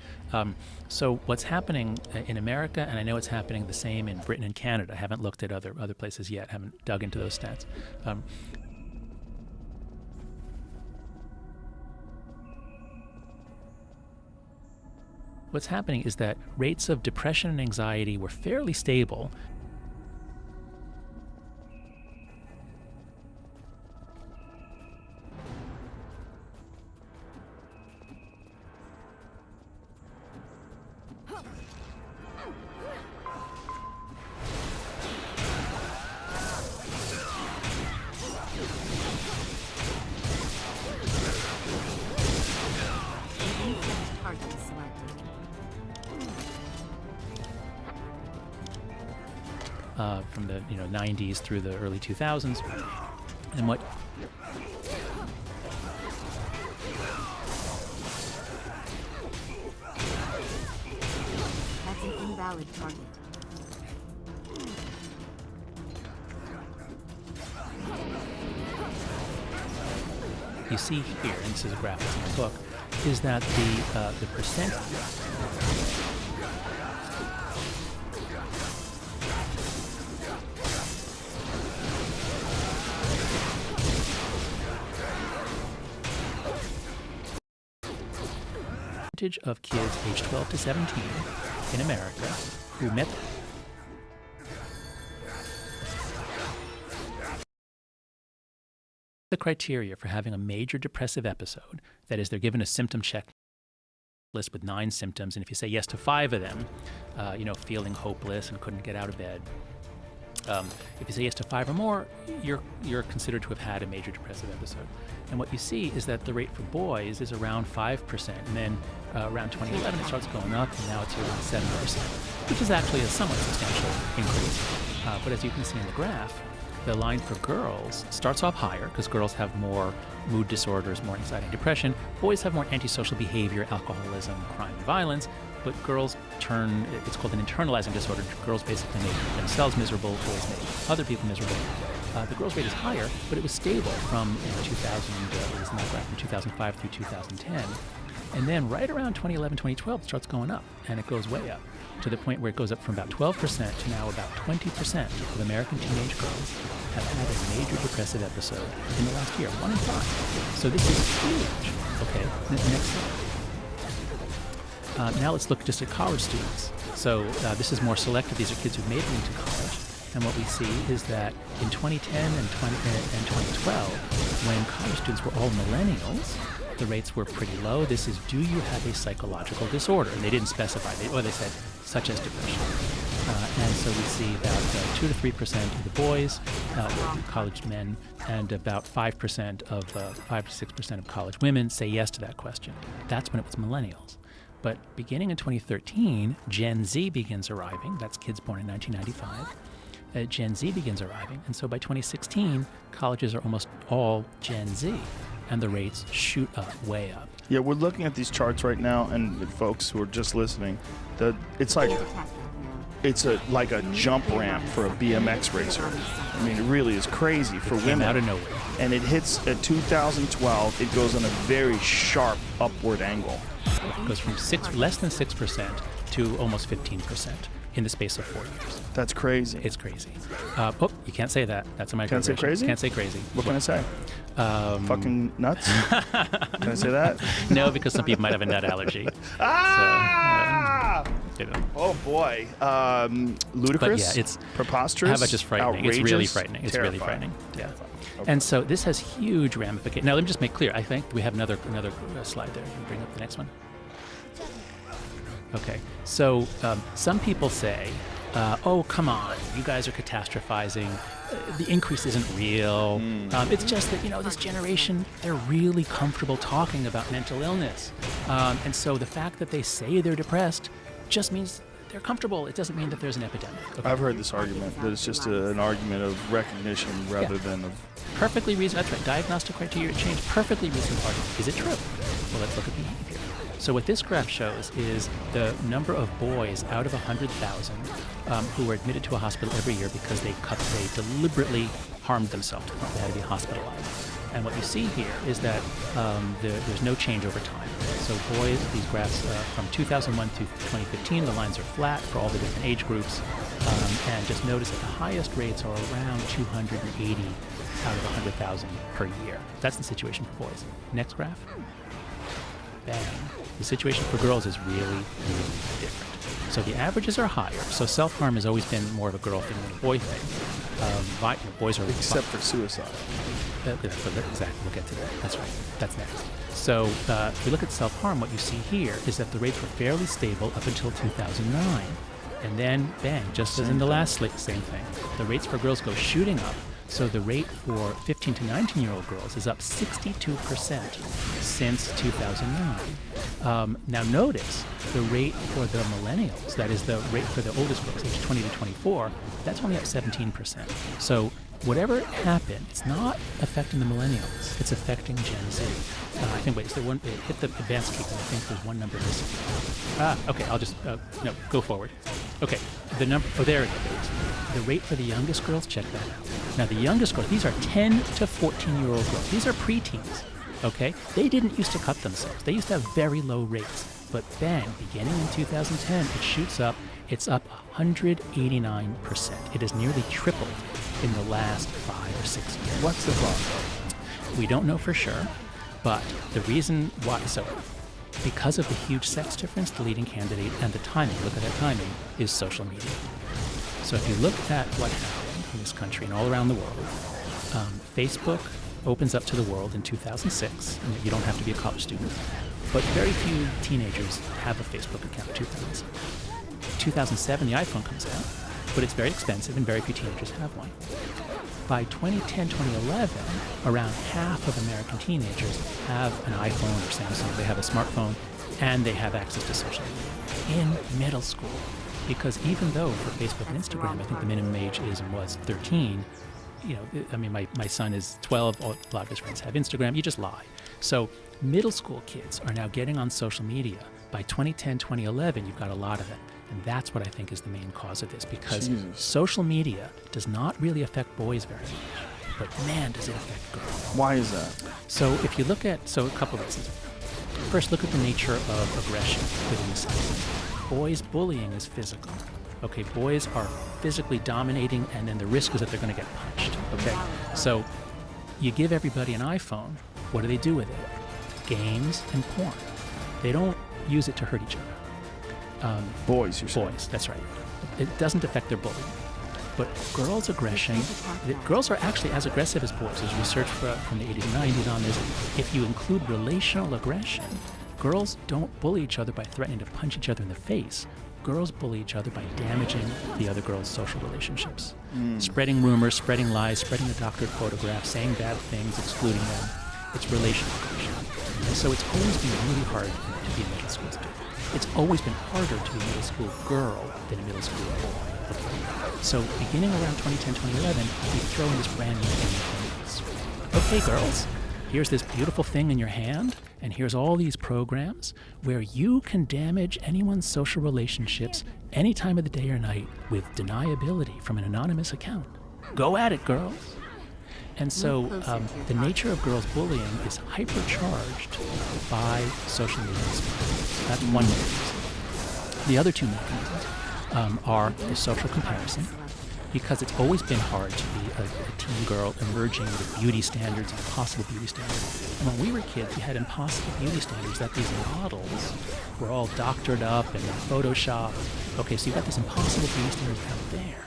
So what's happening in America, and I know it's happening the same in Britain and Canada. I haven't looked at other places yet. Haven't dug into those stats. What's happening is that rates of depression and anxiety were fairly stable Target selected. From the 90s through the early 2000s, and what That's an invalid target. you see here, and this is a graph that's in the book, is that the percent of kids aged 12 to 17 in America who met the criteria for having a major depressive episode, that is, they're given a symptom checklist with 9 symptoms, and if you say yes to 5 of them, feeling hopeless and couldn't get out of bed, if you say yes to 5 or more, you're considered to have had a major depressive episode. And what you see is that the rate for boys is around 5%, and then around 2011 it starts going up, and now it's around 7%, which is actually a somewhat substantial increase. But as you can see in the graph, the line for girls starts off higher because girls have more mood disorders, more anxiety and depression. Boys have more antisocial behavior, alcoholism, crime, and violence. But girls turn, it's called an internalizing disorder. Girls basically make themselves miserable, boys make other people miserable. The girls' rate is higher, but it was stable from 2005 through 2010. And then right around 2011, 2012, it starts going up, and it goes way up to the point where it goes up from about 12% to now about 20% of American teenage girls have had a major depressive episode in the last year, 1 in 5. So this is huge. Okay, next slide. Now let's look just at college students. So this is more selective. These are kids who've made it into college. And what we see is that in 2010 and 2012, when college students were all millennials, the rates were pretty low. This is, do you have a psychological disorder? And they didn't specify. They said, such as depression. And so we see about 2 to 3% of the boys, college men, and about 5% of 5 to 6% of college women say yes to that question. That's when it was millennials. But beginning in 2013, Gen Z begins arriving. That's kids born in 1995. Gen Z begins arriving. And so by 2016, colleges are almost all Gen Z. And the rates shoot up, way up. Yeah, we're looking at these charts right now, and folks who are just listening, it's like like a jump ramp for a BMX racer. I mean, it really is crazy for women. Out of nowhere. And it hits at 2012. It goes on a very sharp upward angle. It goes from less than 6% to almost 15% in the space of 4 years. That's crazy. It's crazy. You can't say that. That's a microaggression. Can't say crazy? Can't say crazy. What can I say? Fucking nuts? Can I say that? No, because some people might have a nut allergy. Ah! So, Oh boy. Ludicrous? But yeah, it's preposterous. How about just frightening? Outrageous, It's really frightening. It's terrifying. really frightening. Yeah. Okay. And so this has huge ramifications. Now let me just make clear. I think we have another slide there. You can bring up the next one. Okay. So some people say, oh, come on, you guys are catastrophizing. The increase isn't real. It's just that, this generation, they're really comfortable talking about mental illness. And so the fact that they say they're depressed just means they're comfortable. It doesn't mean that there's an epidemic. Okay. I've heard this argument, that it's just an argument of recognition rather than of... Perfectly reasonable. That's right. Diagnostic criteria change. Perfectly reasonable argument. Is it true? Well, let's look at behavior. So what this graph shows is the number of boys out of 100,000 who were admitted to a hospital every year because they deliberately harmed themselves. They had to be hospitalized. And what you see here is that there's no change over time. So boys, these graphs from 2001 to 2015, the lines are flat for all the different age groups. And just notice that the highest rates are around 280 out of 100,000 per year. That's the situation for boys. Next graph. Bang. The situation for girls is really, really different. So the averages are higher. So self-harm has always been more of a girl thing than a boy thing. Boys are Except for suicide. Exactly, we'll get to that. That's right. That's next. So if you look at self-harm, what you see here is that the rates were fairly stable up until 2009. And then, bang, just as in the last same thing, the rates for girls go shooting up. So the rate for 15 to 19-year-old girls is up 62% since 2009. Now notice the rate for the millennials, that is the rate for the oldest girls, age 20 to 24, that's only up 17%. So whatever happened, it's not affecting the millennials, it's affecting Gen Z. I think, wait, is there one, hit the advanced key, because I think there's one number missing. Okay, I'll just, no, go forward. Okay, the number, oh, there it is. The rate for the youngest girls, check that out. Now the youngest girls, these are 10 to 14-year-old girls. These are preteens, okay? They didn't used to cut themselves. They used to have very low rates. But bang, beginning in 2010, it shoots up. It's up 189%. It has nearly tripled in the last 5 or 6 years. What's the problem? We don't know for sure, but the reason why, so because of the huge sex difference, the leading candidate and the timing, look at that timing, is social media. So if you look at what happened in this country and all around the world, Facebook opens up to the world in 2006, and you don't have to be a college student, but very few teenagers have a Facebook account in 2007. 2007, the iPhone comes out, but it's very expensive and very few teenagers have one. By 2010, 2011, around half of American teenagers have an iPhone or Samsung. They have a smartphone, and they have access to social media in middle school. Because even though for Facebook and Instagram, I think the minimum age is and was 13, you know, I mean, my son is 12, a lot of his friends have Instagram, you just lie. So middle school kids are now getting on social media. By 2010, 2011, you've got a lot of it. And that's what I think is the main cause of this, because social media does not really affect boys very much, but man, does it affect girls. Why is that? So if you look at, so a couple of reasons. First, look at the nature of aggression within the sex. Boys, bullying is physical. Okay, boys are physically dominating, and then the risk is that they're going to get punched. Okay, so you give everybody an iPhone. What do they do with it? Games and porn. They don't use it to hurt each other. Boys, you're saying? Boys, that's right. It doesn't affect their bullying. But girls' aggression, girls are actually as aggressive as boys. There's research from the 80s and 90s on this. If you include relational aggression, girls don't bully each other by threatening to punch each other in the face. Girls bully each other by damaging the other girl's social relationships. Spreading rumors, spreading lies, spreading the doctored photographs, saying bad things, excluding them. It's relational aggression. And so it's always been really hard to be a middle school student. It's always been harder to be a middle school girl than a middle school boy. So beginning around 2010, 2011, we throw in this brand new thing. Okay, girls, here's this beautiful thing in your hand, and here's all these programs where you can damage anyone's social relationships any time of the day or night with deniability from an anonymous account. Go at it, girls. And so the nature of girls' bullying is hypercharged by social media. That's one mechanism. The other two mechanisms are the social comparison, because it's always been hard to be a teen girl emerging with beauty standards, impossible beauty standards. And when we were kids, we had impossible beauty standards that these models were all doctored up and in Photoshop. Okay, so you've got this impossible beauty standards out there.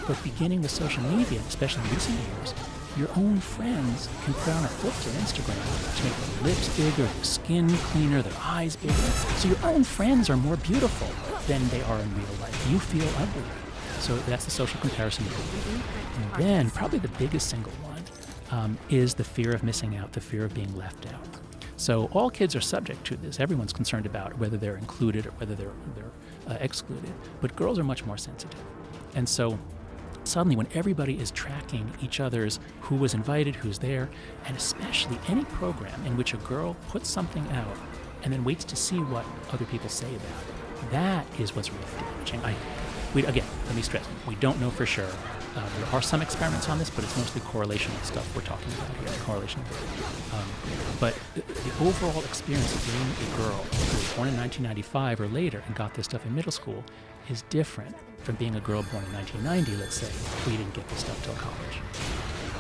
But beginning with social media, especially in recent years, your own friends can put on a filter on Instagram to make their lips bigger, their skin cleaner, their eyes bigger. So your own friends are more beautiful than they are in real life. You feel ugly. So that's the social comparison. And then probably the biggest single one is the fear of missing out, the fear of being left out. So all kids are subject to this. Everyone's concerned about whether they're included or whether they're excluded. But girls are much more sensitive. And so suddenly when everybody is tracking each other's who was invited, who's there, and especially any program in which a girl puts something out and then waits to see what other people say about it, that is what's really damaging. Again, let me stress, we don't know for sure. There are some experiments on this, but it's mostly correlational stuff we're talking about here, correlation. But the overall experience of being a girl who was born in 1995 or later and got this stuff in middle school is different from being a girl born in 1990, let's say, who didn't get this stuff till college.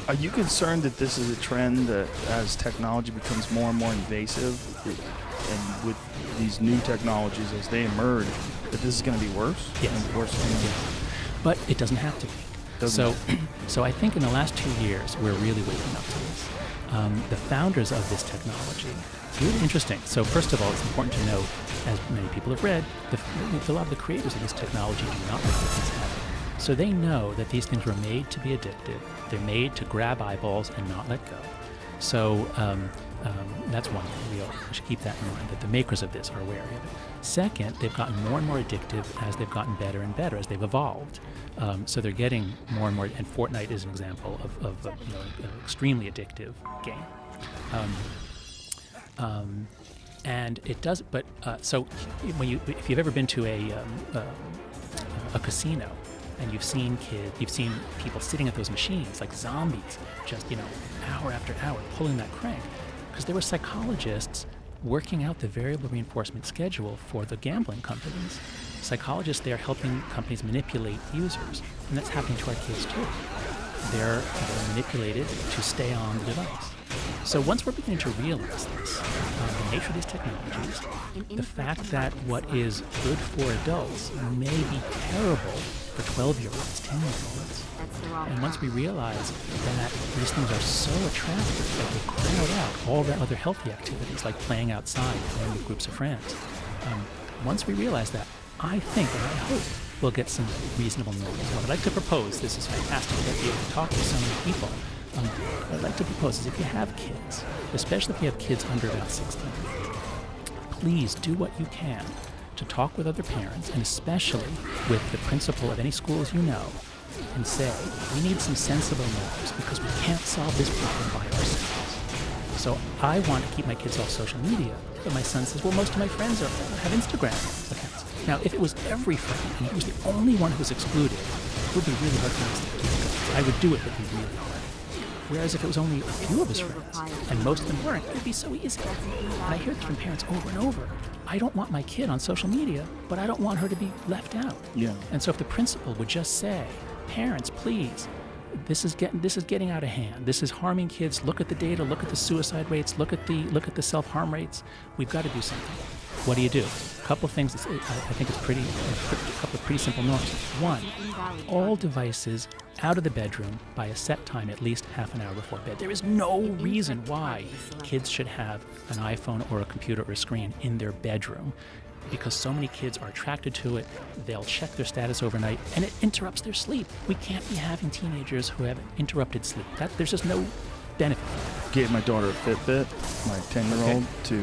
Are you concerned that this is a trend that as technology becomes more and more invasive, and with these new technologies as they emerge, That this is going to be worse? Yes. And worse. But it doesn't have to be. Doesn't So I think in the last 2 years, we're really waking up to this. The founders of this technology, it's really interesting. So first of all, it's important to note, as many people have read, a lot of the creators of this technology do not let their kids have it. So they know that these things were made to be addictive. They're made to grab eyeballs and not let go. So that's one thing. We should keep that in mind, that the makers of this are wary of it. Second, they've gotten more and more addictive as they've gotten better and better, as they've evolved. So they're getting more and more, and Fortnite is an example of an extremely addictive game. And it does, but so if you've ever been to a casino and you've seen people sitting at those machines like zombies, just hour after hour pulling that crank, because there were psychologists working out the variable reinforcement schedule for the gambling companies. Psychologists there helping companies manipulate users, and that's happening to our kids too. They're manipulated to stay on the device. So once we're beginning to realize this, the nature of these technologies, the fact that what is good for adults may be terrible for 12-year-olds, 10-year-olds, and once we realize that these things are so attractive that they crowd out all the other healthy activities like playing outside, playing with groups of friends, once we realize that, I think and I hope we'll get some reasonable norms. What I'd like to propose, this is fantastic that you talk to so many people, what I'd like to propose is if you have kids, especially if you have kids under about 16, please do what you can to talk with other parents, and especially with the principal of any schools you know, and say, we need some sensible norms because we can't solve this problem by ourselves. So I want to keep my kids off social media, but my son says, well, most of my friends have Instagram accounts. Now, if it was every friend and he was the only one who was excluded, it would be really hard for us to do. I would do it, but it'd be really hard. Whereas if it was only a few of his friends, and most of them weren't, it would be so easy. And I hear this from parents over and over. I don't want my kid on social media, but I don't want her to be left out. Yeah. And so if the principal would just say, parents, please, this is getting out of hand. This is harming kids. Look at the data. Look at the suicide rates. Look at the self-harm rates. We've got to do something. What do you do? A couple of things. I think it's a couple of pretty simple norms. One, all devices out of the bedroom by a set time, at least half an hour before bed. There is no reason why kids should have an iPhone or a computer or a screen in their bedroom, because so many kids are attracted to it. They'll check their status overnight, and it interrupts their sleep. We can't be having teenagers who have interrupted sleep. There's just no benefit. Gave my daughter a Fitbit, my 10-year-old, to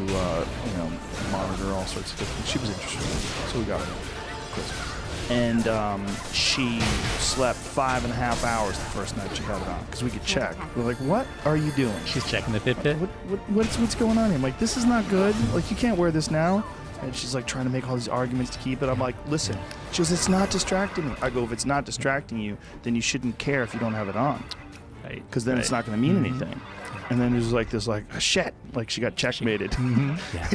monitor all sorts of different. She was interested in it, so we got her Christmas. And she slept 5.5 hours the first night she had it on, because we could check. We're like, what are you doing? She's checking the Fitbit. What's going on here? I'm like, this is not good. Like, you can't wear this now. And she's like trying to make all these arguments to keep it. I'm like, listen. She goes, it's not distracting me. I go, if it's not distracting you, then you shouldn't care if you don't have it on. Right. Because then it's not going to mean anything. And then there's like this, shit, like she got checkmated. Yeah,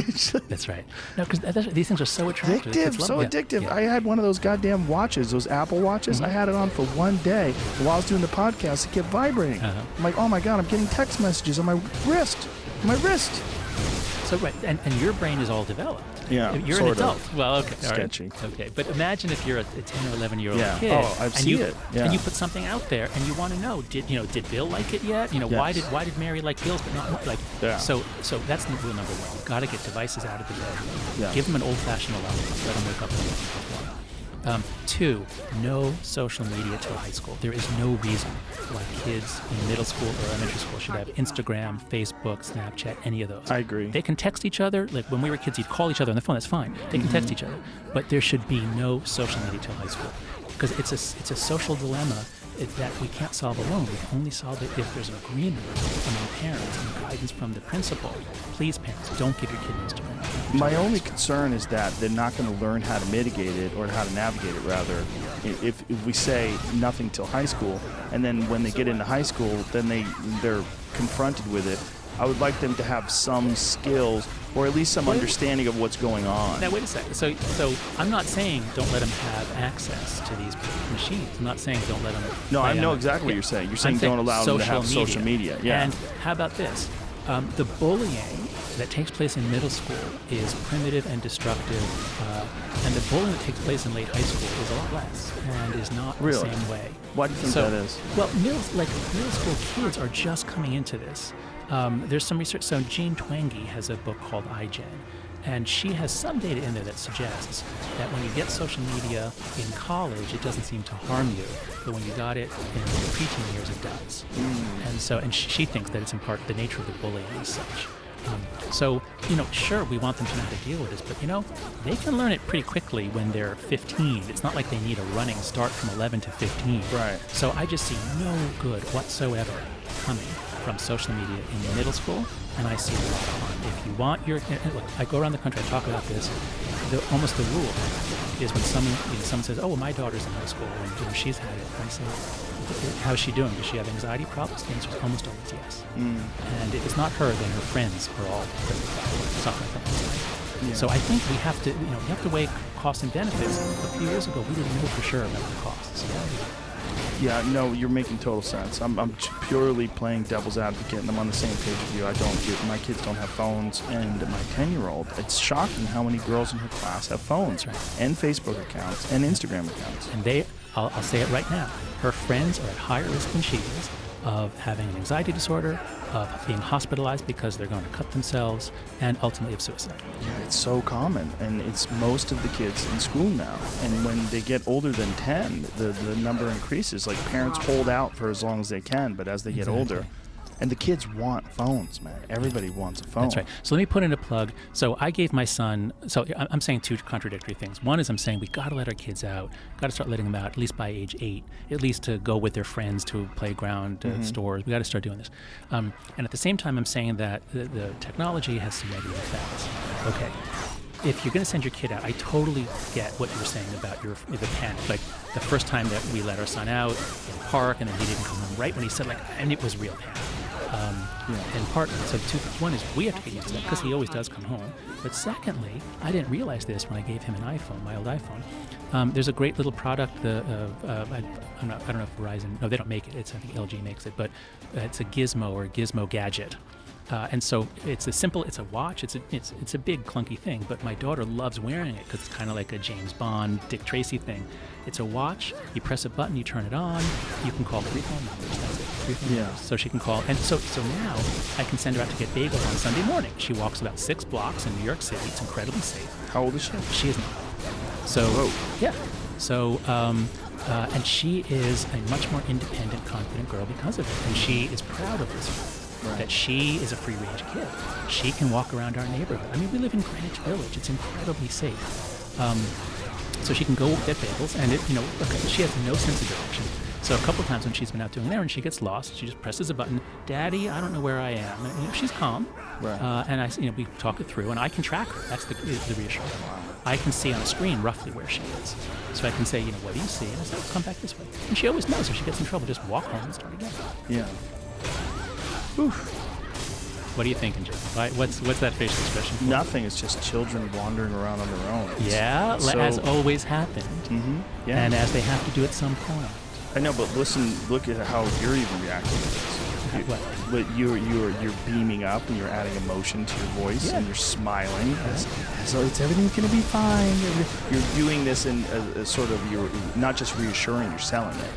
that's right. No, because these things are so attractive. Addictive. Yeah. I had one of those goddamn watches, those Apple watches. I had it on for one day. And while I was doing the podcast, it kept vibrating. I'm like, oh my God, I'm getting text messages on my wrist. So right, and your brain is all developed. Yeah, you're an adult. Well, okay, sketchy. All right. Okay, but imagine if you're a 10 or 11-year-old kid. Oh, I've seen it. Yeah. And you put something out there, and you want to know, did Bill like it yet? Yes. Why did Mary like Bill's but not like? Yeah. So that's rule number one. You've got to get devices out of the bed. Yeah. Give them an old-fashioned alarm. Let them wake up and look at one. 2, no social media till high school. There is no reason why kids in middle school or elementary school should have Instagram, Facebook, Snapchat, any of those. I agree. They can text each other. Like when we were kids, you'd call each other on the phone. That's fine. They can text each other. But there should be no social media till high school, because it's a social dilemma that we can't solve alone. We can only solve it if there's an agreement among parents and guidance from the principal. Please, parents, don't give your kid an Instagram. My only concern is that they're not going to learn how to mitigate it, or how to navigate it, rather, if we say nothing till high school, and then when they get into high school, then they're confronted with it. I would like them to have some skills, or at least some understanding of what's going on. Now, wait a second. So I'm not saying don't let them have access to these machines. I'm not saying don't let them. No, I know exactly what you're saying. You're saying don't allow them to have social media. Yeah. And how about this? The bullying that takes place in middle school is primitive and destructive, and the bullying that takes place in late high school is a lot less and is not the Really? same way. Why do you think that is? Well, middle school kids are just coming into this. There's some research. So Jean Twenge has a book called iGen, and she has some data in there that suggests that when you get social media in college, it doesn't seem to harm you, but when you got it in your preteen years, it does. And she thinks that it's in part the nature of the bullying as such. So, sure, we want them to know how to deal with this, but, they can learn it pretty quickly when they're 15. It's not like they need a running start from 11 to 15. Right. So I just see no good whatsoever coming from social media in middle school, and I see a lot of harm. If you want look, I go around the country, I talk about this, almost the rule is when someone says, oh, well, my daughter's in high school, and she's had it, and I say, how's she doing? Does she have anxiety problems? The answer is almost always yes. And if it's not her, then her friends are all suffering from anxiety. Yeah. So I think we have to weigh costs and benefits. A few years ago, we didn't know for sure about the costs. Yeah, no, you're making total sense. I'm purely playing devil's advocate, and I'm on the same page with you. My kids don't have phones, and my 10-year-old, it's shocking how many girls in her class have phones, and Facebook accounts, and Instagram accounts. And I'll say it right now, her friends are at higher risk than she is of having an anxiety disorder, of being hospitalized because they're going to cut themselves, and ultimately of suicide. Yeah, it's so common, and it's most of the kids in school now. And when they get older than 10, the number increases. Like, parents hold out for as long as they can, but as they get older, and the kids want phones, man. Everybody wants a phone. That's right. So let me put in a plug. So I gave my son, so I'm saying two contradictory things. One is I'm saying we got to let our kids out, got to start letting them out at least by age 8, at least to go with their friends to playground, stores. We got to start doing this. And at the same time, I'm saying that the technology has some negative effects. Okay. If you're going to send your kid out, I totally get what you were saying about the panic. Like the first time that we let our son out in the park, and then he didn't come home right when he said, and it was real panic. In part, so two things. One is we have to get used to that because he always does come home. But secondly, I didn't realize this when I gave him an iPhone, my old iPhone. There's a great little product. I don't know if Verizon. No, they don't make it. I think LG makes it, but it's a gizmo or a gizmo gadget. And so it's a watch. It's a big clunky thing, but my daughter loves wearing it because it's kind of like a James Bond, Dick Tracy thing. It's a watch. You press a button, you turn it on. You can call 3 phone numbers. That's it. 3 phone numbers. So she can call, and so now I can send her out to get bagels on Sunday morning. She walks about 6 blocks in New York City. It's incredibly safe. How old is she? She is 9. So yeah. So and she is a much more independent, confident girl because of it, and she is proud of this. Right. That she is a free-range kid. She can walk around our neighborhood. I mean, we live in Greenwich Village. It's incredibly safe. So she can go get bagels, and she has no sense of direction. So a couple of times when she's been out doing an errand, she gets lost. She just presses a button. Daddy, I don't know where I am. And, she's calm, right. And we talk it through, and I can track her. That's the reassurance. I can see on a screen roughly where she is. So I can say, what do you see? And I say, come back this way. And she always knows. If she gets in trouble, just walk home and start again. Yeah. Oof. What are you thinking, Jim? What's that facial expression for? Nothing. It's just children wandering around on their own. Yeah, as always happened. Yeah. And as they have to do at some point. I know, but look at how you're even reacting to this. What? You're beaming up, and you're adding emotion to your voice, and you're smiling. So everything's going to be fine. You're doing this in a sort of, you're not just reassuring, you're selling it.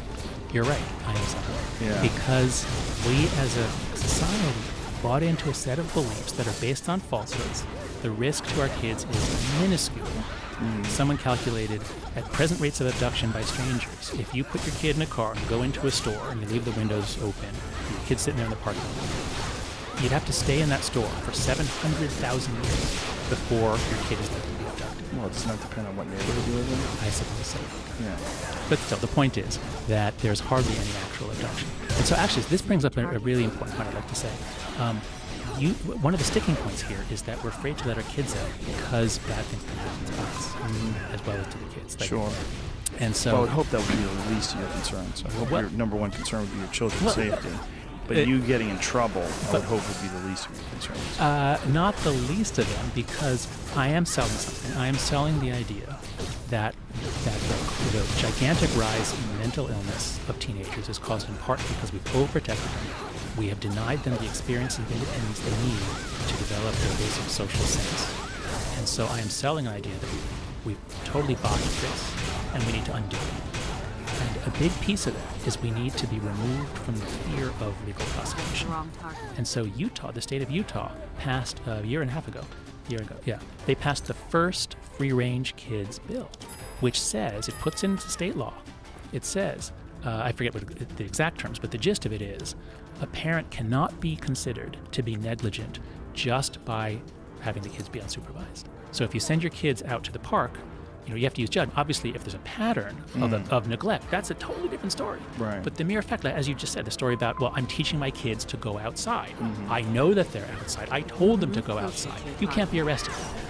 You're right. I am selling it. Yeah. Because we as a society bought into a set of beliefs that are based on falsehoods. The risk to our kids is minuscule. Someone calculated at present rates of abduction by strangers, if you put your kid in a car and go into a store and you leave the windows open, your kid's sitting there in the parking lot, you'd have to stay in that store for 700,000 years before your kid is likely to be abducted. Well, doesn't that depend on what neighborhood you live in? I suppose so. Yeah. But still, the point is that there's hardly any actual abduction. And so actually, this brings up a really important point I'd like to say. One of the sticking points here is that we're afraid to let our kids out because bad things can happen to us as well as to the kids. Sure. And so I would hope that would be the least of your concerns. I hope your number one concern would be your children's safety. But you getting in trouble, I would hope would be the least of your concerns. Not the least of them, because I am selling something. I am selling the idea that the gigantic rise in mental illness of teenagers is caused in part because we've overprotected them. We have denied them the experience and independence they need to develop their basic social sense. And so I am selling an idea that we've totally botched this, and we need to undo it. And a big piece of that is we need to be removed from the fear of legal prosecution. Wrong target. And so Utah, the state of Utah, passed a year ago, they passed the first free-range kids bill, which says, it puts into state law, it says, I forget what the exact terms, but the gist of it is, a parent cannot be considered to be negligent just by having the kids be unsupervised. So if you send your kids out to the park, you have to use judgment. Obviously, if there's a pattern of neglect, that's a totally different story. Right. But the mere fact, as you just said, the story about, well, I'm teaching my kids to go outside. I know that they're outside. I told them to go outside. You can't be arrested for that.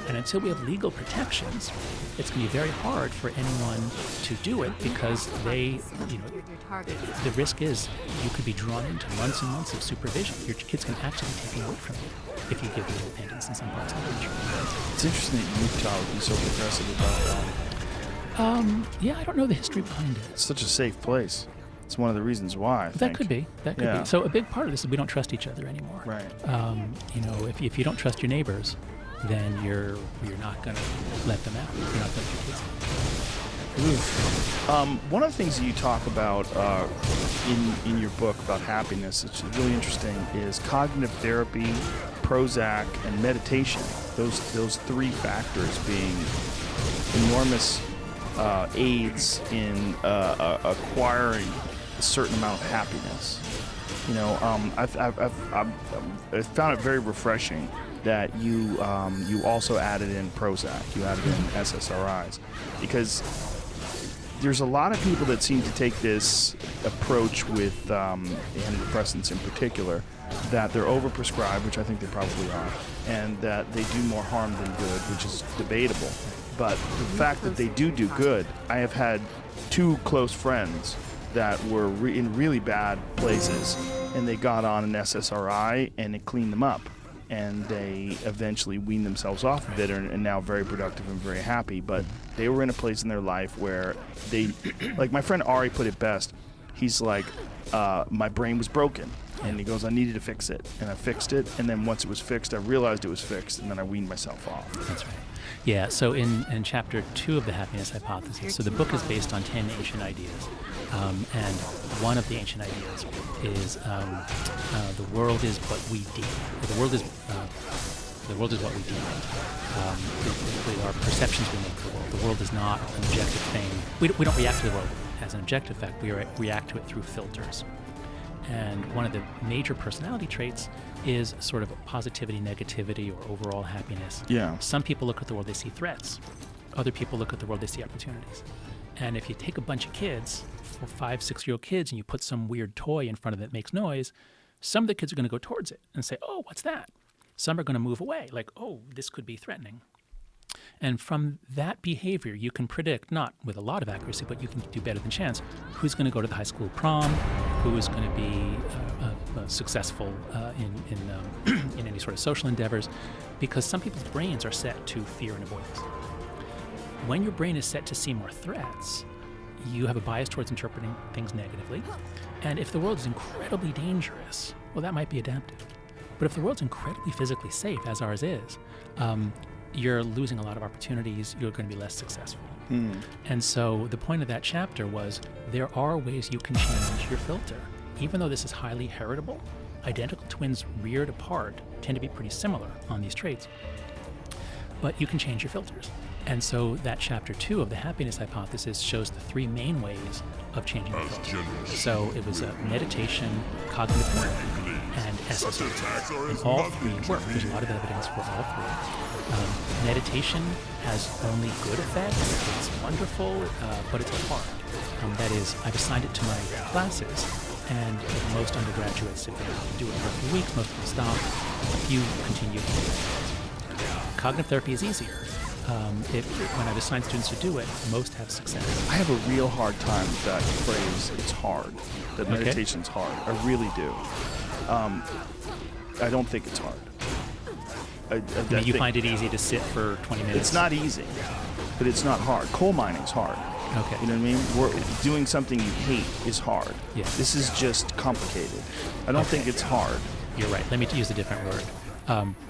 And until we have legal protections, it's going to be very hard for anyone to do it because Your target. the risk is you could be drawn into months and months of supervision. Your kids can actually be taken away from you if you give them independence in some parts of the country. It's interesting that Utah would be so progressive about that. Yeah, I don't know the history behind it. It's such a safe place. It's one of the reasons why. I That think. could be. That could Yeah. be. So a big part of this is we don't trust each other anymore. Right. If you don't trust your neighbors, then you're not going to let them out. You're not going to let your kids out. One of the things that you talk about in your book about happiness, which is really interesting, is cognitive therapy, Prozac, and meditation. Those three factors being enormous aids in acquiring a certain amount of happiness. I've found it very refreshing that you also added in Prozac, you added in SSRIs, because there's a lot of people that seem to take this approach with antidepressants in particular, that they're overprescribed, which I think they probably are, and that they do more harm than good, which is debatable. But the fact that they do good, I have had two close friends that were in really bad places, and they got on an SSRI, and it cleaned them up. And they eventually weaned themselves off of it and now very productive and very happy. But they were in a place in their life where they, like my friend Ari put it best, he's like, my brain was broken. And he goes, I needed to fix it. And I fixed it. And then once it was fixed, I realized it was fixed. And then I weaned myself off. That's right. Yeah, so in chapter 2 of the happiness hypothesis, so the book is based on 10 ancient ideas. And one of the ancient ideas is the world is what we deem. The world is what we deem it. With our perceptions we make of the world. The world is not an objective thing. We don't react to the world as an objective fact. We react to it through filters. And one of the major personality traits is sort of positivity, negativity, or overall happiness. Yeah. Some people look at the world, they see threats. Other people look at the world, they see opportunities. And if you take a bunch of kids, 5, 6-year-old kids, and you put some weird toy in front of it that makes noise, some of the kids are going to go towards it and say, oh, what's that? Some are going to move away, like, oh, this could be threatening. And from that behavior, you can predict, not with a lot of accuracy, but you can do better than chance, who's going to go to the high school prom, who is going to be successful in any sort of social endeavors, because some people's brains are set to fear and avoidance. When your brain is set to see more threats, you have a bias towards interpreting things negatively. And if the world is incredibly dangerous, well, that might be adaptive. But if the world's incredibly physically safe, as ours is, you're losing a lot of opportunities, you're going to be less successful. And so the point of that chapter was there are ways you can change your filter. Even though this is highly heritable, identical twins reared apart tend to be pretty similar on these traits, but you can change your filters. And so that chapter 2 of the happiness hypothesis shows the 3 main ways of changing your filter. So it was meditation, cognitive therapy, and SSRI. And all 3 work. There's a lot of evidence for all 3. Meditation has only good effects. It's wonderful, but it's hard. That is, I've assigned it to my classes, and most undergraduates, if they do it for a few weeks, most of them stop. A few continue. Cognitive therapy is easier. When I've assigned students to do it, most have success. I have a real hard time with that phrase, it's hard, that meditation's hard. I really do. I don't think it's hard. You find it easy to sit for 20 minutes? It's not easy, but it's not hard. Coal mining's hard. Okay. You know what I mean? Doing something you hate is hard. Yeah. This is just complicated. I don't think it's hard. You're right. Let me use a different word.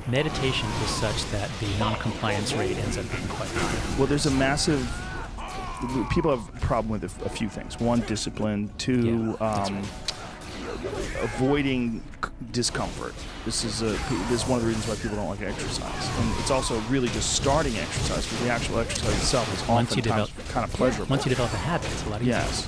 Meditation is such that the non-compliance rate ends up being quite high. Well, there's a massive. People have a problem with a few things. One, discipline. Two, avoiding discomfort. This is one of the reasons why people don't like exercise, and it's also really just starting exercise, because the actual exercise itself is oftentimes kind of pleasurable. Once you develop a habit, it's a lot easier. Yes.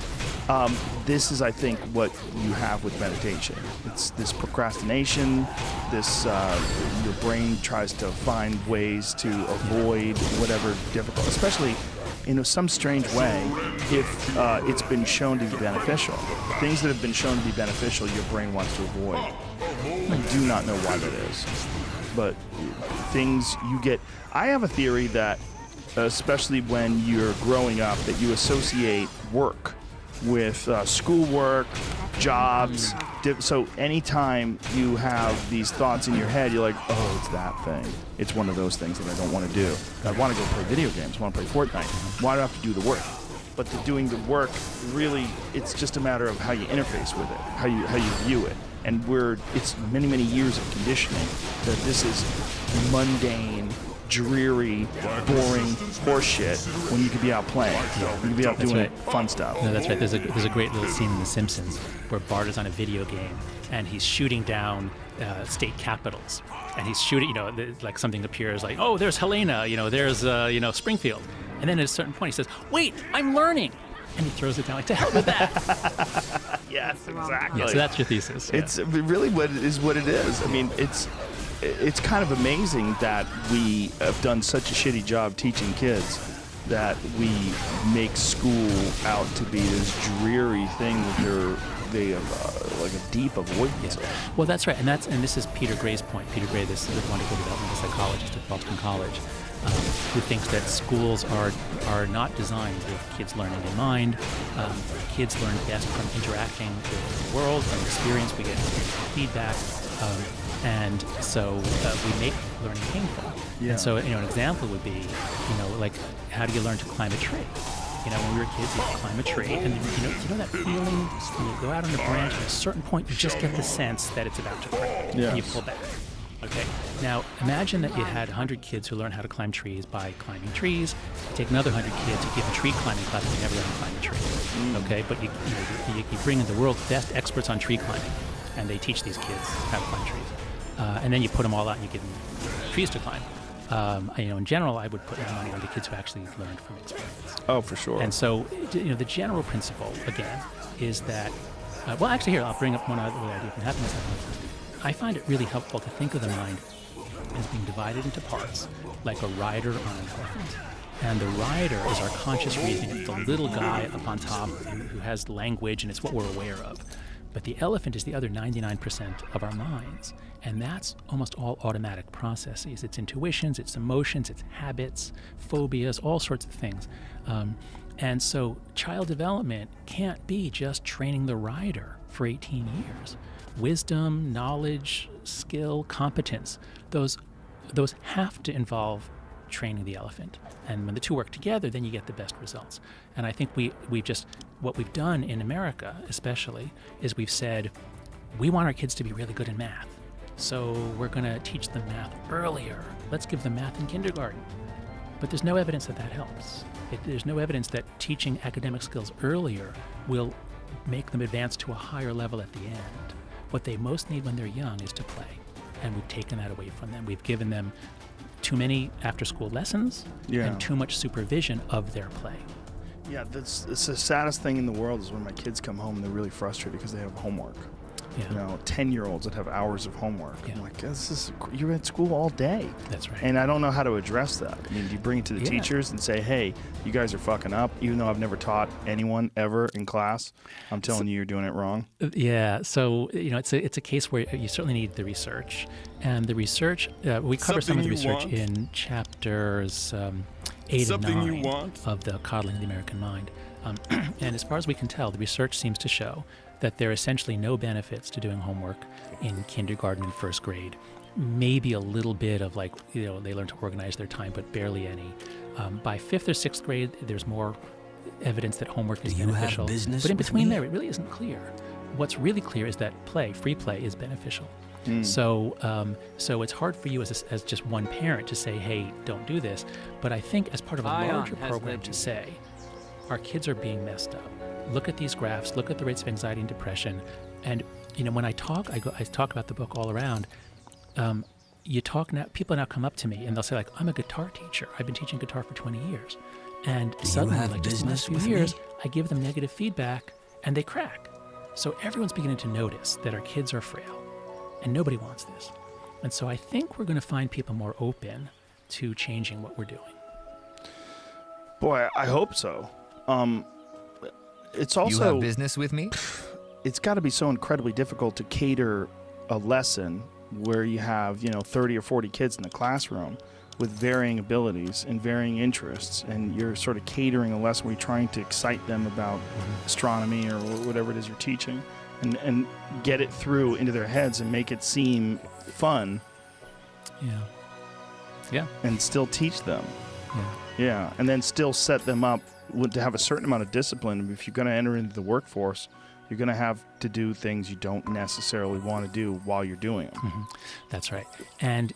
This is, I think, what you have with meditation. It's this procrastination. This your brain tries to find ways to avoid whatever difficult, especially in some strange way, if it's been shown to be beneficial. Things that have been shown to be beneficial, your brain wants to avoid. I do not know why that is, but things you get. I have a theory that, especially when you're growing up, that you associate work with schoolwork, jobs. So anytime you have these thoughts in your head, you're like, oh, it's that thing. It's one of those things that I don't want to do. I want to go play video games. I want to play Fortnite. Why do I have to do the work? But doing the work, really, it's just a matter of how you interface with it, how you view it. And it's many, many years of conditioning that this is mundane, dreary, boring horseshit when you could be out playing. You could be out doing fun stuff. No, that's right. There's a great little scene in The Simpsons where Bart is on a video game and he's shooting down state capitals. And he's shooting, like something appears like, oh, there's Helena, there's, Springfield. And then at a certain point he says, wait, I'm learning. And he throws it down like, to hell with that. Yes, exactly. Yeah, so that's your thesis. Yeah. It's really what it is. I mean, it's kind of amazing that we have done such a shitty job teaching kids that we make school out to be this dreary thing that they have like a deep avoidance. Yeah. Well, that's right, and this is Peter Gray's point. Peter Gray, this wonderful developmental psychologist at Boston College, who thinks that schools are not designed with kids learning in mind. Kids learn best from interacting with the world, from experience. We get feedback. And so we make learning painful. Yeah. And so, an example would be, like, how do you learn to climb a tree? When we were kids, you climb a tree, and you know that feeling when you go out on a branch, at a certain point, you just get the sense that it's about to crack, yes. and you pull back. Okay. Now, imagine that you had 100 kids who learn how to climb trees by climbing trees. Take another 100 kids, you give a tree climbing class, and they never learn to climb a tree. Okay. But you bring in the world's best experts on tree climbing, and they teach these kids how to climb trees. And then you put them all out and you give them trees to climb. In general, I would put my money on the kids who actually learned from experience. Oh, for sure. And so, the general principle, again, is that, here, I'll bring up one other idea from happiness. I find it really helpful to think of the mind as being divided into parts, like a rider on an elephant. And the rider is our conscious reasoning. It's the little guy up on top who has language, and it's what we're aware of. But the elephant is the other 99% of our minds. And that's almost all automatic processes. It's intuitions, it's emotions, it's habits, phobias, all sorts of things. And so child development can't be just training the rider for 18 years. Wisdom, knowledge, skill, competence, those have to involve training the elephant. And when the two work together, then you get the best results. And I think what we've done in America especially is we've said, we want our kids to be really good in math. So we're going to teach them math earlier. Let's give them math in kindergarten. But there's no evidence that helps. There's no evidence that teaching academic skills earlier will make them advance to a higher level at the end. What they most need when they're young is to play. And we've taken that away from them. We've given them too many after-school lessons and too much supervision of their play. Yeah, it's the saddest thing in the world is when my kids come home and they're really frustrated because they have homework. Yeah. 10-year-olds that have hours of homework. Yeah. I'm like, you're at school all day. That's right. And I don't know how to address that. I mean, do you bring it to the teachers and say, hey, you guys are fucking up, even though I've never taught anyone ever in class? I'm telling you, you're doing it wrong. Yeah. So, it's a case where you certainly need the research. And the research, we cover some of the research in chapters 8 and 9 of the Coddling of the American Mind. And as far as we can tell, the research seems to show that there are essentially no benefits to doing homework in kindergarten and first grade. Maybe a little bit of they learn to organize their time, but barely any. By 5th or 6th grade, there's more evidence that homework is Do you have beneficial. business But in with between me? there, it really isn't clear. What's really clear is that free play is beneficial. So it's hard for you as just one parent to say, hey, don't do this. But I think as part of a larger program to say, our kids are being messed up. Look at these graphs, look at the rates of anxiety and depression. And, when I talk about the book all around. People now come up to me and they'll say, like, I'm a guitar teacher. I've been teaching guitar for 20 years. And suddenly, have like just in the last business few with years, me? I give them negative feedback and they crack. So everyone's beginning to notice that our kids are frail and nobody wants this. And so I think we're going to find people more open to changing what we're doing. Boy, I hope so. It's also You have business with me? it's got to be so incredibly difficult to cater a lesson where you have 30 or 40 kids in the classroom with varying abilities and varying interests, and you're sort of catering a lesson where you're trying to excite them about astronomy or whatever it is you're teaching, and get it through into their heads and make it seem fun and still teach them. Yeah, and then still set them up to have a certain amount of discipline. If you're going to enter into the workforce, you're going to have to do things you don't necessarily want to do while you're doing them. That's right. And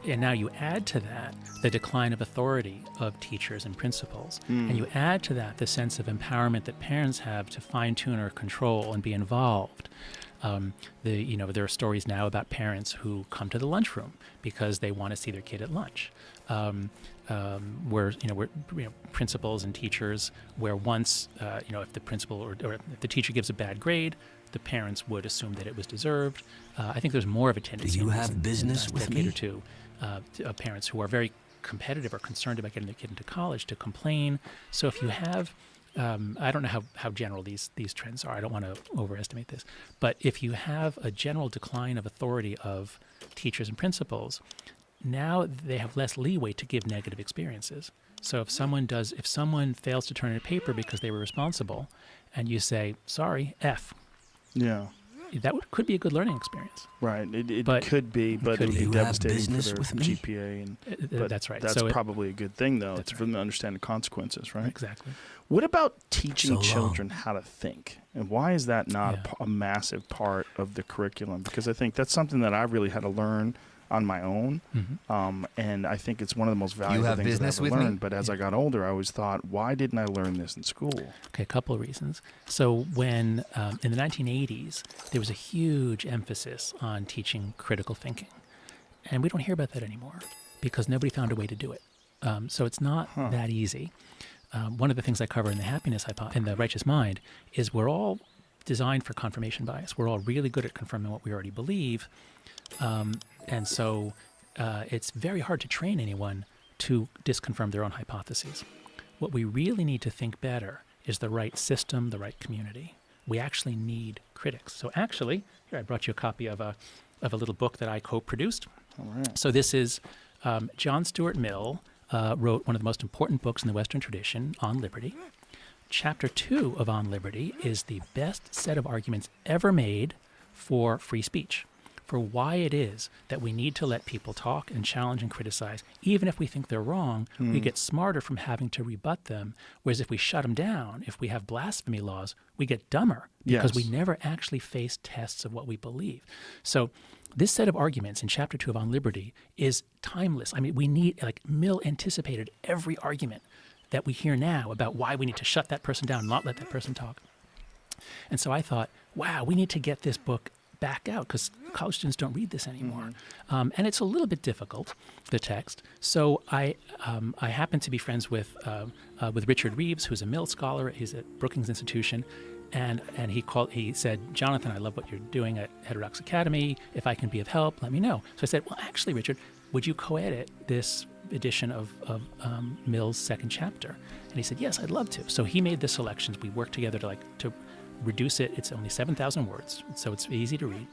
now you add to that the decline of authority of teachers and principals, and you add to that the sense of empowerment that parents have to fine-tune or control and be involved. There are stories now about parents who come to the lunchroom because they want to see their kid at lunch. Where principals and teachers, where once if the principal or if the teacher gives a bad grade, the parents would assume that it was deserved. I think there's more of a tendency. Do you in have this business in the with decade me? or two, of parents who are very competitive or concerned about getting their kid into college to complain. So if you have I don't know how general these trends are. I don't want to overestimate this. But if you have a general decline of authority of teachers and principals, now they have less leeway to give negative experiences. So if someone fails to turn in a paper because they were responsible, and you say, sorry, F. Yeah. That could be a good learning experience. Right. It But could be, but it could would be. be You have devastating for business their with me? GPA. But That's right. That's So probably a good thing, though, That's for them to understand the consequences, right? Exactly. What about teaching So long. children how to think? And why is that not Yeah. a massive part of the curriculum? Because I think that's something that I really had to learn on my own. And I think it's one of the most valuable have things that I business ever with me? learned. But as I got older, I always thought, why didn't I learn this in school? Okay, a couple of reasons. So when in the 1980s, there was a huge emphasis on teaching critical thinking. And we don't hear about that anymore because nobody found a way to do it. So it's not that easy. One of the things I cover in the Righteous Mind is we're all designed for confirmation bias. We're all really good at confirming what we already believe. And so it's very hard to train anyone to disconfirm their own hypotheses. What we really need to think better is the right system, the right community. We actually need critics. So actually, here I brought you a copy of a little book that I co-produced. All right. So this is John Stuart Mill wrote one of the most important books in the Western tradition, On Liberty. Chapter 2 of On Liberty is the best set of arguments ever made for free speech, for why it is that we need to let people talk and challenge and criticize. Even if we think they're wrong, we get smarter from having to rebut them, whereas if we shut them down, if we have blasphemy laws, we get dumber because we Yes. never actually face tests of what we believe. So this set of arguments in Chapter 2 of On Liberty is timeless. I mean, Mill anticipated every argument that we hear now about why we need to shut that person down and not let that person talk. And so I thought, wow, we need to get this book back out because college students don't read this anymore. And it's a little bit difficult, the text. So I happen to be friends with Richard Reeves, who's a Mill scholar. He's at Brookings Institution. And he said, Jonathan, I love what you're doing at Heterodox Academy. If I can be of help, let me know. So I said, well, actually, Richard, would you co-edit this edition of Mill's second chapter? And he said, yes, I'd love to. So he made the selections. We worked together to reduce it. It's only 7,000 words, so it's easy to read.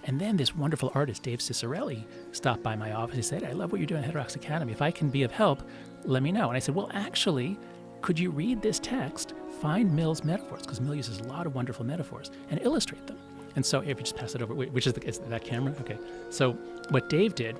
And then this wonderful artist, Dave Cicerelli, stopped by my office. He said, I love what you're doing at Heterodox Academy. If I can be of help, let me know. And I said, well, actually, could you read this text, find Mill's metaphors, because Mill uses a lot of wonderful metaphors, and illustrate them. And so if you just pass it over, which is that camera? Okay. So what Dave did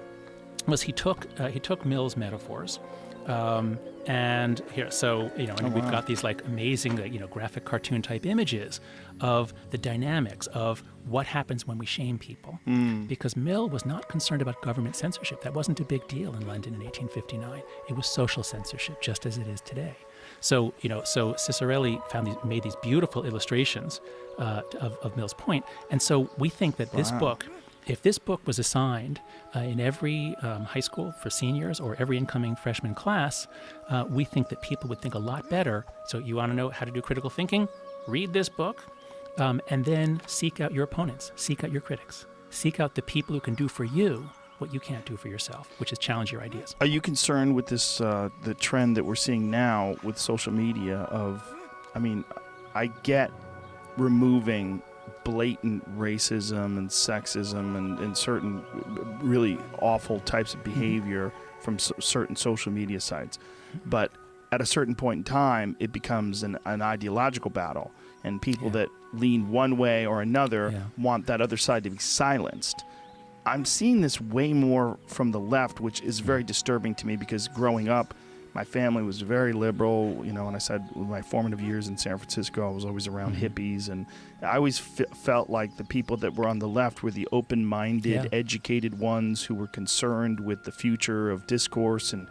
was he took Mill's metaphors And here, so, and we've got these like amazing, graphic cartoon type images of the dynamics of what happens when we shame people. Because Mill was not concerned about government censorship. That wasn't a big deal in London in 1859. It was social censorship, just as it is today. So, so Cicerelli made these beautiful illustrations of Mill's point. And so we think that this book, if this book was assigned in every high school for seniors or every incoming freshman class, we think that people would think a lot better. So you want to know how to do critical thinking? Read this book, and then seek out your opponents, seek out your critics, seek out the people who can do for you what you can't do for yourself, which is challenge your ideas. Are you concerned with this, the trend that we're seeing now with social media I get removing blatant racism and sexism and certain really awful types of behavior from certain social media sites. But at a certain point in time, it becomes an ideological battle, and people that lean one way or another want that other side to be silenced. I'm seeing this way more from the left, which is very disturbing to me, because growing up, my family was very liberal, and I said my formative years in San Francisco, I was always around hippies, and I always felt like the people that were on the left were the open-minded, educated ones who were concerned with the future of discourse and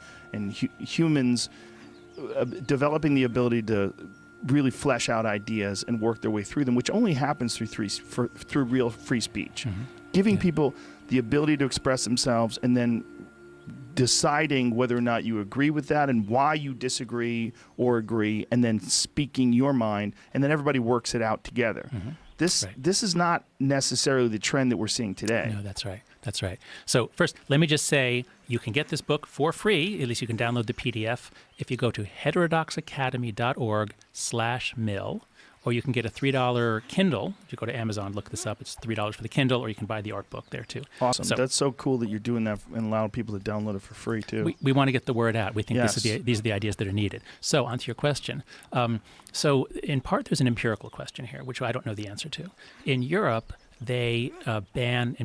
humans developing the ability to really flesh out ideas and work their way through them, which only happens through real free speech. Giving people the ability to express themselves, and then deciding whether or not you agree with that and why you disagree or agree, and then speaking your mind, and then everybody works it out together. This is not necessarily the trend that we're seeing today. No, that's right. That's right. So first, let me just say, you can get this book for free. At least you can download the PDF if you go to heterodoxacademy.org/mill, or you can get a $3 Kindle. If you go to Amazon, look this up. It's $3 for the Kindle, or you can buy the art book there too. Awesome. So, that's so cool that you're doing that and allowing people to download it for free too. We want to get the word out. We think these are the ideas that are needed. So onto your question. So in part, there's an empirical question here, which I don't know the answer to. In Europe, they ban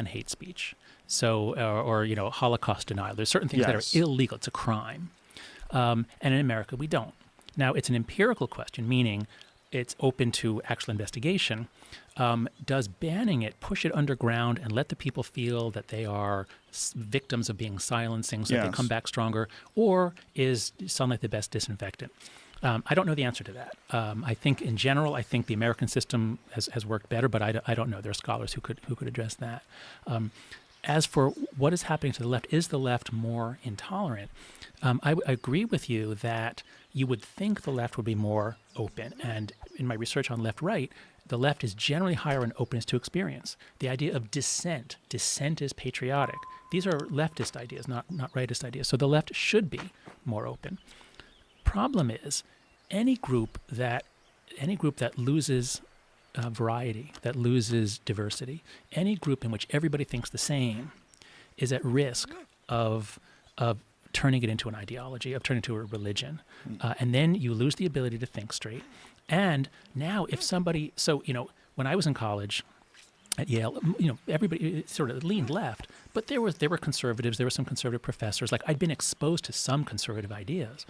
hate speech. So, or Holocaust denial. There's certain things that are illegal. It's a crime. And in America, we don't. Now, it's an empirical question, meaning it's open to actual investigation. Does banning it push it underground and let the people feel that they are victims of being silencing so that they come back stronger? Or is sunlight the best disinfectant? I don't know the answer to that. I think in general, the American system has worked better, but I don't know. There are scholars who could address that. As for what is happening to the left, is the left more intolerant? I agree with you that you would think the left would be more open. And in my research on left-right, the left is generally higher in openness to experience. The idea of dissent is patriotic. These are leftist ideas, not rightist ideas. So the left should be more open. Problem is, any group that loses variety, that loses diversity, any group in which everybody thinks the same, is at risk of turning it into an ideology, of turning it into a religion. And then you lose the ability to think straight. And now if somebody, when I was in college at Yale, everybody sort of leaned left, but there were conservatives, there were some conservative professors. Like, I'd been exposed to some conservative ideas.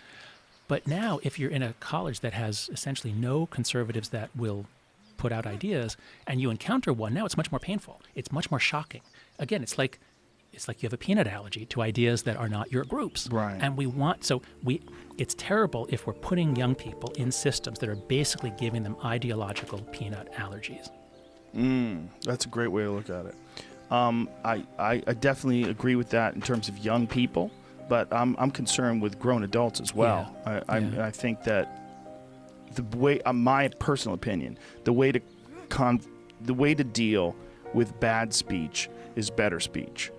But now if you're in a college that has essentially no conservatives that will put out ideas, and you encounter one, now it's much more painful. It's much more shocking. Again, it's like you have a peanut allergy to ideas that are not your groups. Right. And it's terrible if we're putting young people in systems that are basically giving them ideological peanut allergies. That's a great way to look at it. I definitely agree with that in terms of young people, but I'm concerned with grown adults as well. I think that the way, my personal opinion, the way to deal with bad speech is better speech.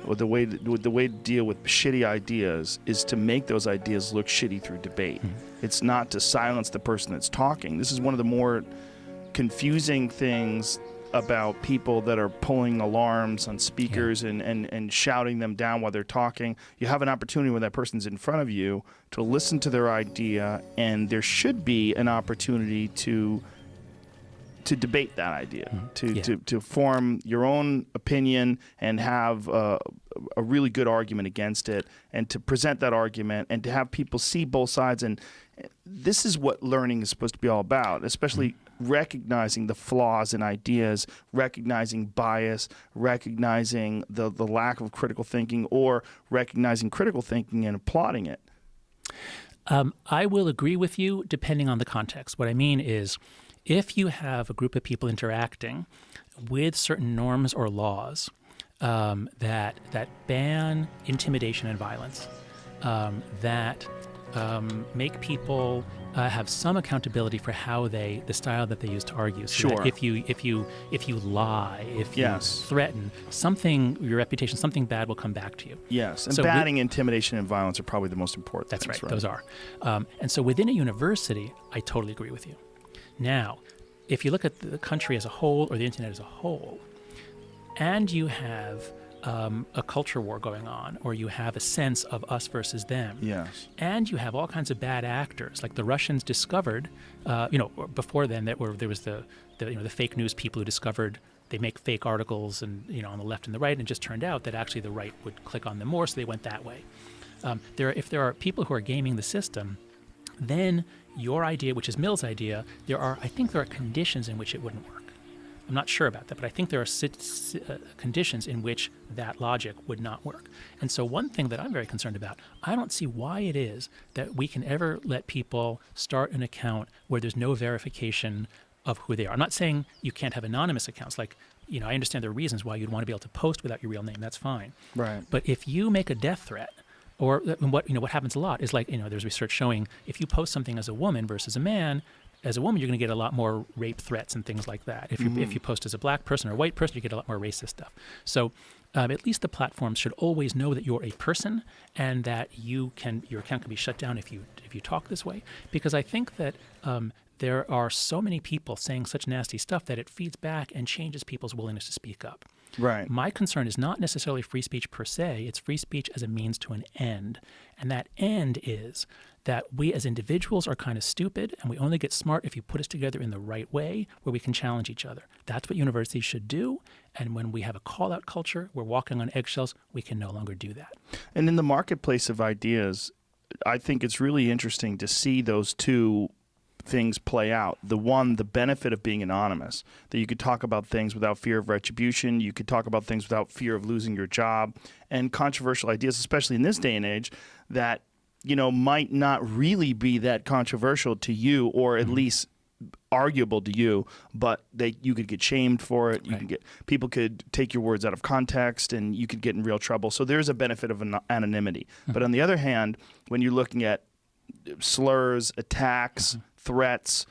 Or the way to deal with shitty ideas is to make those ideas look shitty through debate. It's not to silence the person that's talking. This is one of the more confusing things about people that are pulling alarms on speakers and shouting them down while they're talking. You have an opportunity when that person's in front of you to listen to their idea, and there should be an opportunity to to debate that idea, Yeah. to form your own opinion and have a really good argument against it, and to present that argument and to have people see both sides. And this is what learning is supposed to be all about, especially recognizing the flaws in ideas, recognizing bias, recognizing the lack of critical thinking, or recognizing critical thinking and applauding it. I will agree with you depending on the context. What I mean is, if you have a group of people interacting with certain norms or laws that ban intimidation and violence, that make people have some accountability for how the style that they use to argue. So Sure. that if you lie, if you Yes. threaten, your reputation, something bad will come back to you. Yes, and So banning intimidation and violence are probably the most important That's things, right. Those are. And so within a university, I totally agree with you. Now, if you look at the country as a whole or the internet as a whole, and you have a culture war going on, or you have a sense of us versus them, Yes. and you have all kinds of bad actors, like the Russians discovered, before then there was the fake news people who discovered they make fake articles and on the left and the right, and it just turned out that actually the right would click on them more, so they went that way. If there are people who are gaming the system, then your idea, which is Mill's idea, I think there are conditions in which it wouldn't work. I'm not sure about that, but I think there are conditions in which that logic would not work. And so one thing that I'm very concerned about, I don't see why it is that we can ever let people start an account where there's no verification of who they are. I'm not saying you can't have anonymous accounts. Like, I understand there are reasons why you'd want to be able to post without your real name. That's fine. Right. But if you make a death threat, or what happens a lot is, like, there's research showing if you post something as a woman versus a man, as a woman you're going to get a lot more rape threats and things like that. If you post as a black person or a white person, you get a lot more racist stuff. So at least the platforms should always know that you're a person and that your account can be shut down if you talk this way. Because I think that there are so many people saying such nasty stuff that it feeds back and changes people's willingness to speak up. Right. My concern is not necessarily free speech per se, it's free speech as a means to an end. And that end is that we as individuals are kind of stupid, and we only get smart if you put us together in the right way where we can challenge each other. That's what universities should do. And when we have a call-out culture, we're walking on eggshells, we can no longer do that. And in the marketplace of ideas, I think it's really interesting to see those two things play out. The benefit of being anonymous, that you could talk about things without fear of retribution, you could talk about things without fear of losing your job, and controversial ideas, especially in this day and age, that might not really be that controversial to you, or at least arguable to you, but you could get shamed for it. People could take your words out of context, and you could get in real trouble. So there's a benefit of anonymity. But on the other hand, when you're looking at slurs, attacks, threats,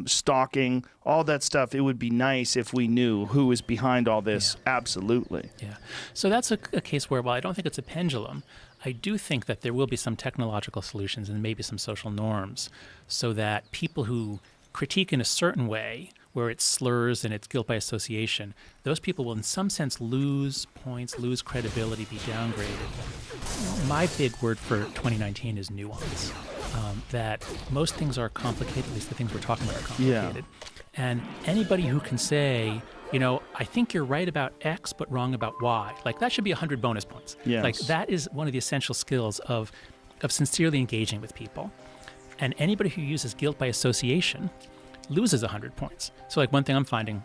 stalking, all that stuff, it would be nice if we knew who is behind all this. Yeah. Absolutely. Yeah. So that's a case where, while I don't think it's a pendulum, I do think that there will be some technological solutions and maybe some social norms so that people who critique in a certain way, where it's slurs and it's guilt by association, those people will in some sense lose points, lose credibility, be downgraded. My big word for 2019 is nuance. That most things are complicated, at least the things we're talking about are complicated. Yeah. And anybody who can say, I think you're right about X but wrong about Y, like that should be 100 bonus points. Yes. Like that is one of the essential skills of sincerely engaging with people. And anybody who uses guilt by association loses 100 points. So like one thing I'm finding,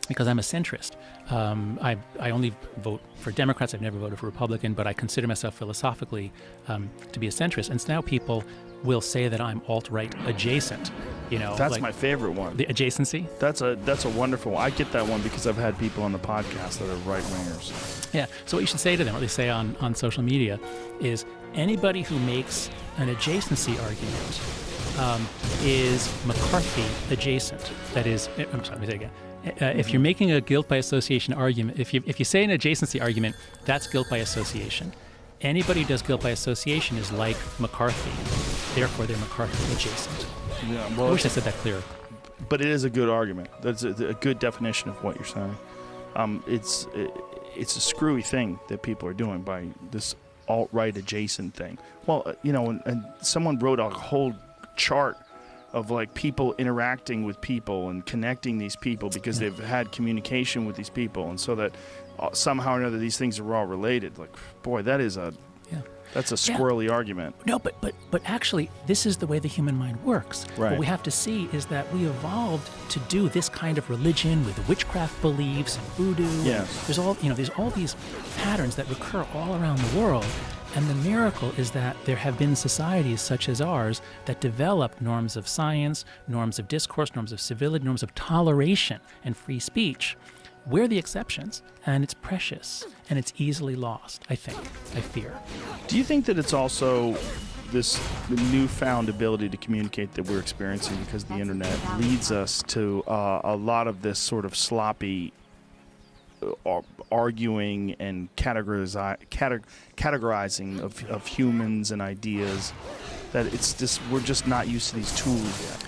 because I'm a centrist, I only vote for Democrats. I've never voted for Republican, but I consider myself philosophically to be a centrist. And so now people will say that I'm alt-right adjacent. That's my favorite one. The adjacency? That's a wonderful one. I get that one because I've had people on the podcast that are right-wingers. Yeah. So what you should say to them, or they say on social media, is anybody who makes an adjacency argument is McCarthy adjacent. That is, I'm sorry, let me say it again. If you're making a guilt by association argument, if you say an adjacency argument, that's guilt by association. Anybody who does guilt by association is like McCarthy. Therefore, they're McCarthy adjacent. Yeah, well, I wish I said that clearer. But it is a good argument. That's a good definition of what you're saying. It's a screwy thing that people are doing by this alt-right adjacent thing. Well, and someone wrote a whole chart of like people interacting with people and connecting these people because they've had communication with these people, and so that somehow or another these things are all related. Like, boy, that's a squirrely argument. No, but actually, this is the way the human mind works. Right. What we have to see is that we evolved to do this kind of religion with witchcraft beliefs and voodoo. Yes. There's all these patterns that recur all around the world. And the miracle is that there have been societies such as ours that develop norms of science, norms of discourse, norms of civility, norms of toleration and free speech. We're the exceptions, and it's precious, and it's easily lost, I fear. Do you think that it's also the newfound ability to communicate that we're experiencing because the internet leads us to a lot of this sort of sloppy arguing and categorizing of humans and ideas, that it's just we're just not used to these tools yet?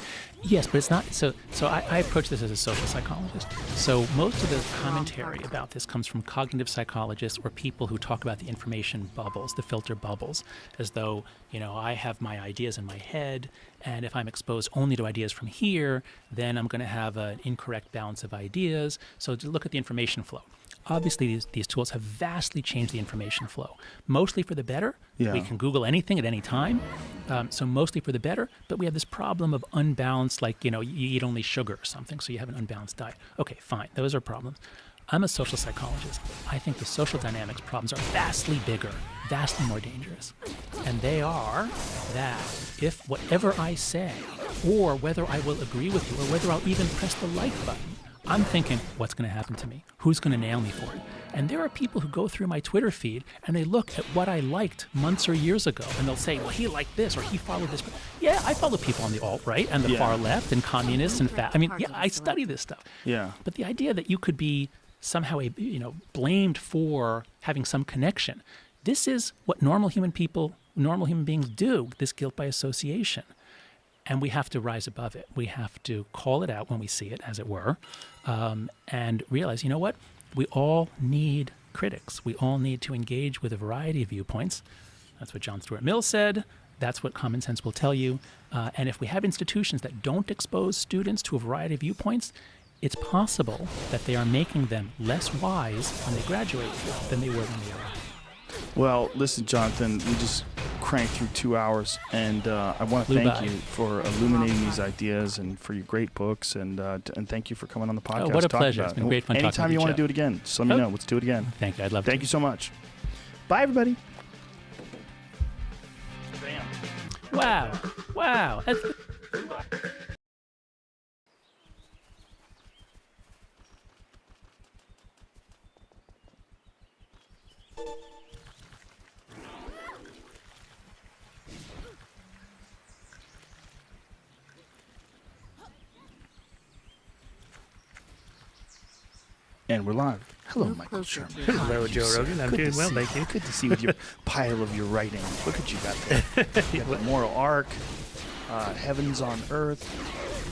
Yes, but it's not. So I approach this as a social psychologist. So most of the commentary about this comes from cognitive psychologists or people who talk about the information bubbles, the filter bubbles, as though, I have my ideas in my head, and if I'm exposed only to ideas from here, then I'm going to have an incorrect balance of ideas. So to look at the information flow. Obviously, these tools have vastly changed the information flow, mostly for the better. Yeah. We can Google anything at any time, so mostly for the better. But we have this problem of unbalanced, like, you eat only sugar or something, so you have an unbalanced diet. Okay, fine, those are problems. I'm a social psychologist. I think the social dynamics problems are vastly bigger, vastly more dangerous. And they are that if whatever I say, or whether I will agree with you, or whether I'll even press the like button, I'm thinking, what's going to happen to me? Who's going to nail me for it? And there are people who go through my Twitter feed and they look at what I liked months or years ago, and they'll say, well, he liked this or he followed this. Yeah, I follow people on the alt-right and the far left and communists and I study this stuff. Yeah. But the idea that you could be somehow blamed for having some connection, this is what normal human beings do, this guilt by association. And we have to rise above it. We have to call it out when we see it, as it were, and realize, what? We all need critics. We all need to engage with a variety of viewpoints. That's what John Stuart Mill said. That's what common sense will tell you. And if we have institutions that don't expose students to a variety of viewpoints, it's possible that they are making them less wise when they graduate than they were when they arrived. Well, listen, Jonathan, we just cranked through 2 hours, and I want to thank you for illuminating these ideas and for your great books, and thank you for coming on the podcast. Oh, what a pleasure. It's been great fun talking to you. Anytime you want to do it again, just let me know. Let's do it again. Thank you. I'd love to. Thank you so much. Bye, everybody. Wow. And we're live. Hello, Michael Sherman. Hello, Joe Rogan. I'm doing well, thank you. Good to see you with your pile of your writing. Look what you got there. You got the Moral Arc, Heavens on Earth.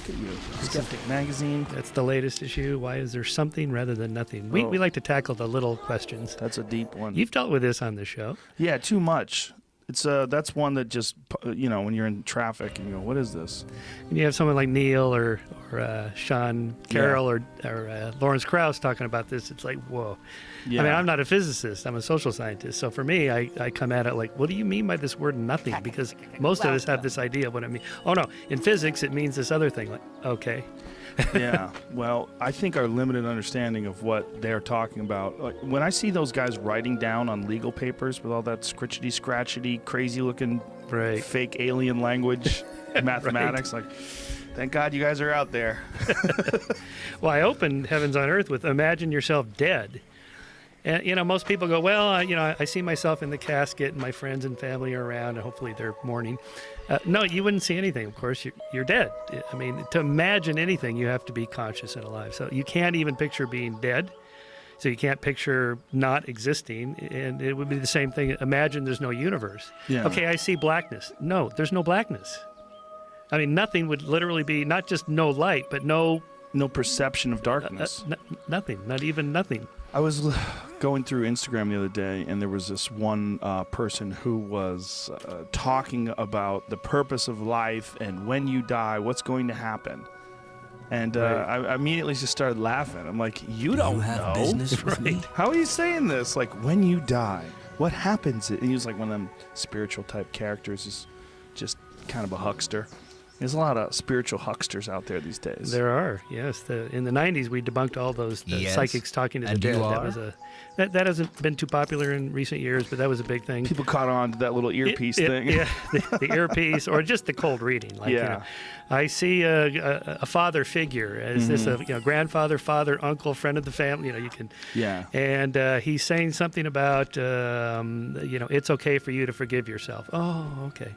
Look at you. Skeptic Magazine. That's the latest issue. Why is there something rather than nothing? We like to tackle the little questions. That's a deep one. You've dealt with this on the show. Yeah, too much. It's that's one that just, when you're in traffic and you go, what is this? And you have someone like Neil or Sean Carroll or Lawrence Krauss talking about this. It's like, whoa. Yeah. I mean, I'm not a physicist. I'm a social scientist. So for me, I come at it like, what do you mean by this word nothing? Because most of us have this idea of what it means. Oh, no. In physics, it means this other thing. Like, okay. Yeah. Well, I think our limited understanding of what they're talking about, like, when I see those guys writing down on legal papers with all that scratchety, crazy-looking fake alien language, mathematics, like, thank God you guys are out there. Well, I opened Heavens on Earth with imagine yourself dead. And, most people go, well, I see myself in the casket and my friends and family are around and hopefully they're mourning. No, you wouldn't see anything. Of course, you're dead. I mean, to imagine anything, you have to be conscious and alive. So you can't even picture being dead. So you can't picture not existing. And it would be the same thing. Imagine there's no universe. Yeah. Okay, I see blackness. No, there's no blackness. I mean, nothing would literally be not just no light, but no perception of darkness. nothing, not even nothing. I was going through Instagram the other day, and there was this one person who was talking about the purpose of life and when you die, what's going to happen. And I immediately just started laughing. I'm like, you don't know. Business with me? How are you saying this? Like, when you die, what happens? And he was like one of them spiritual type characters, is just kind of a huckster. There's a lot of spiritual hucksters out there these days. There are, yes. In the 90s, we debunked all those Yes. psychics talking to the And dead. you That are? was that hasn't been too popular in recent years, but that was a big thing. People caught on to that little earpiece thing. Yeah, the earpiece, or just the cold reading. Like, Yeah. I see a father figure. Is this a grandfather, father, uncle, friend of the family? You can. Yeah. And he's saying something about it's okay for you to forgive yourself. Oh, okay.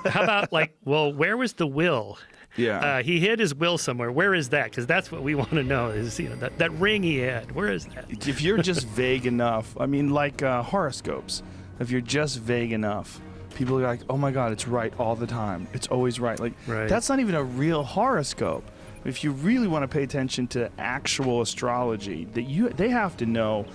How about where was the will? Yeah. He hid his will somewhere. Where is that? Because that's what we want to know. Is that ring he had? Where is that? If you're just vague enough, I mean, like horoscopes, if you're just vague enough, people are like, oh my God, it's right all the time. It's always right. Like, Right. that's not even a real horoscope. If you really want to pay attention to actual astrology, they have to know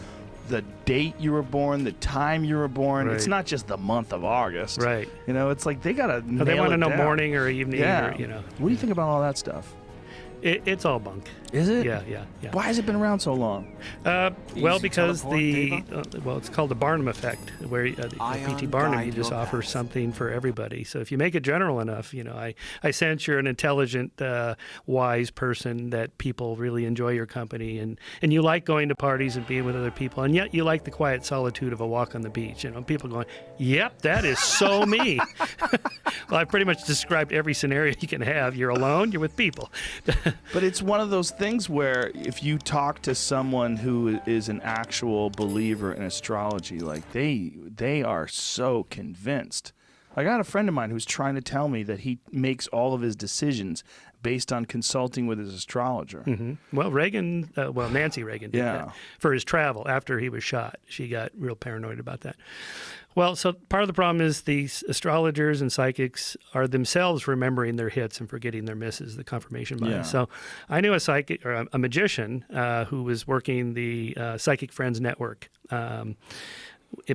the date you were born, the time you were born. It's Right. not just the month of August. Right. It's like they got to nail They want to it know down. morning or evening. Yeah. Or, What do you think about all that stuff? It's all bunk. Is it? Yeah. Why has it been around so long? Well, because teleport, it's called the Barnum effect, where the Ion P.T. Barnum, guide you just your offer path. something for everybody. So if you make it general enough, I sense you're an intelligent, wise person, that people really enjoy your company, and you like going to parties and being with other people, and yet you like the quiet solitude of a walk on the beach. People going, yep, that is so me. Well, I've pretty much described every scenario you can have. You're alone, you're with people. But it's one of those things where if you talk to someone who is an actual believer in astrology, like they are so convinced. I got a friend of mine who's trying to tell me that he makes all of his decisions based on consulting with his astrologer. Well, Nancy Reagan did Yeah. that for his travel after he was shot. She got real paranoid about that. Well, so part of the problem is these astrologers and psychics are themselves remembering their hits and forgetting their misses, the confirmation bias. Yeah. So I knew a psychic or a magician who was working the Psychic Friends Network.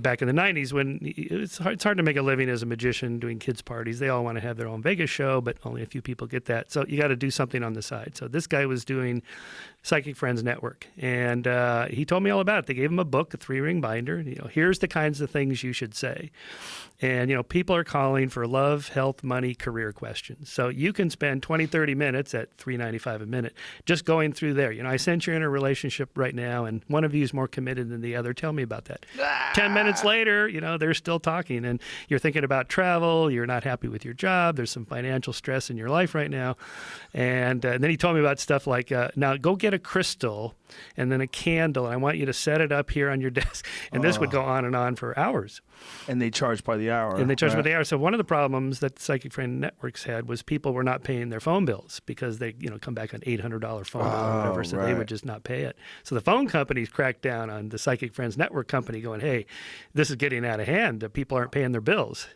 Back in the 90s, when it's hard to make a living as a magician doing kids' parties. They all want to have their own Vegas show, but only a few people get that. So you got to do something on the side. So this guy was doing Psychic Friends Network, and he told me all about it. They gave him a book, a 3-ring binder. Here's the kinds of things you should say. And, people are calling for love, health, money, career questions. So you can spend 20, 30 minutes at $3.95 a minute just going through there. I sense you're in a relationship right now, and one of you is more committed than the other. Tell me about that. 10 minutes later, they're still talking, and you're thinking about travel. You're not happy with your job. There's some financial stress in your life right now. And then he told me about stuff like, now go get a crystal and then a candle, and I want you to set it up here on your desk. And this would go on for hours. And they charge by the hour. And they charge by right? the hour. So one of the problems that Psychic Friend Networks had was people were not paying their phone bills because they, come back on $800 phone bill or whatever. So they right. would just not pay it. So the phone companies cracked down on the Psychic Friends Network company, going, "Hey, this is getting out of hand. People aren't paying their bills."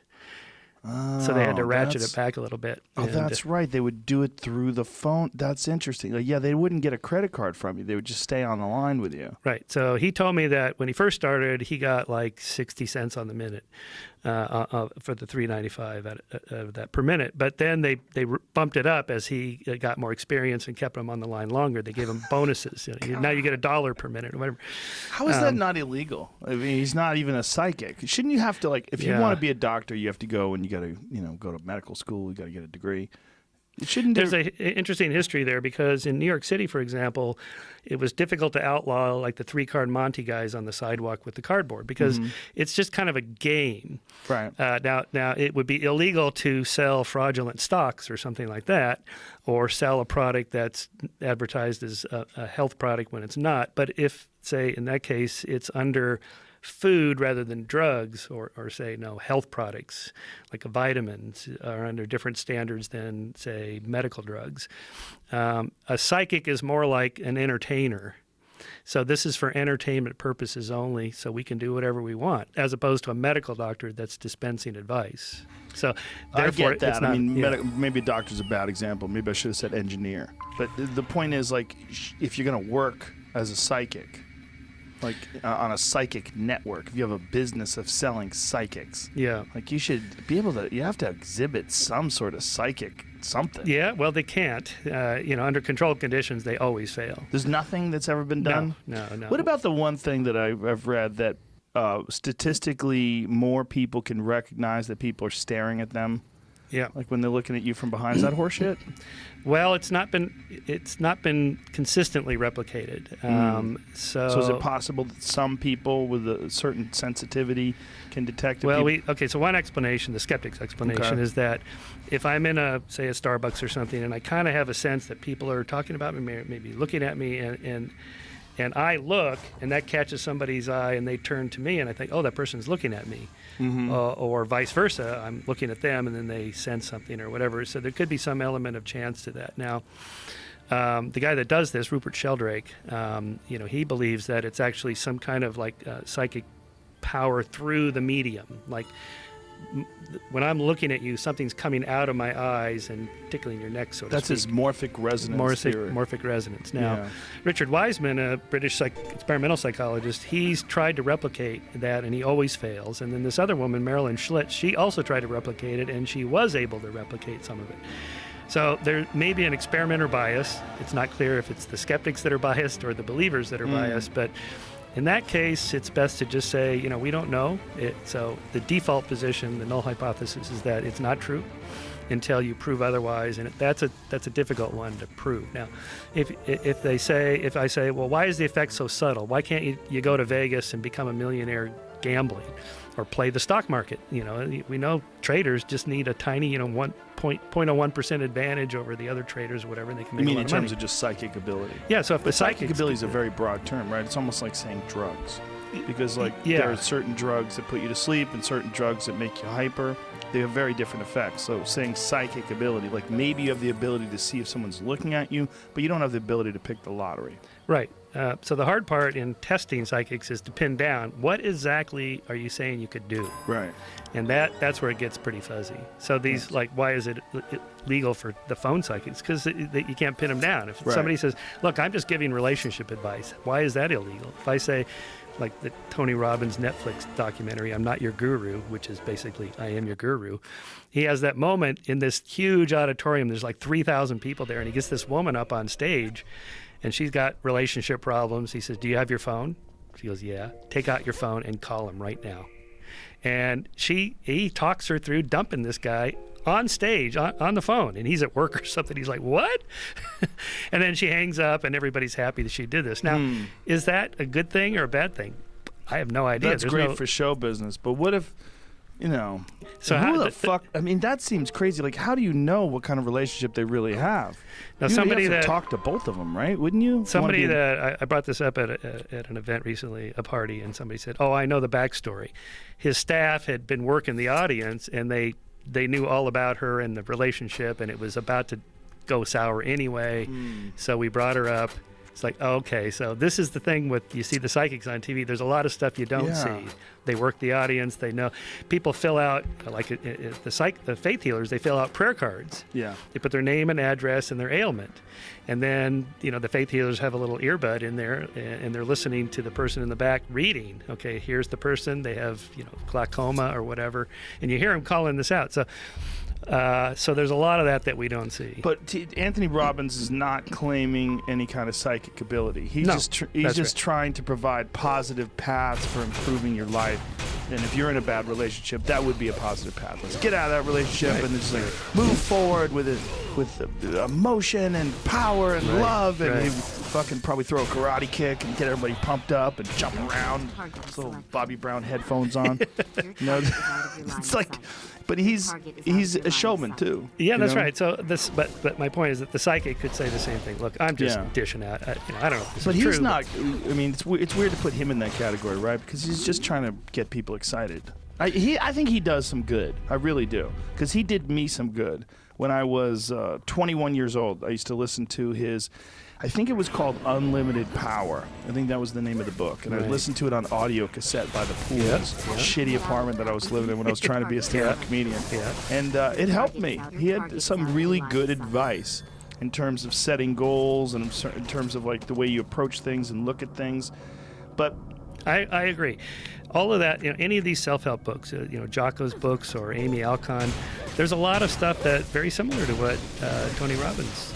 So they had to ratchet it back a little bit. Oh, that's right. They would do it through the phone. That's interesting. They wouldn't get a credit card from you. They would just stay on the line with you. Right. So he told me that when he first started, he got like 60 cents on the minute for the $3.95 of that per minute. But then they bumped it up as he got more experience and kept him on the line longer. They gave him bonuses. Now you get $1 per minute or whatever. How is that not illegal? I mean, he's not even a psychic. Shouldn't you have to, if you Yeah. want to be a doctor, you have to go and you got to, go to medical school. You got to get a degree. It shouldn't. There's an interesting history there because in New York City, for example, it was difficult to outlaw like the 3-card Monte guys on the sidewalk with the cardboard because it's just kind of a game. Right. Now it would be illegal to sell fraudulent stocks or something like that, or sell a product that's advertised as a health product when it's not. But if, say, in that case, it's under food rather than drugs, or say health products like vitamins are under different standards than, say, medical drugs. A psychic is more like an entertainer. So this is for entertainment purposes only, so we can do whatever we want, as opposed to a medical doctor that's dispensing advice. So I therefore, get that. it's not, Maybe a doctor's a bad example. Maybe I should have said engineer. But the point is, if you're going to work as a psychic, like on a psychic network, if you have a business of selling psychics, Yeah. like you should be able to. You have to exhibit some sort of psychic something. Yeah, well, they can't. Under controlled conditions, they always fail. There's nothing that's ever been done. No. What about the one thing that I've read that statistically more people can recognize that people are staring at them, Yeah. like when they're looking at you from behind? Is that horseshit? Well, it's not been consistently replicated. So is it possible that some people with a certain sensitivity can detect it? Well, so one explanation, the skeptic's explanation, Okay. is that if I'm in a Starbucks or something, and I kind of have a sense that people are talking about me, maybe looking at me, and I look, and that catches somebody's eye, and they turn to me, and I think, oh, that person's looking at me. Or vice versa, I'm looking at them, and then they sense something or whatever. So there could be some element of chance to that. Now, the guy that does this, Rupert Sheldrake, he believes that it's actually some kind of like psychic power through the medium. Like when I'm looking at you, something's coming out of my eyes and tickling your neck, so to That's speak. his morphic resonance theory. Morphic resonance. Now, Yeah. Richard Wiseman, a British experimental psychologist, he's tried to replicate that, and he always fails. And then this other woman, Marilyn Schlitz, she also tried to replicate it, and she was able to replicate some of it. So there may be an experimenter bias. It's not clear if it's the skeptics that are biased or the believers that are biased, but in that case, it's best to just say, we don't know. So the default position, the null hypothesis, is that it's not true until you prove otherwise, and that's a difficult one to prove. Now, if I say, well, why is the effect so subtle? Why can't you go to Vegas and become a millionaire gambling, or play the stock market? We know traders just need a tiny, 0.01% advantage over the other traders or whatever, and they can I make mean, a lot in of terms money. of just psychic ability. Yeah, so if the Psychic psychics- ability is a very broad term, right? It's almost like saying drugs. Because Yeah. there are certain drugs that put you to sleep and certain drugs that make you hyper. They have very different effects. So saying psychic ability, like maybe you have the ability to see if someone's looking at you, but you don't have the ability to pick the lottery. Right. So the hard part in testing psychics is to pin down what exactly are you saying you could do, Right. and that's where it gets pretty fuzzy. So these, like, why is it legal for the phone psychics? Because you can't pin them down. If Right. somebody says, "Look, I'm just giving relationship advice," why is that illegal? If I say, like the Tony Robbins Netflix documentary, "I'm Not Your Guru," which is basically "I am your guru," he has that moment in this huge auditorium. There's like 3,000 people there, and he gets this woman up on stage, and she's got relationship problems. He says, "Do you have your phone?" She goes, "Yeah." "Take out your phone and call him right now." And he talks her through dumping this guy on stage on the phone, and he's at work or something. He's like, "What?" And then she hangs up, and everybody's happy that she did this. Now, is that a good thing or a bad thing? I have no idea. That's There's great no- for show business, but what if, So who how- the fuck? I mean, that seems crazy. Like, how do you know what kind of relationship they really have? Now, You'd somebody have to that- talk to both of them, right? Wouldn't you? Somebody You wanna be- that I brought this up at an event recently, a party, and somebody said, "Oh, I know the backstory. His staff had been working the audience, and they knew all about her and the relationship, and it was about to go sour anyway. So we brought her up." It's like, oh, okay, so this is the thing with, you see the psychics on TV, there's a lot of stuff you don't Yeah. see. They work the audience, they know. People fill out, like the faith healers, they fill out prayer cards. Yeah. They put their name and address and their ailment. And then, the faith healers have a little earbud in there, and they're listening to the person in the back reading. Okay, here's the person, they have, glaucoma or whatever, and you hear them calling this out. So there's a lot of that we don't see. But Anthony Robbins is not claiming any kind of psychic ability. He's No, just that's right. trying to provide positive paths for improving your life. And if you're in a bad relationship, that would be a positive path. Let's get out of that relationship and just like move forward with emotion and power and love, and right. maybe fucking probably throw a karate kick and get everybody pumped up and jump around. Little Bobby Brown headphones on. It's like, but he's a showman too. Yeah, you that's know? right. So but my point is that the psychic could say the same thing. Look, I'm just Yeah. dishing out. I don't know if this But is true. he's not. I mean, it's weird to put him in that category, right? Because he's just trying to get people excited. I think he does some good. I really do. Because he did me some good. When I was 21 years old, I used to listen to his, I think it was called Unlimited Power. I think that was the name of the book. And I Right. listened to it on audio cassette by the pool. Yeah, This yeah. shitty apartment that I was living in when I was trying to be a stand-up comedian. Yeah. And it helped me. He had some really good advice in terms of setting goals and in terms of like the way you approach things and look at things. But I agree. All of that, any of these self-help books, Jocko's books or Amy Alcon, there's a lot of stuff that's very similar to what Tony Robbins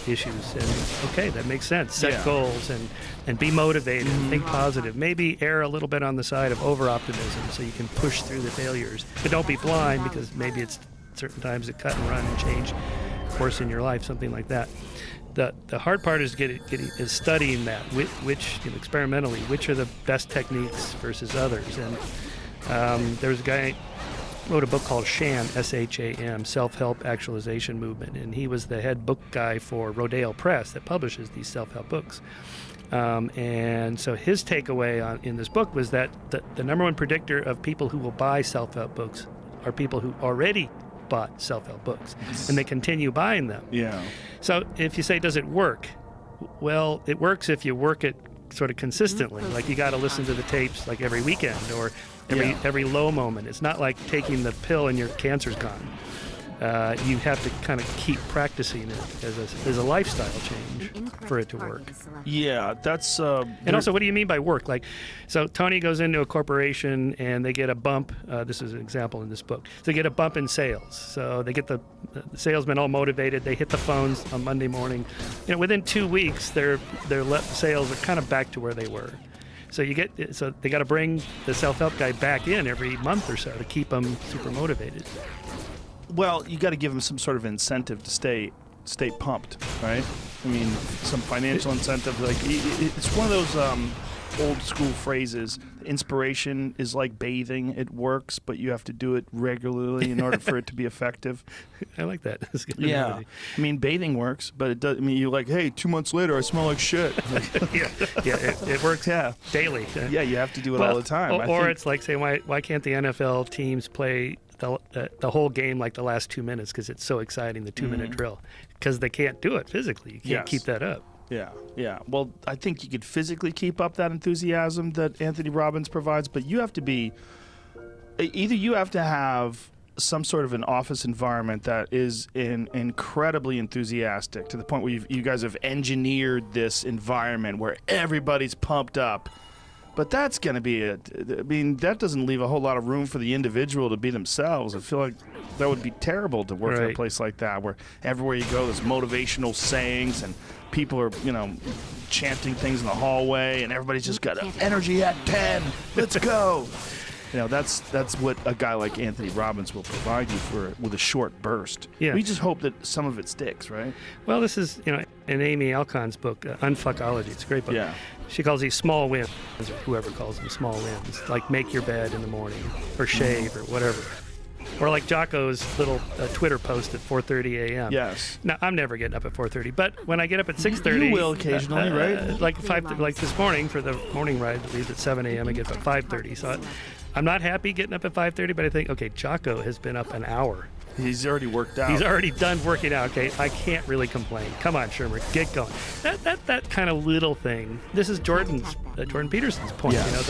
issues. And okay, that makes sense. Set goals and be motivated, think positive. Maybe err a little bit on the side of over-optimism so you can push through the failures. But don't be blind, because maybe it's certain times to cut and run and change course in your life, something like that. The hard part is is studying that, which experimentally, which are the best techniques versus others. And there's a guy wrote a book called SHAM, S-H-A-M, Self-Help Actualization Movement, and he was the head book guy for Rodale Press that publishes these self-help books. And so his takeaway in this book was that the number one predictor of people who will buy self-help books are people who already bought self-help books, and they continue buying them. Yeah. So if you say, does it work? Well, it works if you work it sort of consistently. Like you got to listen to the tapes like every weekend or every low moment. It's not like taking the pill and your cancer's gone. You have to kind of keep practicing it as a lifestyle change for it to work. Yeah, that's... and also, what do you mean by work? Like, so Tony goes into a corporation and they get a bump. This is an example in this book. They get a bump in sales. So they get the salesmen all motivated. They hit the phones on Monday morning. Within 2 weeks, their sales are kind of back to where they were. So they got to bring the self-help guy back in every month or so to keep them super motivated. Well, you got to give them some sort of incentive to stay pumped, right? I mean, some financial incentive. Like it's one of those old school phrases. Inspiration is like bathing; it works, but you have to do it regularly in order for it to be effective. I like that. That's good. Yeah, I mean, bathing works, but it does. I mean, you're like, hey, 2 months later, I smell like shit. It works. Yeah, daily. Yeah, you have to do it all the time. Or it's like saying, why can't the NFL teams play the whole game like the last 2 minutes because it's so exciting, the 2-minute drill, because they can't do it physically. You can't keep that up. Yeah. Well, I think you could physically keep up that enthusiasm that Anthony Robbins provides, but you have to be either you have to have some sort of an office environment that is incredibly enthusiastic to the point where you guys have engineered this environment where everybody's pumped up. But that's going to be that doesn't leave a whole lot of room for the individual to be themselves. I feel like that would be terrible to work in a place like that, where everywhere you go there's motivational sayings and people are, chanting things in the hallway and everybody's just got energy at 10. Let's go. That's what a guy like Anthony Robbins will provide you with a short burst. Yeah. We just hope that some of it sticks, right? Well, this is, in Amy Alcon's book, Unfuckology. It's a great book. Yeah. She calls these small wins, or whoever calls them small wins, like make your bed in the morning or shave or whatever. Or like Jocko's little Twitter post at 4:30 a.m. Yes. Now, I'm never getting up at 4:30, but when I get up at 6:30... You will occasionally, right? Like this morning for the morning ride, I leave at 7 a.m. I get up at 5:30. So I'm not happy getting up at 5:30, but I think, okay, Jocko has been up an hour. He's already worked out. He's already done working out. Okay, I can't really complain. Come on, Shermer, get going. That kind of little thing. This is Jordan Peterson's point. Yes.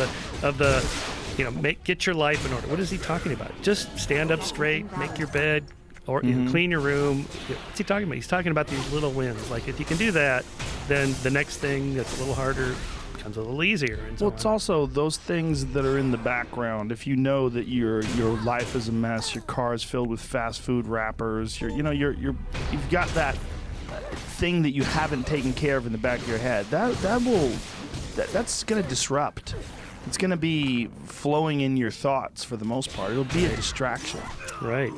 Get your life in order. What is he talking about? Just stand up straight, make your bed, or clean your room. What's he talking about? He's talking about these little wins. Like if you can do that, then the next thing that's a little harder becomes a little easier. And so it's also those things that are in the background. If you know that your life is a mess, your car is filled with fast food wrappers, you've got that thing that you haven't taken care of in the back of your head. That's going to disrupt. It's going to be flowing in your thoughts for the most part. It'll be a distraction. Right.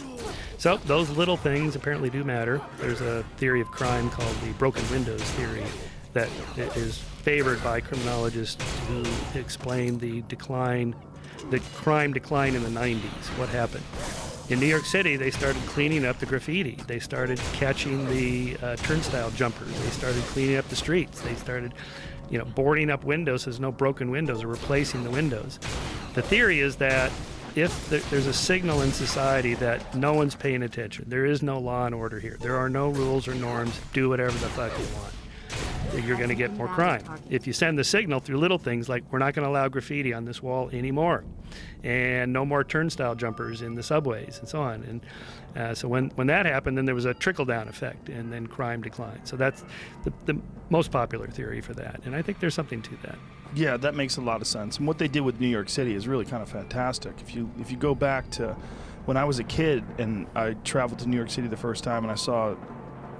So those little things apparently do matter. There's a theory of crime called the broken windows theory that is favored by criminologists who explain the crime decline in the 90s. What happened? In New York City, they started cleaning up the graffiti. They started catching the turnstile jumpers. They started cleaning up the streets. They started boarding up windows so there's no broken windows or replacing the windows. The theory is that if there's a signal in society that no one's paying attention, there is no law and order here, there are no rules or norms, do whatever the fuck you want, you're going to get more crime. If you send the signal through little things like we're not going to allow graffiti on this wall anymore, and no more turnstile jumpers in the subways and so on. And so when that happened, then there was a trickle-down effect, and then crime declined. So that's the most popular theory for that, and I think there's something to that. Yeah, that makes a lot of sense. And what they did with New York City is really kind of fantastic. If you go back to when I was a kid and I traveled to New York City the first time and I saw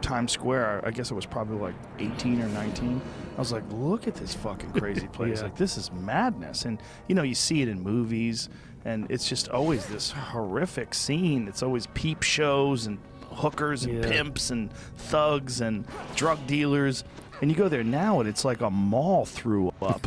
Times Square, I guess I was probably like 18 or 19. I was like, look at this fucking crazy place. Yeah. Like, this is madness. And, you know, you see it in movies, and it's just always this horrific scene. It's always peep shows and hookers and pimps and thugs and drug dealers. And you go there now, and it's like a mall threw up.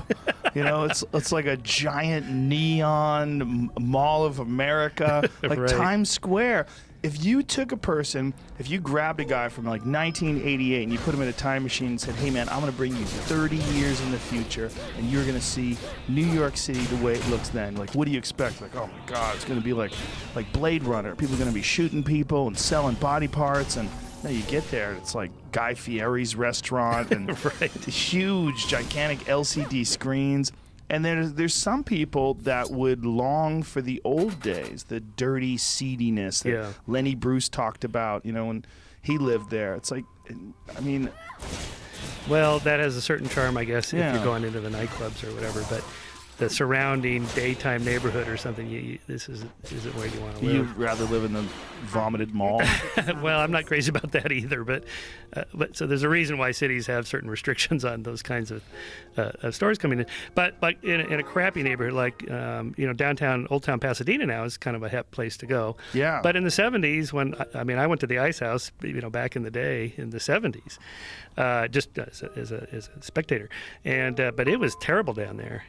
You know, it's like a giant neon Mall of America, like Right. Times Square. If you took a person, if you grabbed a guy from like 1988 and you put him in a time machine and said, hey man, I'm going to bring you 30 years in the future and you're going to see New York City the way it looks then. Like, what do you expect? Like, oh my God, it's going to be like Blade Runner. People are going to be shooting people and selling body parts. And now you get there, it's like Guy Fieri's restaurant and Right. huge, gigantic LCD screens. And there's some people that would long for the old days, the dirty seediness that Lenny Bruce talked about, you know, when he lived there. It's like, I mean... Well, that has a certain charm, I guess, if Yeah. you're going into the nightclubs or whatever, but the surrounding daytime neighborhood or something, this isn't where you want to live. You'd rather live in the vomited mall? Well, I'm not crazy about that either, but so there's a reason why cities have certain restrictions on those kinds of stores coming in. But in a crappy neighborhood like downtown Old Town Pasadena now is kind of a hep place to go. Yeah. But in the 70s, when I went to the Ice House, back in the day in the 70s, just as a spectator, and but it was terrible down there.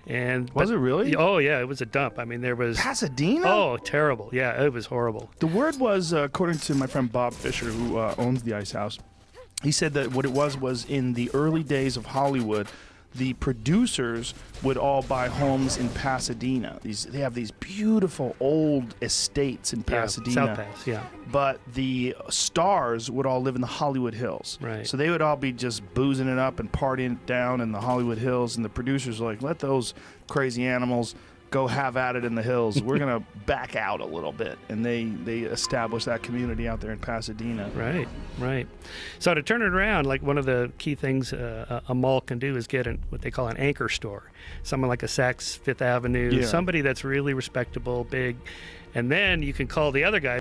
Was it really? Oh yeah, it was a dump. I mean, there was Pasadena? Oh, terrible. Yeah, it was horrible. The word was, according to my friend Bob Fisher, who owns the Ice House, he said that what it was in the early days of Hollywood, the producers would all buy homes in Pasadena. They have these beautiful old estates in Pasadena. South Pass, yeah. But the stars would all live in the Hollywood Hills. Right. So they would all be just boozing it up and partying it down in the Hollywood Hills, and the producers were like, let those crazy animals go have at it in the hills. We're going to back out a little bit. And they established that community out there in Pasadena. Right. So to turn it around, like one of the key things a mall can do is get what they call an anchor store. Someone like a Saks Fifth Avenue, somebody that's really respectable, big. And then you can call the other guy.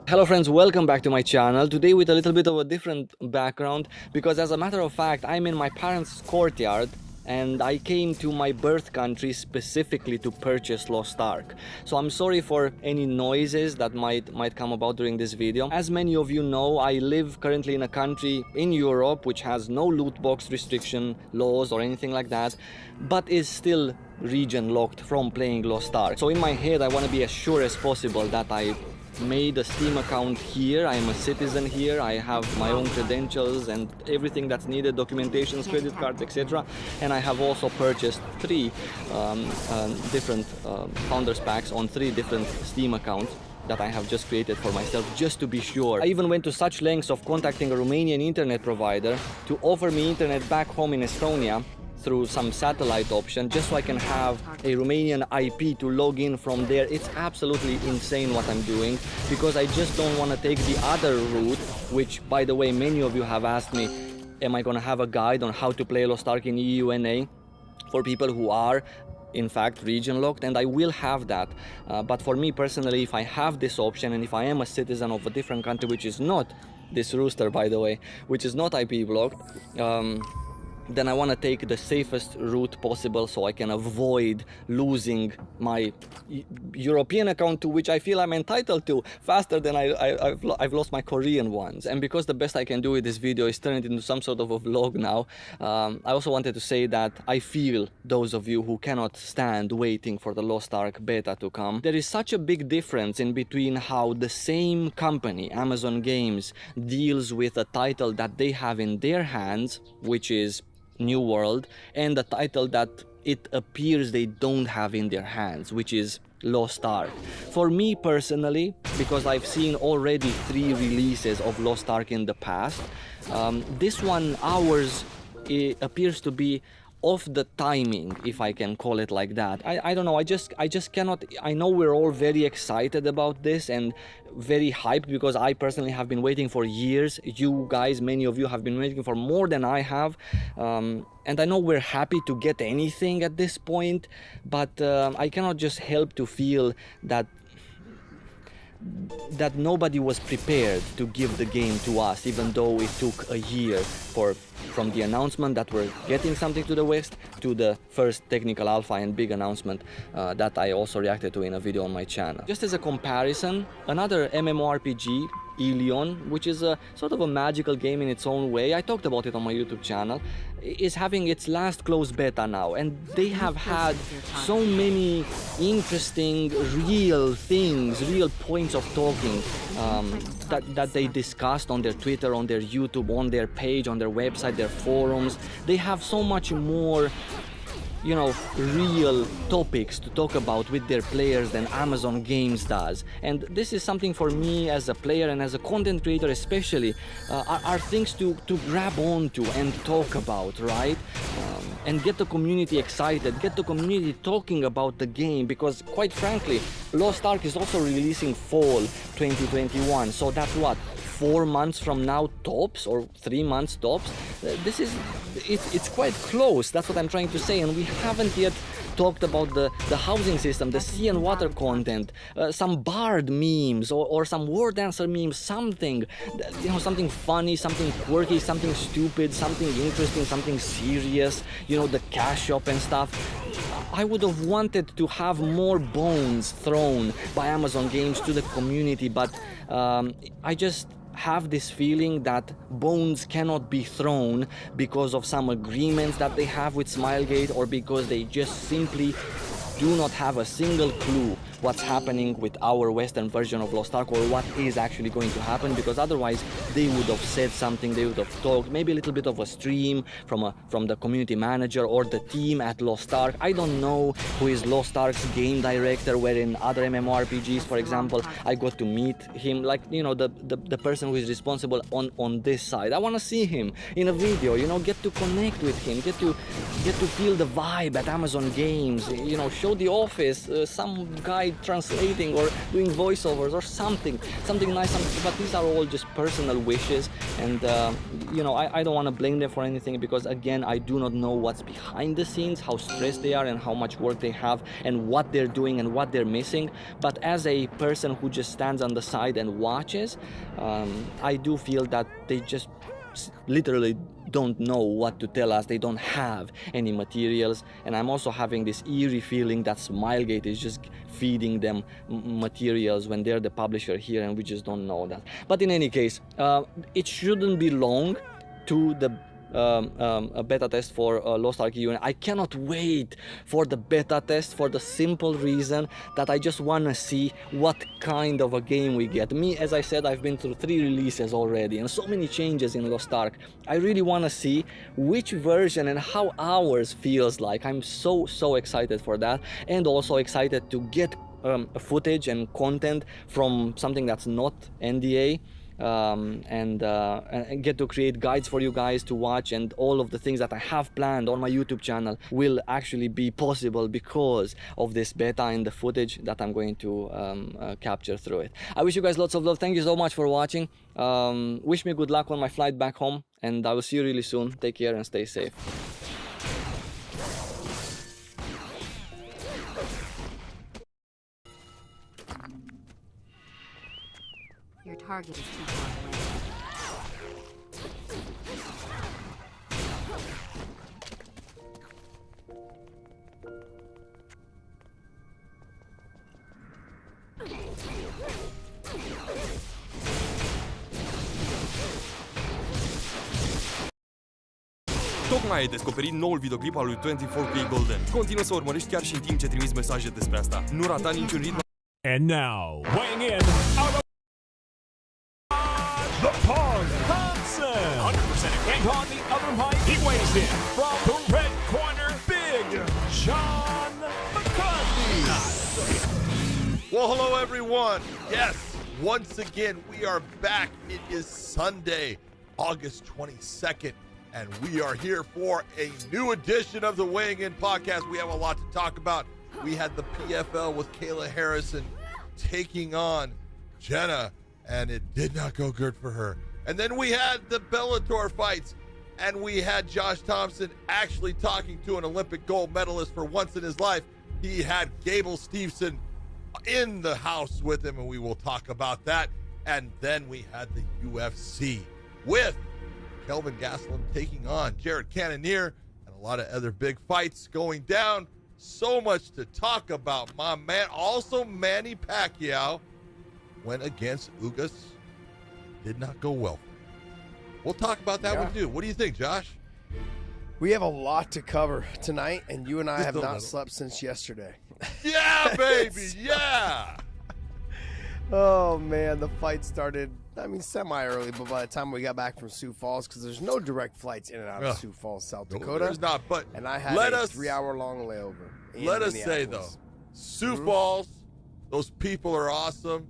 Hello friends, welcome back to my channel. Today with a little bit of a different background, because as a matter of fact I'm in my parents' courtyard and I came to my birth country specifically to purchase Lost Ark. So I'm sorry for any noises that might come about during this video. As many of you know, I live currently in a country in Europe which has no loot box restriction laws or anything like that, but is still region locked from playing Lost Ark. So in my head I want to be as sure as possible that I made a Steam account here, I am a citizen here, I have my own credentials and everything that's needed, documentations, credit cards, etc. And I have also purchased 3 different Founders Packs on 3 different Steam accounts that I have just created for myself, just to be sure. I even went to such lengths of contacting a Romanian internet provider to offer me internet back home in Estonia, through some satellite option just so I can have a Romanian IP to log in from there. It's absolutely insane what I'm doing, because I just don't want to take the other route, which, by the way, many of you have asked me, am I going to have a guide on how to play Lost Ark in EuroAion for people who are in fact region locked? And I will have that, but for me personally, if I have this option and if I am a citizen of a different country, which is not this rooster, by the way, which is not IP blocked, then I want to take the safest route possible so I can avoid losing my European account, to which I feel I'm entitled to, faster than I've lost my Korean ones. And because the best I can do with this video is turn it into some sort of a vlog now, I also wanted to say that I feel those of you who cannot stand waiting for the Lost Ark beta to come. There is such a big difference in between how the same company, Amazon Games, deals with a title that they have in their hands, which is New World, and the title that it appears they don't have in their hands, which is Lost Ark. For me personally, because I've seen already 3 releases of Lost Ark in the past, this one, ours, appears to be off the timing, if I can call it like that. I don't know, I just cannot. I know we're all very excited about this and very hyped, because I personally have been waiting for years. You guys, many of you have been waiting for more than I have, and I know we're happy to get anything at this point, but I cannot just help to feel that nobody was prepared to give the game to us, even though it took a year from the announcement that we're getting something to the West to the first technical alpha and big announcement that I also reacted to in a video on my channel. Just as a comparison, another MMORPG, EuroAion, which is a sort of a magical game in its own way, I talked about it on my YouTube channel, is having its last closed beta now, and they have had so many interesting real things, real points of talking that they discussed on their Twitter, on their YouTube, on their page, on their website, their forums. They have so much more, you know, real topics to talk about with their players than Amazon Games does. And this is something for me as a player and as a content creator especially, are things to grab onto and talk about, right? And get the community excited, get the community talking about the game, because quite frankly, Lost Ark is also releasing fall 2021, so that's what, 4 months from now tops, or 3 months tops. It's quite close, that's what I'm trying to say, and we haven't yet talked about the housing system, the sea and water content, some bard memes or some word answer memes, something, you know, something funny, something quirky, something stupid, something interesting, something serious, you know, the cash shop and stuff. I would have wanted to have more bones thrown by Amazon Games to the community, but I just have this feeling that bones cannot be thrown because of some agreements that they have with Smilegate, or because they just simply do not have a single clue what's happening with our Western version of Lost Ark, or what is actually going to happen, because otherwise they would have said something, they would have talked, maybe a little bit of a stream from the community manager or the team at Lost Ark. I don't know who is Lost Ark's game director, where in other MMORPGs, for example, I got to meet him, like, you know, the person who is responsible on this side. I want to see him in a video, you know, get to connect with him, get to feel the vibe at Amazon Games, you know, show the office, some guy translating or doing voiceovers or something nice, but these are all just personal wishes, and you know, I don't want to blame them for anything, because again, I do not know what's behind the scenes, how stressed they are and how much work they have and what they're doing and what they're missing. But as a person who just stands on the side and watches, I do feel that they just literally don't know what to tell us. They don't have any materials, and I'm also having this eerie feeling that Smilegate is just feeding them materials when they're the publisher here, and we just don't know that. But in any case, it shouldn't be long to the a beta test for Lost Ark EuroAion. I cannot wait for the beta test, for the simple reason that I just want to see what kind of a game we get. Me, as I said, I've been through 3 releases already and so many changes in Lost Ark. I really want to see which version and how ours feels like. I'm so excited for that, and also excited to get footage and content from something that's not NDA, and get to create guides for you guys to watch, and all of the things that I have planned on my YouTube channel will actually be possible because of this beta and the footage that I'm going to capture through it. I wish you guys lots of love. Thank you so much for watching. Wish me good luck on my flight back home, and I will see you really soon. Take care and stay safe. Your target is too far away. Tocmai ai descoperit noul videoclip al lui 24K Golden. Continuă să urmărești chiar și în timp ce trimiți mesaje despre asta. Nu rata niciun ritm. And now, weighing in out of the Pong Thompson, 100% again on the other mic. He weighs in from the red corner, Big John McCarthy. Well, hello everyone. Yes, once again we are back. It is Sunday, August 22nd, and we are here for a new edition of the Weighing In podcast. We have a lot to talk about. We had the PFL with Kayla Harrison taking on Jenna, and it did not go good for her. And then we had the Bellator fights, and we had Josh Thompson actually talking to an Olympic gold medalist for once in his life. He had Gable Steveson in the house with him, and we will talk about that. And then we had the UFC with Kelvin Gastelum taking on Jared Cannonier, and a lot of other big fights going down. So much to talk about, my man. Also, Manny Pacquiao went against Ugas. Did not go well. We'll talk about that one too. What do you think, Josh? We have a lot to cover tonight, and you and I Just have a not little. slept since yesterday. Yeah, baby, yeah. Oh, man, the fight started, I mean, semi-early, but by the time we got back from Sioux Falls, because there's no direct flights in and out of Ugh. Sioux Falls, South No, Dakota. there's not, but and I had let a us 3-hour-long layover in let us say though, Minneapolis. Sioux Falls, those people are awesome.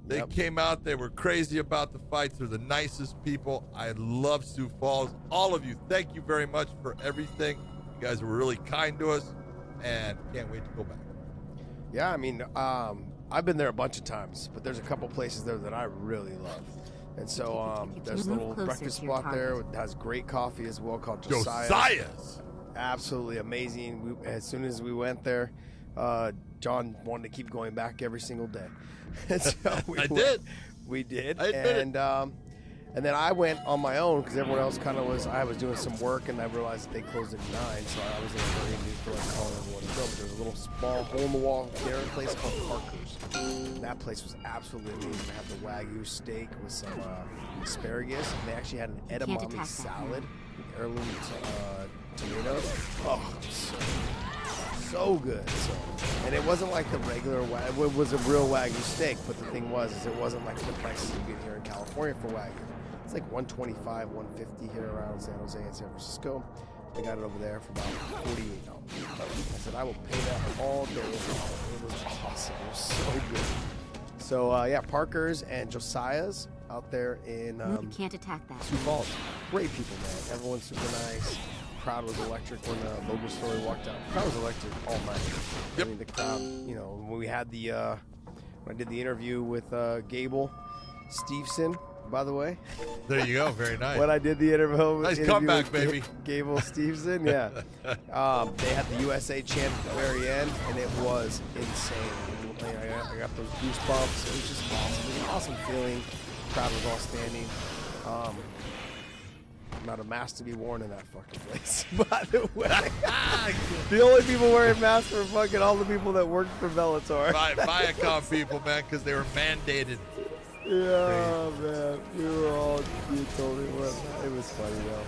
They Yep. came out, they were crazy about the fights. They're the nicest people. I love Sioux Falls. All of you, thank you very much for everything. You guys were really kind to us, and can't wait to go back. Yeah, I mean, I've been there a bunch of times, but there's a couple places there that I really love. And so there's a Move little closer breakfast to your spot there target. that has great coffee as well called Josiah's. Josiah's. Absolutely amazing. As soon as we went there, John wanted to keep going back every single day. And so we I went. did. We did. I admit it. And then I went on my own because everyone else kind of was. I was doing some work, and I realized that they closed at 9, so I was in a hurry and didn't feel like calling everyone to go. But there's a little small hole-in-the-wall dairy place called Parker's. And that place was absolutely amazing. They had the Wagyu steak with some asparagus. And they actually had an edamame attack that. salad with heirloom tomatoes. Oh, so good. So, and it wasn't like the regular Wagyu. It was a real Wagyu steak, but the thing was, is it wasn't like the prices you get here in California for Wagyu. It's like $125, $150 here around San Jose and San Francisco. I got it over there for about $48. I said I will pay that all day. It was awesome. It was so good. So yeah, Parker's and Josiah's out there in You can't attack that. Sioux Falls. Great people, man. Everyone's super nice. Crowd was electric when Logan Story walked out. The crowd was electric all night. Yep. I mean, the crowd, you know, when we had the, when I did the interview with Gable Steveson, by the way. There you go. Very nice. When I did the interview Nice comeback, with baby. Gable Steveson, yeah. They had the USA chant at the very end, and it was insane. I got those goosebumps. It was just awesome. It was an awesome feeling. The crowd was all standing. Not a mask to be worn in that fucking place, by the way. The only people wearing masks were fucking all the people that worked for Bellator. Viacom people, man, because they were mandated. Yeah, man. We were all, you totally were. It was funny, though.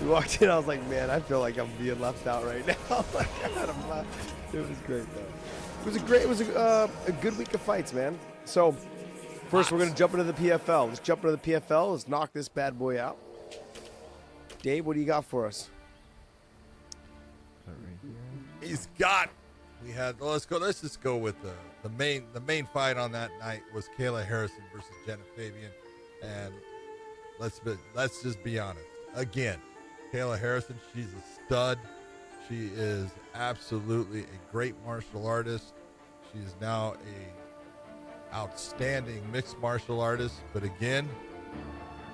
We walked in, I was like, man, I feel like I'm being left out right now. Like, I had a lot. It was great, though. It was a good week of fights, man. So, first we're going to jump into the PFL. Let's jump into the PFL. Let's knock this bad boy out. Dave, what do you got for us? He's got. Let's just go with the main fight on that night was Kayla Harrison versus Jenna Fabian, And let's just be honest. Again, Kayla Harrison, she's a stud. She is absolutely a great martial artist. She is now a outstanding mixed martial artist. But again,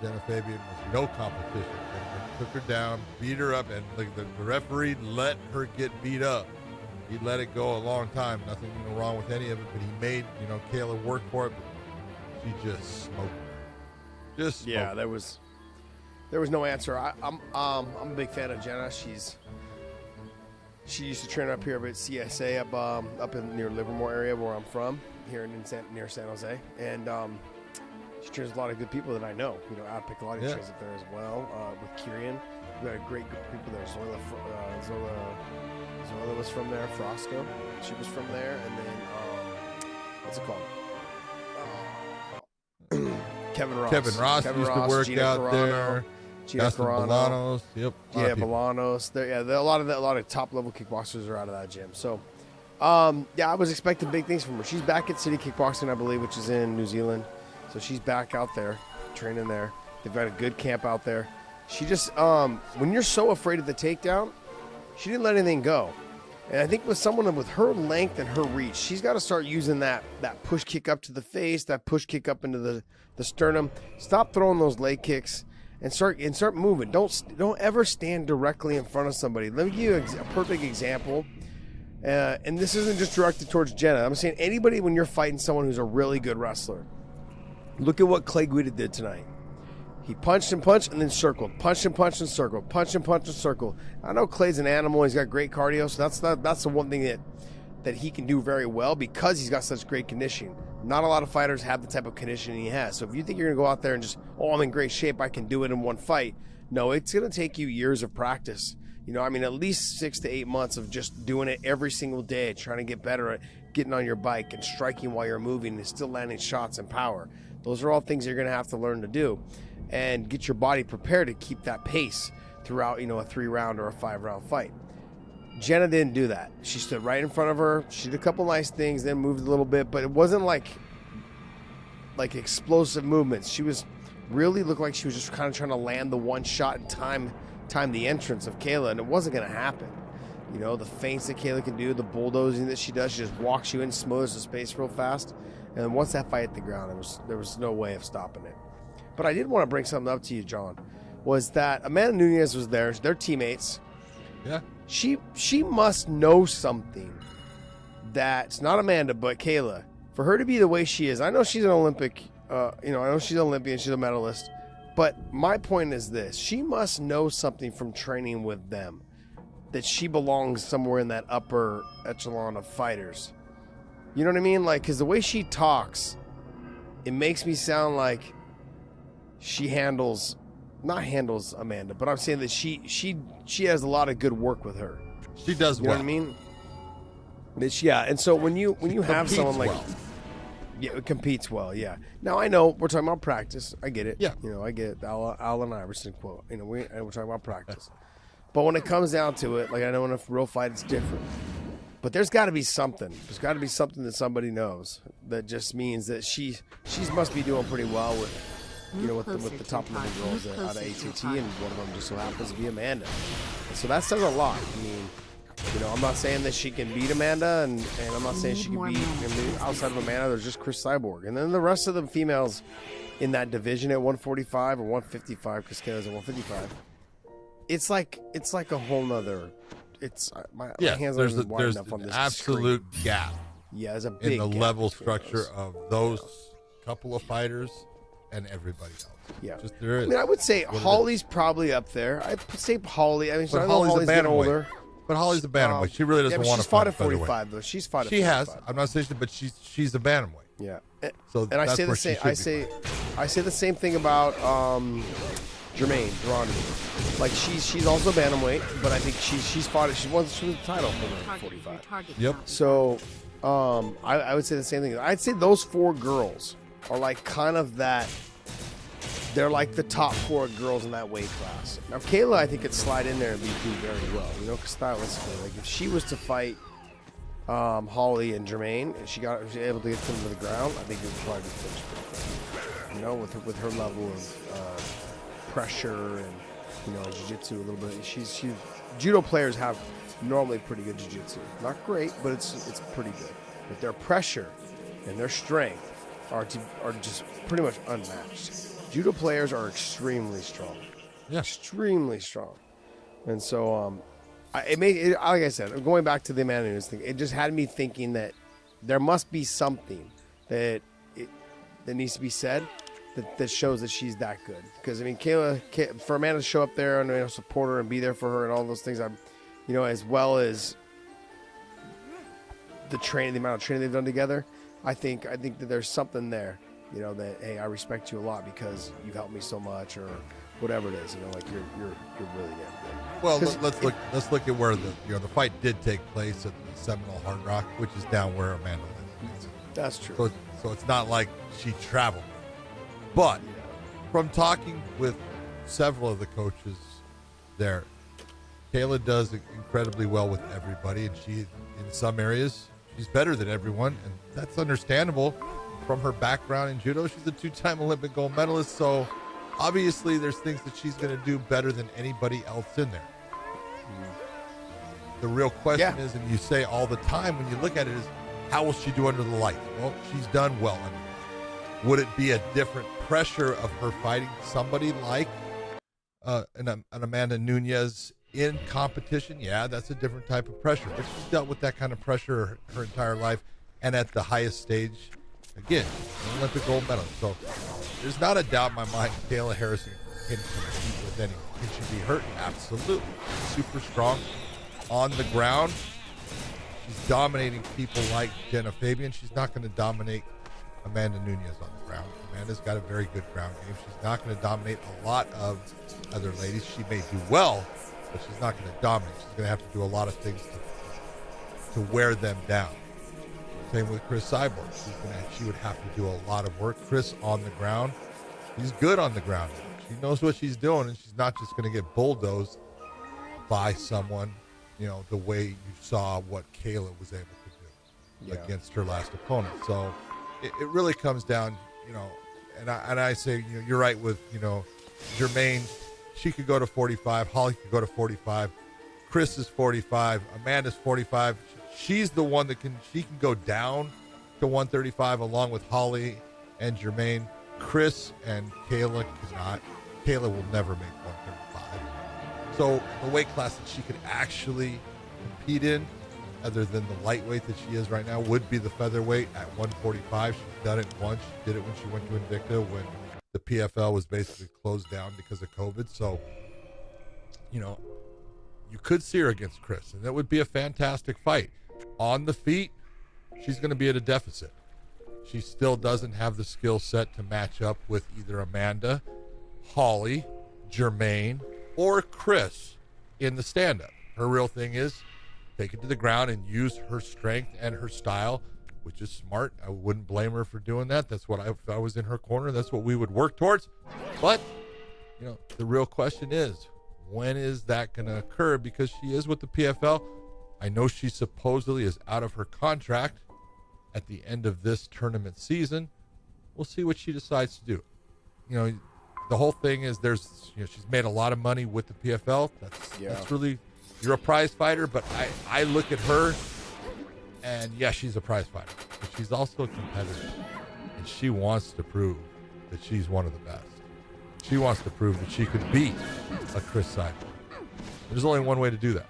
Jenna Fabian was no competition. And took her down, beat her up, and the referee let her get beat up. He let it go a long time. Nothing wrong with any of it, but he made Kayla work for it. But she just smoked her. Just smoked her. There was no answer. I'm a big fan of Jenna. She used to train up here at CSA up in near Livermore area where I'm from, here near San Jose, and she trains a lot of good people that I know. Ad Piccolotti trains up there as well with Kieran. We got a great group of people there. Zoila was from there. Frosco, she was from there, and then what's it called? Kevin Ross Used to work Gina out Carano, there. Gina Dustin Carano. Bolanos. Yep. Bolanos. A lot of top level kickboxers are out of that gym. So, I was expecting big things from her. She's back at City Kickboxing, I believe, which is in New Zealand. So she's back out there training there. They've got a good camp out there. She just, when you're so afraid of the takedown, she didn't let anything go. And I think with someone with her length and her reach, she's got to start using that push kick up to the face, that push kick up into the sternum. Stop throwing those leg kicks and start moving. Don't ever stand directly in front of somebody. Let me give you a perfect example. And this isn't just directed towards Jenna. I'm saying anybody when you're fighting someone who's a really good wrestler. Look at what Clay Guida did tonight. He punched and then circled. Punched and punched and circled. Punched and punched and circled. I know Clay's an animal. He's got great cardio, so that's the one thing that he can do very well because he's got such great conditioning. Not a lot of fighters have the type of conditioning he has. So if you think you're going to go out there and just, I'm in great shape, I can do it in one fight. No, it's going to take you years of practice. At least 6 to 8 months of just doing it every single day, trying to get better at getting on your bike and striking while you're moving and still landing shots and power. Those are all things you're going to have to learn to do and get your body prepared to keep that pace throughout, a 3-round or a 5-round fight. Jenna didn't do that. She stood right in front of her. She did a couple nice things, then moved a little bit, but it wasn't like explosive movements. She looked like she was just kind of trying to land the one shot and time the entrance of Kayla, and it wasn't going to happen. The feints that Kayla can do, the bulldozing that she does, she just walks you in, smothers the space real fast, and then once that fight hit the ground, there was no way of stopping it. But I did want to bring something up to you, John, was that Amanda Nunes was there. They're teammates. Yeah. She must know something that's not Amanda, but Kayla. For her to be the way she is, I know she's an Olympic, I know she's an Olympian, she's a medalist. But my point is this. She must know something from training with them, that she belongs somewhere in that upper echelon of fighters. You know what I mean? Because the way she talks, it makes me sound like she not handles Amanda, but I'm saying that she has a lot of good work with her. She does well. You know what I mean? And so when you have someone like... well. Yeah, it competes well, yeah. Now, I know we're talking about practice. I get it. Yeah. I get it. Allen Iverson quote. We're talking about practice. But when it comes down to it, I know in a real fight it's different. But there's got to be something. There's got to be something that somebody knows that just means that she must be doing pretty well with the top level girls out of ATT, and one of them just so happens to be Amanda. And so that says a lot. I'm not saying that she can beat Amanda, and I'm not saying she can beat outside of Amanda. There's just Chris Cyborg, and then the rest of the females in that division at 145 or 155, because Kayla's at 155. It's like a whole nother. My hands aren't even wide enough on this. There's an absolute gap. Yeah, there's a big in the gap level between structure of those couple of fighters and everybody else. Yeah, there is. I would say Holly's probably up there. I'd say Holly. I but know Holly's getting older. But Holly's a bantamweight. She really doesn't want to she's fought fight at 45 though. She's fought at 45. She has. I'm not saying, but she's a bantamweight. Yeah. So and I say the same. I say the same thing about Jermaine Geronimo. She's also a bantamweight, but I think she's fought it. She won the title for 45. Yep. So I would say the same thing. I'd say those 4 girls are kind of that. They're like the top 4 girls in that weight class. Now, Kayla, I think, could slide in there and do very well. Because stylistically, if she was to fight Holly and Jermaine, and she was able to get them to the ground, I think it would probably be finished. You know, with her level of pressure and jiu-jitsu a little bit. She's judo players have normally pretty good jiu-jitsu. Not great, but it's pretty good. But their pressure and their strength are just pretty much unmatched. Judo players are extremely strong. Yeah. Extremely strong. And so like I said, going back to the Amanda Nunes thing, it just had me thinking that there must be something that needs to be said that shows that she's that good. Because I mean, Kayla, for Amanda to show up there and support her and be there for her and all those things, as well as the amount of training they've done together, I think that there's something there. That hey, I respect you a lot because you've helped me so much, or whatever it is. Like you're really damn good. Well, let's look at where the fight did take place at the Seminole Hard Rock, which is down where Amanda lives. That's true. So it's not like she traveled. But from talking with several of the coaches there, Kayla does incredibly well with everybody, and she, in some areas, she's better than everyone, and that's understandable from her background in judo. She's a 2-time Olympic gold medalist, so obviously there's things that she's going to do better than anybody else in there. The real question is, and you say all the time when you look at it, is how will she do under the lights? Well, she's done well under the lights. Would it be a different pressure of her fighting somebody like an Amanda Nunes in competition? Yeah, that's a different type of pressure. But she's dealt with that kind of pressure her entire life, and at the highest stage, again, an Olympic gold medalist. So there's not a doubt in my mind Kayla Harrison can compete with anyone. Can she be hurt? Absolutely. Super strong on the ground. She's dominating people like Jenna Fabian. She's not going to dominate Amanda Nunes on the ground. Amanda's got a very good ground game. She's not going to dominate a lot of other ladies. She may do well, but she's not going to dominate. She's going to have to do a lot of things to wear them down. Same with Chris Cyborg. She would have to do a lot of work. Chris on the ground, she's good on the ground. She knows what she's doing, and she's not just going to get bulldozed by someone, the way you saw what Kayla was able to do against her last opponent. So it really comes down, and I say, you're right with, Jermaine, she could go to 45, Holly could go to 45, Chris is 45, Amanda's 45. She's the one that can go down to 135 along with Holly and Jermaine. Chris and Kayla cannot. Kayla will never make 135. So the weight class that she could actually compete in, other than the lightweight that she is right now, would be the featherweight at 145. She's done it once. She did it when she went to Invicta when the PFL was basically closed down because of COVID. So, you could see her against Chris, and that would be a fantastic fight. On the feet, she's going to be at a deficit. She still doesn't have the skill set to match up with either Amanda, Holly, Jermaine, or Chris in the stand-up. Her real thing is take it to the ground and use her strength and her style, which is smart. I wouldn't blame her for doing that. That's what if I was in her corner, that's what we would work towards. But, the real question is, when is that going to occur? Because she is with the PFL. I know she supposedly is out of her contract at the end of this tournament season. We'll see what she decides to do. The whole thing is she's made a lot of money with the PFL. That's really, you're a prize fighter, but I look at her and she's a prize fighter, but she's also a competitor, and she wants to prove that she's one of the best. She wants to prove that she could beat a Chris Cyborg. There's only one way to do that.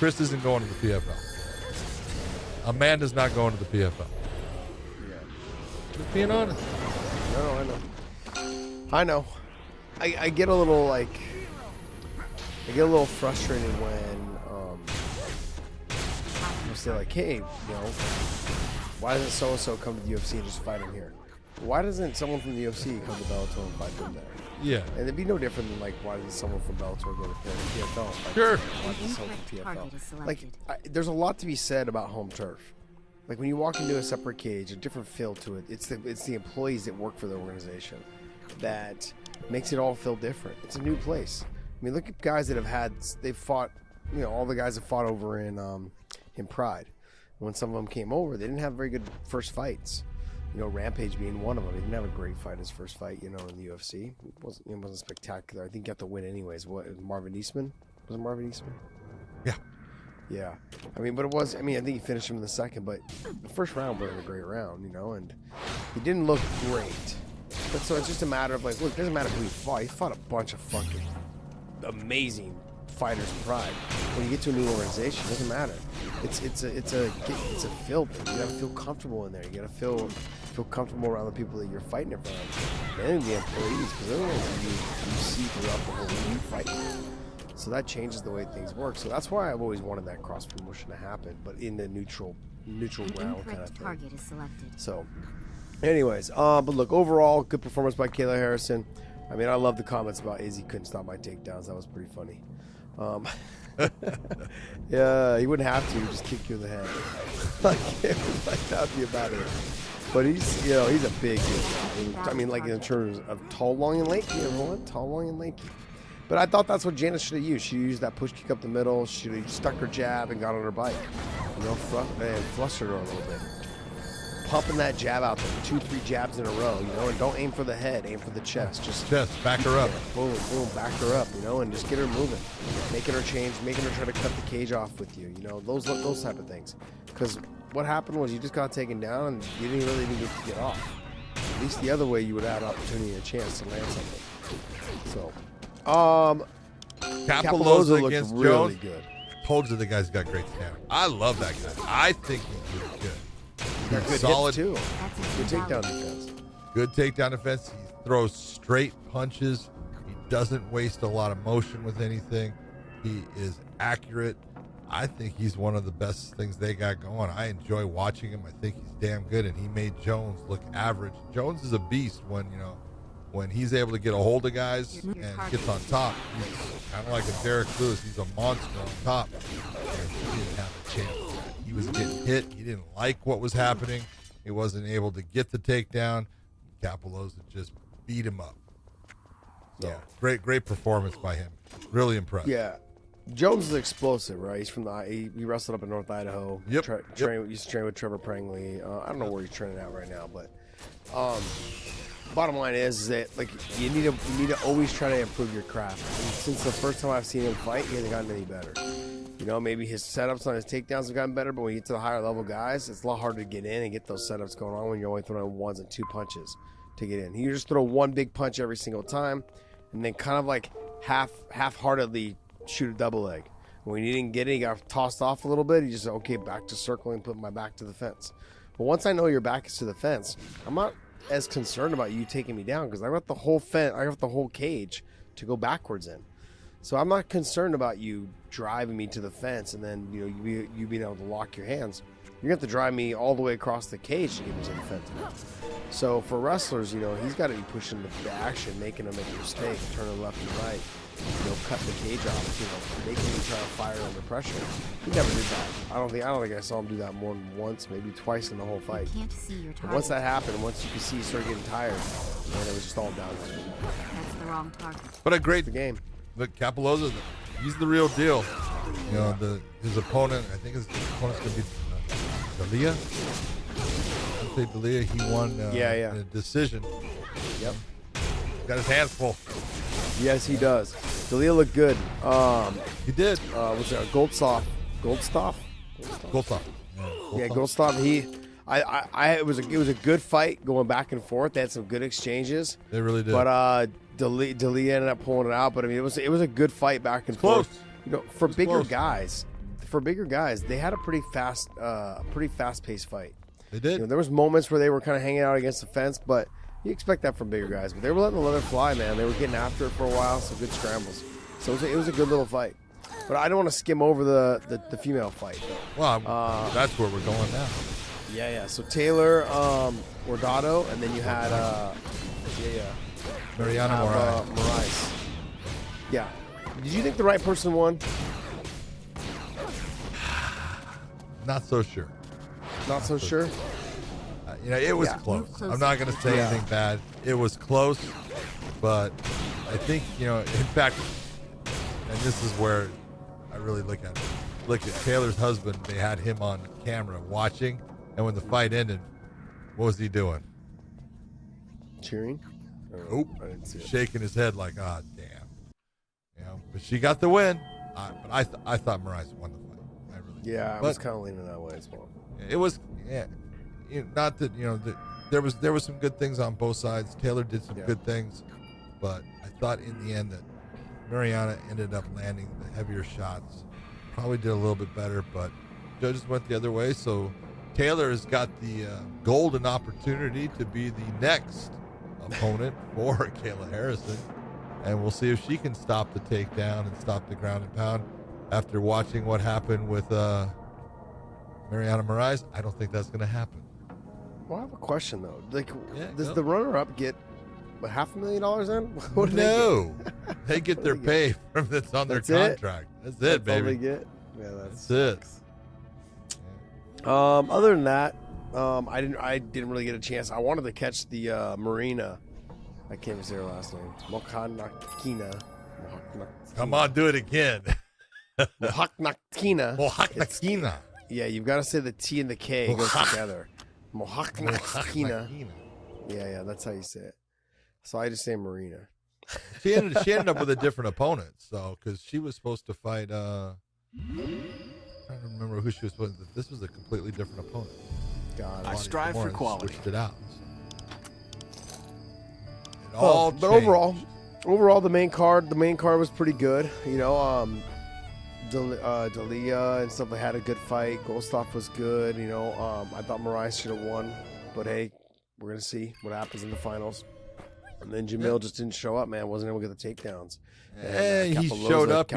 Chris isn't going to the PFL. Amanda's not going to the PFL. Just being honest. No, I know. I get a little frustrated when you say hey, why doesn't so and so come to the UFC and just fight him here? Why doesn't someone from the UFC come to Bellator and fight them there? Yeah. And it'd be no different than why doesn't someone from Bellator go to the PFL? Sure. Why doesn't someone from PFL? There's a lot to be said about home turf. When you walk into a separate cage, a different feel to it. It's the employees that work for the organization that makes it all feel different. It's a new place. I mean, look at guys that they've fought. All the guys that fought over in Pride. When some of them came over, they didn't have very good first fights. You know, Rampage being one of them. He didn't have a great fight his first fight, you know, in the UFC. It wasn't spectacular. I think he got the win anyways. What, Marvin Eastman? Was it Marvin Eastman? Yeah. Yeah. I mean, but it was, I mean, I think he finished him in the second, but the first round wasn't a great round, you know, and he didn't look great. But so it's just a matter of like, look, it doesn't matter who he fought. He fought a bunch of fucking amazing fighters in Pride. When you get to a new organization, it doesn't matter. It's a feel thing. You gotta feel comfortable in there. You gotta feel comfortable around the people that you're fighting in front of. And the employees, because they're the ones that you see throughout the whole new fight. So that changes the way things work. So that's why I've always wanted that cross promotion to happen, but in the neutral ground kind of thing. Target is selected. So, anyways, but look, overall, good performance by Kayla Harrison. I mean, I love the comments about Izzy couldn't stop my takedowns. That was pretty funny. Yeah, he wouldn't have to. He'd just kick you in the head. like that'd be about it. But he's, you know, he's a big dude. I mean, like in terms of tall, long, and lanky, everyone. Tall, long, and lanky. But I thought that's what Janice should have used. She used that push kick up the middle. She stuck her jab and got on her bike. You know, and flustered her a little bit. Pumping that jab out there, 2-3 jabs in a row, you know, and don't aim for the head, aim for the chest. Just back her up. Boom, boom, back her up, you know, and just get her moving, making her change, making her try to cut the cage off with you, you know, those type of things. Because what happened was you just got taken down and you didn't really even get to get off. At least the other way you would have had opportunity and a chance to land something. So, Capeloza looked against really Jones. good. Told you the guy's got great stamina. I love that guy. I think he's really good. Got good solid hits too. Good takedown defense. Good takedown defense. He throws straight punches. He doesn't waste a lot of motion with anything. He is accurate. I think he's one of the best things they got going. I enjoy watching him. I think he's damn good, and he made Jones look average. Jones is a beast when he's able to get a hold of guys and gets on top. He's kind of like a Derek Lewis. He's a monster on top. And he didn't have a chance. He was getting hit. He didn't like what was happening. He wasn't able to get the takedown. Capeloza just beat him up. So, yeah, great performance by him. Really impressed. Yeah. Jones is explosive, right? He's from he wrestled up in North Idaho. Yep. Used to train with Trevor Prangley. I don't know where he's training at right now, but bottom line is that like you need to always try to improve your craft. And since the first time I've seen him fight, he hasn't gotten any better. You know, maybe his setups on his takedowns have gotten better, but when you get to the higher level guys, it's a lot harder to get in and get those setups going on when you're only throwing 1s and 2 punches to get in. You just throw one big punch every single time, and then kind of like half-heartedly shoot a double leg. When you didn't get it, you got tossed off a little bit. You just say, okay, back to circling, put my back to the fence. But once I know your back is to the fence, I'm not as concerned about you taking me down because I got the whole fence, I got the whole cage to go backwards in. So I'm not concerned about you driving me to the fence and then you being able to lock your hands. You're going to have to drive me all the way across the cage to get me to the fence. So for wrestlers, he's got to be pushing the action, making them make a mistake, turning left and right, cutting the cage off, making him try to fire under pressure. He never did that. I don't think I saw him do that more than once, maybe twice in the whole fight. Can't see your target. Once that happened, once you could see he started getting tired, and it was just all downhill. That's the wrong target. But a great game. Look, Capeloza, he's the real deal. His opponent, I think his opponent's going to be Dalia. I say Dalia. He won in a decision. Yep. Got his hands full. Yes, he does. Dalia looked good. He did. What's that? Goldstoff. Goldstoff. Yeah, Goldstoff. It was a good fight going back and forth. They had some good exchanges. They really did. But Dalia ended up pulling it out. But I mean, it was a good fight back and forth. For bigger guys, they had a pretty fast-paced fight. They did. There was moments where they were kind of hanging out against the fence, but you expect that from bigger guys. But they were letting the leather fly, man. They were getting after it for a while, some good scrambles. So it was a good little fight. But I don't want to skim over the female fight, though. Well, that's where we're going now. Yeah. So Taylor Ordado, and then you had Mariana Moraes. Yeah. Did you think the right person won? Not so sure. Not so sure? It was close. I'm not going to say anything bad. It was close, but I think, in fact, and this is where I really look at it. Look at Taylor's husband. They had him on camera watching, and when the fight ended, What was he doing? Cheering? Nope. I didn't see it. Shaking his head like, ah, damn. You know, but she got the win. But I thought Mariah won the fight. I really did. Yeah, I was kind of leaning that way as well. It was, yeah. Not that, there was some good things on both sides. Taylor did some good things, but I thought in the end that Mariana ended up landing the heavier shots. Probably did a little bit better, but judges went the other way. So Taylor has got the golden opportunity to be the next opponent for Kayla Harrison, and we'll see if she can stop the takedown and stop the ground and pound. After watching what happened with Mariana Moraes, I don't think that's going to happen. Well, I have a question though. Like, Yeah, does go. the runner-up get $500,000 in? What do No, they get What their do they pay from that's on their That's it? contract. That's it, That's all they baby. get? Yeah, That's it. Other than that, I didn't really get a chance. I wanted to catch the Marina. I can't even say her last name. Mohanakina. Come on, do it again. Mohanakina. Mohanakina. Yeah, you've got to say the T and the K goes together. Mohanakina. Yeah, that's how you say it. So I just say Marina. She ended up with a different opponent, so because she was supposed to fight. I'm trying to remember who she was supposed to. This was a completely different opponent. God, I strive for quality. Switched it out. It all but changed. overall, the main card was pretty good. Dalia and stuff. They had a good fight. Goldstoff was good. I thought Mariah should have won, but hey, we're gonna see what happens in the finals. And then Jamil just didn't show up, man. Wasn't able to get the takedowns. And he showed up.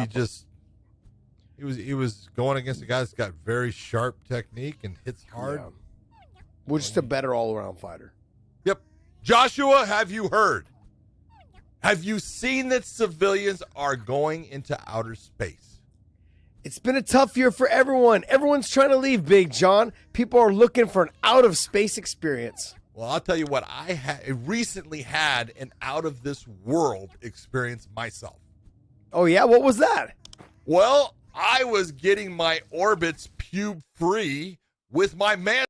He was going against a guy that's got very sharp technique and hits hard. Yeah. We're just a better all-around fighter. Yep. Joshua, have you heard? Have you seen that civilians are going into outer space? It's been a tough year for everyone. Everyone's trying to leave, Big John. People are looking for an out-of-space experience. Well, I'll tell you what, I recently had an out-of-this-world experience myself. Oh, yeah? What was that? Well, I was getting my orbits pube-free with my man